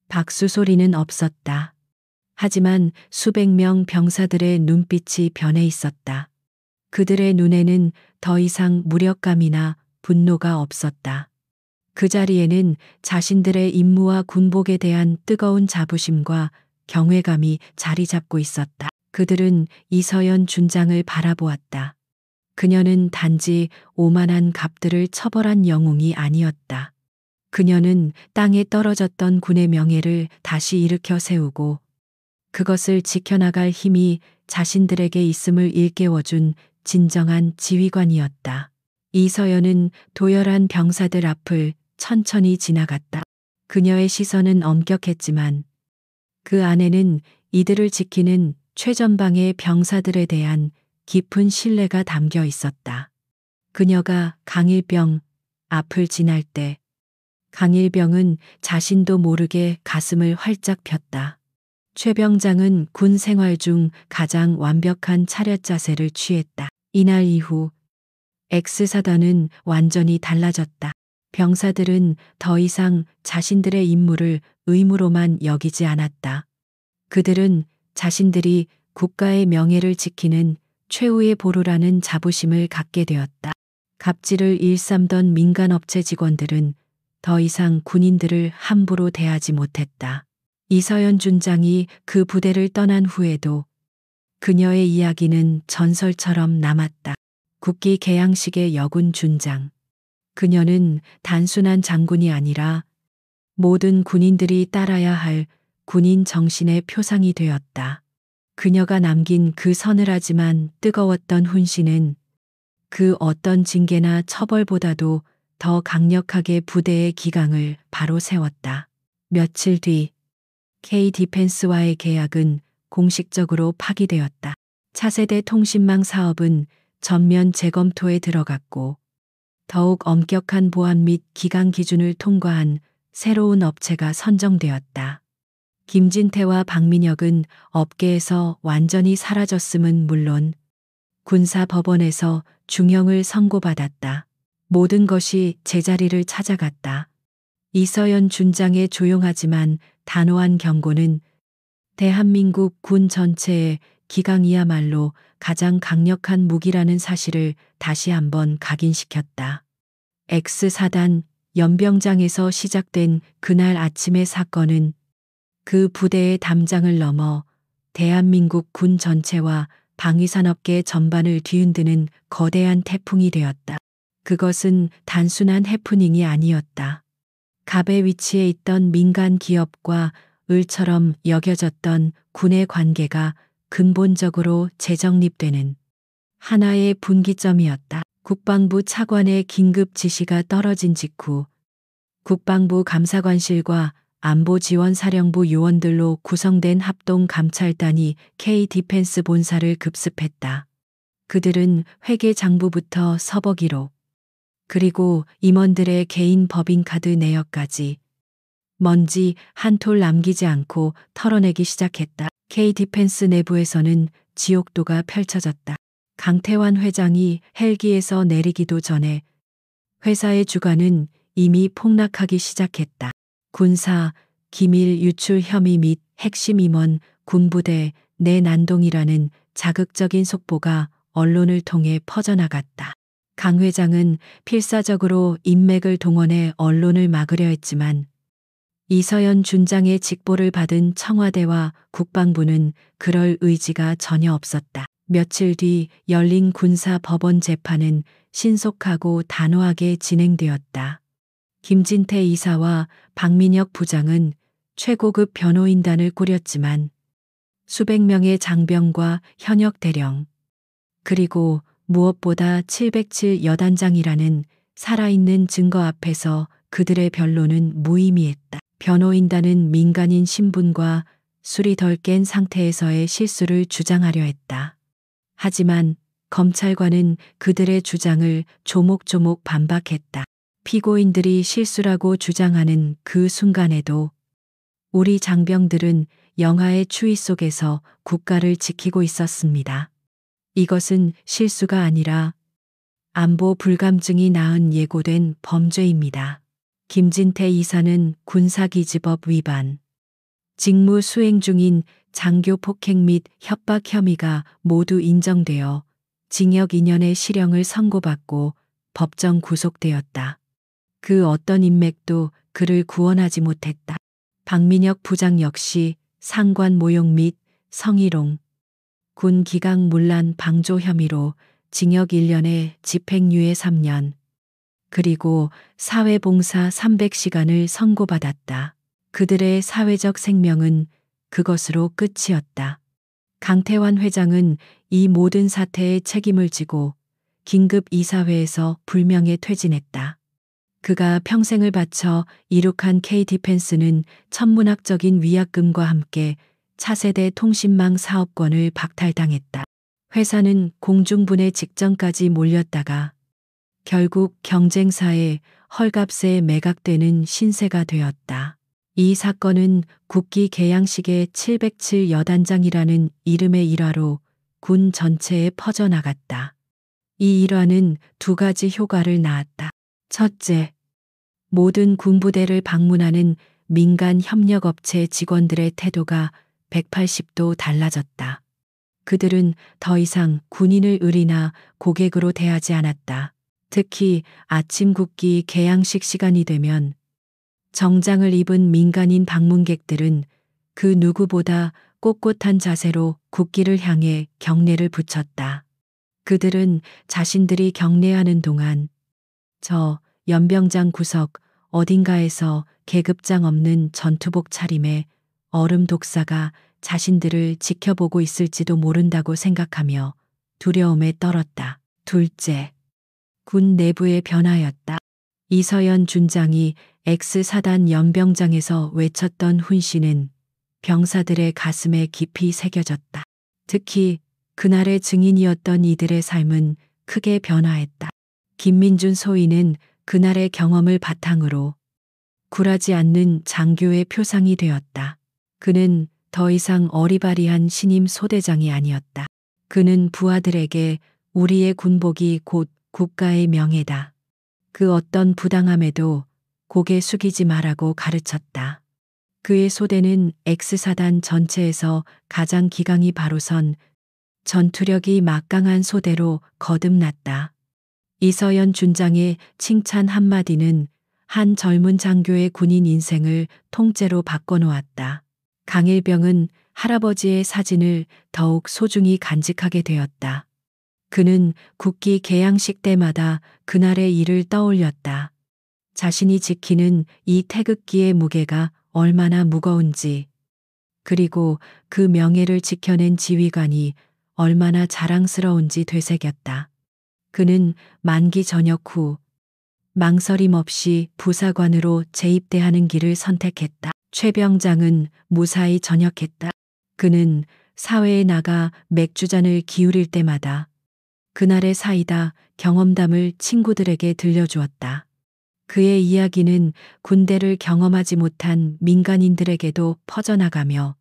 박수 소리는 없었다. 하지만 수백 명 병사들의 눈빛이 변해 있었다. 그들의 눈에는 더 이상 무력감이나 분노가 없었다. 그 자리에는 자신들의 임무와 군복에 대한 뜨거운 자부심과 경외감이 자리 잡고 있었다. 그들은 이서연 준장을 바라보았다. 그녀는 단지 오만한 갑들을 처벌한 영웅이 아니었다. 그녀는 땅에 떨어졌던 군의 명예를 다시 일으켜 세우고 그것을 지켜나갈 힘이 자신들에게 있음을 일깨워준 진정한 지휘관이었다. 이서연은 도열한 병사들 앞을 천천히 지나갔다. 그녀의 시선은 엄격했지만 그 안에는 이들을 지키는 최전방의 병사들에 대한 깊은 신뢰가 담겨 있었다. 그녀가 강일병 앞을 지날 때 강일병은 자신도 모르게 가슴을 활짝 폈다. 최병장은 군 생활 중 가장 완벽한 차렷 자세를 취했다. 이날 이후 X사단은 완전히 달라졌다. 병사들은 더 이상 자신들의 임무를 의무로만 여기지 않았다. 그들은 자신들이 국가의 명예를 지키는 최후의 보루라는 자부심을 갖게 되었다. 갑질을 일삼던 민간업체 직원들은 더 이상 군인들을 함부로 대하지 못했다. 이서연 준장이 그 부대를 떠난 후에도 그녀의 이야기는 전설처럼 남았다. 국기 개양식의 여군 준장. 그녀는 단순한 장군이 아니라 모든 군인들이 따라야 할 군인 정신의 표상이 되었다. 그녀가 남긴 그 서늘하지만 뜨거웠던 훈시는 그 어떤 징계나 처벌보다도 더 강력하게 부대의 기강을 바로 세웠다. 며칠 뒤 K-디펜스와의 계약은 공식적으로 파기되었다. 차세대 통신망 사업은 전면 재검토에 들어갔고 더욱 엄격한 보안 및 기강 기준을 통과한 새로운 업체가 선정되었다. 김진태와 박민혁은 업계에서 완전히 사라졌음은 물론 군사법원에서 중형을 선고받았다. 모든 것이 제자리를 찾아갔다. 이서연 준장의 조용하지만 단호한 경고는 대한민국 군 전체의 기강이야말로 가장 강력한 무기라는 사실을 다시 한번 각인시켰다. X사단 연병장에서 시작된 그날 아침의 사건은 그 부대의 담장을 넘어 대한민국 군 전체와 방위산업계 전반을 뒤흔드는 거대한 태풍이 되었다. 그것은 단순한 해프닝이 아니었다. 갑의 위치에 있던 민간 기업과 을처럼 여겨졌던 군의 관계가 근본적으로 재정립되는 하나의 분기점이었다. 국방부 차관의 긴급 지시가 떨어진 직후 국방부 감사관실과 안보지원사령부 요원들로 구성된 합동감찰단이 K-디펜스 본사를 급습했다. 그들은 회계장부부터 서버기록, 그리고 임원들의 개인 법인카드 내역까지 먼지 한 톨 남기지 않고 털어내기 시작했다. K-디펜스 내부에서는 지옥도가 펼쳐졌다. 강태환 회장이 헬기에서 내리기도 전에 회사의 주가는 이미 폭락하기 시작했다. 군사, 기밀 유출 혐의 및 핵심 임원, 군부대, 내난동이라는 자극적인 속보가 언론을 통해 퍼져나갔다. 강 회장은 필사적으로 인맥을 동원해 언론을 막으려 했지만 이서연 준장의 직보를 받은 청와대와 국방부는 그럴 의지가 전혀 없었다. 며칠 뒤 열린 군사 법원 재판은 신속하고 단호하게 진행되었다. 김진태 이사와 박민혁 부장은 최고급 변호인단을 꾸렸지만 수백 명의 장병과 현역 대령, 그리고 무엇보다 707 여단장이라는 살아있는 증거 앞에서 그들의 변론은 무의미했다. 변호인단은 민간인 신분과 술이 덜 깬 상태에서의 실수를 주장하려 했다. 하지만 검찰관은 그들의 주장을 조목조목 반박했다. 피고인들이 실수라고 주장하는 그 순간에도 우리 장병들은 영하의 추위 속에서 국가를 지키고 있었습니다. 이것은 실수가 아니라 안보 불감증이 낳은 예고된 범죄입니다. 김진태 이사는 군사기지법 위반, 직무 수행 중인 장교 폭행 및 협박 혐의가 모두 인정되어 징역 2년의 실형을 선고받고 법정 구속되었다. 그 어떤 인맥도 그를 구원하지 못했다. 박민혁 부장 역시 상관 모욕 및 성희롱, 군 기강 문란 방조 혐의로 징역 1년에 집행유예 3년, 그리고 사회봉사 300시간을 선고받았다. 그들의 사회적 생명은 그것으로 끝이었다. 강태환 회장은 이 모든 사태에 책임을 지고 긴급 이사회에서 불명예 퇴진했다. 그가 평생을 바쳐 이룩한 K-디펜스는 천문학적인 위약금과 함께 차세대 통신망 사업권을 박탈당했다. 회사는 공중분해 직전까지 몰렸다가 결국 경쟁사에 헐값에 매각되는 신세가 되었다. 이 사건은 국기 개양식의 707 여단장이라는 이름의 일화로 군 전체에 퍼져나갔다. 이 일화는 두 가지 효과를 낳았다. 첫째, 모든 군부대를 방문하는 민간 협력업체 직원들의 태도가 180도 달라졌다. 그들은 더 이상 군인을 을이나 고객으로 대하지 않았다. 특히 아침 국기 개양식 시간이 되면 정장을 입은 민간인 방문객들은 그 누구보다 꼿꼿한 자세로 국기를 향해 경례를 붙였다. 그들은 자신들이 경례하는 동안 저 연병장 구석 어딘가에서 계급장 없는 전투복 차림의 얼음 독사가 자신들을 지켜보고 있을지도 모른다고 생각하며 두려움에 떨었다. 둘째, 군 내부의 변화였다. 이서연 준장이 X사단 연병장에서 외쳤던 훈시는 병사들의 가슴에 깊이 새겨졌다. 특히 그날의 증인이었던 이들의 삶은 크게 변화했다. 김민준 소위는 그날의 경험을 바탕으로 굴하지 않는 장교의 표상이 되었다. 그는 더 이상 어리바리한 신임 소대장이 아니었다. 그는 부하들에게 우리의 군복이 곧 국가의 명예다. 그 어떤 부당함에도 고개 숙이지 말라고 가르쳤다. 그의 소대는 X사단 전체에서 가장 기강이 바로 선 전투력이 막강한 소대로 거듭났다. 이서연 준장의 칭찬 한마디는 한 젊은 장교의 군인 인생을 통째로 바꿔놓았다. 강일병은 할아버지의 사진을 더욱 소중히 간직하게 되었다. 그는 국기 개양식 때마다 그날의 일을 떠올렸다. 자신이 지키는 이 태극기의 무게가 얼마나 무거운지, 그리고 그 명예를 지켜낸 지휘관이 얼마나 자랑스러운지 되새겼다. 그는 만기 전역 후 망설임 없이 부사관으로 재입대하는 길을 선택했다. 최 병장은 무사히 전역했다. 그는 사회에 나가 맥주잔을 기울일 때마다 그날의 사이다 경험담을 친구들에게 들려주었다. 그의 이야기는 군대를 경험하지 못한 민간인들에게도 퍼져나가며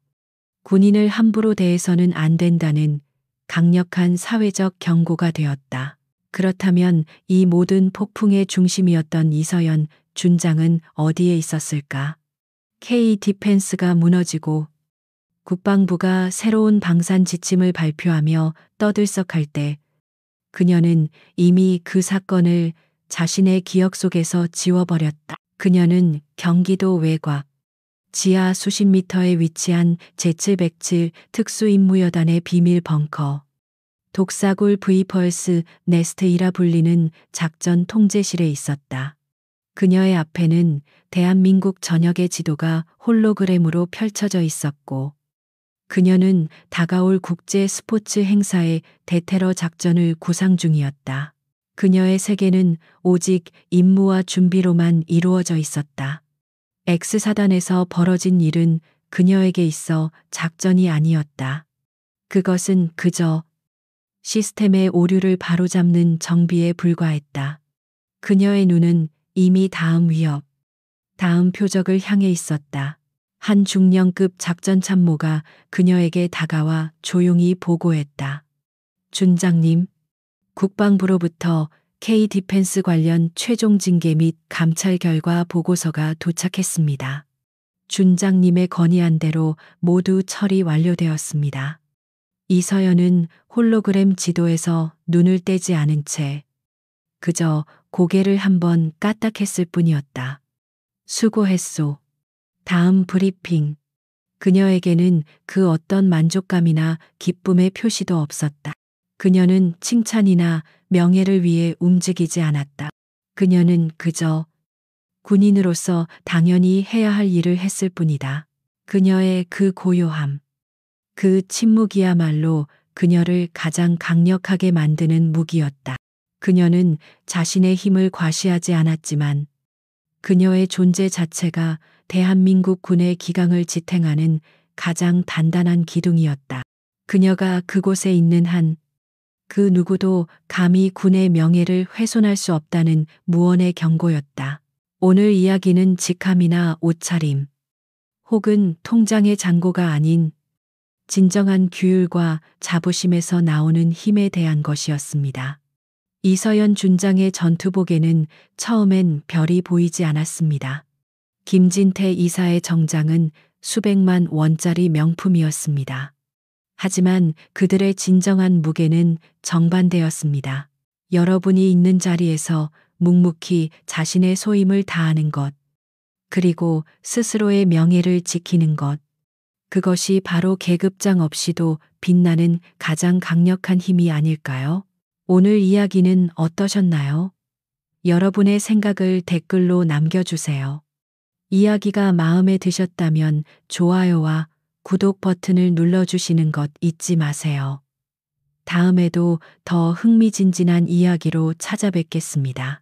군인을 함부로 대해서는 안 된다는 강력한 사회적 경고가 되었다. 그렇다면 이 모든 폭풍의 중심이었던 이서연 준장은 어디에 있었을까? K 디펜스가 무너지고 국방부가 새로운 방산 지침을 발표하며 떠들썩할 때 그녀는 이미 그 사건을 자신의 기억 속에서 지워버렸다. 그녀는 경기도 외곽 지하 수십 미터에 위치한 제707 특수임무여단의 비밀 벙커 독사굴 브이펄스 네스트이라 불리는 작전 통제실에 있었다. 그녀의 앞에는 대한민국 전역의 지도가 홀로그램으로 펼쳐져 있었고 그녀는 다가올 국제 스포츠 행사의 대테러 작전을 구상 중이었다. 그녀의 세계는 오직 임무와 준비로만 이루어져 있었다. X사단에서 벌어진 일은 그녀에게 있어 작전이 아니었다. 그것은 그저 시스템의 오류를 바로잡는 정비에 불과했다. 그녀의 눈은 이미 다음 위협, 다음 표적을 향해 있었다. 한 중령급 작전 참모가 그녀에게 다가와 조용히 보고했다. 준장님, 국방부로부터 K 디펜스 관련 최종 징계 및 감찰 결과 보고서가 도착했습니다. 준장님의 건의한 대로 모두 처리 완료되었습니다. 이서연은 홀로그램 지도에서 눈을 떼지 않은 채 그저 고개를 한번 까딱했을 뿐이었다. 수고했소. 다음 브리핑. 그녀에게는 그 어떤 만족감이나 기쁨의 표시도 없었다. 그녀는 칭찬이나 명예를 위해 움직이지 않았다. 그녀는 그저 군인으로서 당연히 해야 할 일을 했을 뿐이다. 그녀의 그 고요함, 그 침묵이야말로 그녀를 가장 강력하게 만드는 무기였다. 그녀는 자신의 힘을 과시하지 않았지만 그녀의 존재 자체가 대한민국 군의 기강을 지탱하는 가장 단단한 기둥이었다. 그녀가 그곳에 있는 한 그 누구도 감히 군의 명예를 훼손할 수 없다는 무언의 경고였다. 오늘 이야기는 직함이나 옷차림, 혹은 통장의 잔고가 아닌 진정한 규율과 자부심에서 나오는 힘에 대한 것이었습니다. 이서연 준장의 전투복에는 처음엔 별이 보이지 않았습니다. 김진태 이사의 정장은 수백만 원짜리 명품이었습니다. 하지만 그들의 진정한 무게는 정반대였습니다. 여러분이 있는 자리에서 묵묵히 자신의 소임을 다하는 것, 그리고 스스로의 명예를 지키는 것, 그것이 바로 계급장 없이도 빛나는 가장 강력한 힘이 아닐까요? 오늘 이야기는 어떠셨나요? 여러분의 생각을 댓글로 남겨주세요. 이야기가 마음에 드셨다면 좋아요와 구독 버튼을 눌러주시는 것 잊지 마세요. 다음에도 더 흥미진진한 이야기로 찾아뵙겠습니다.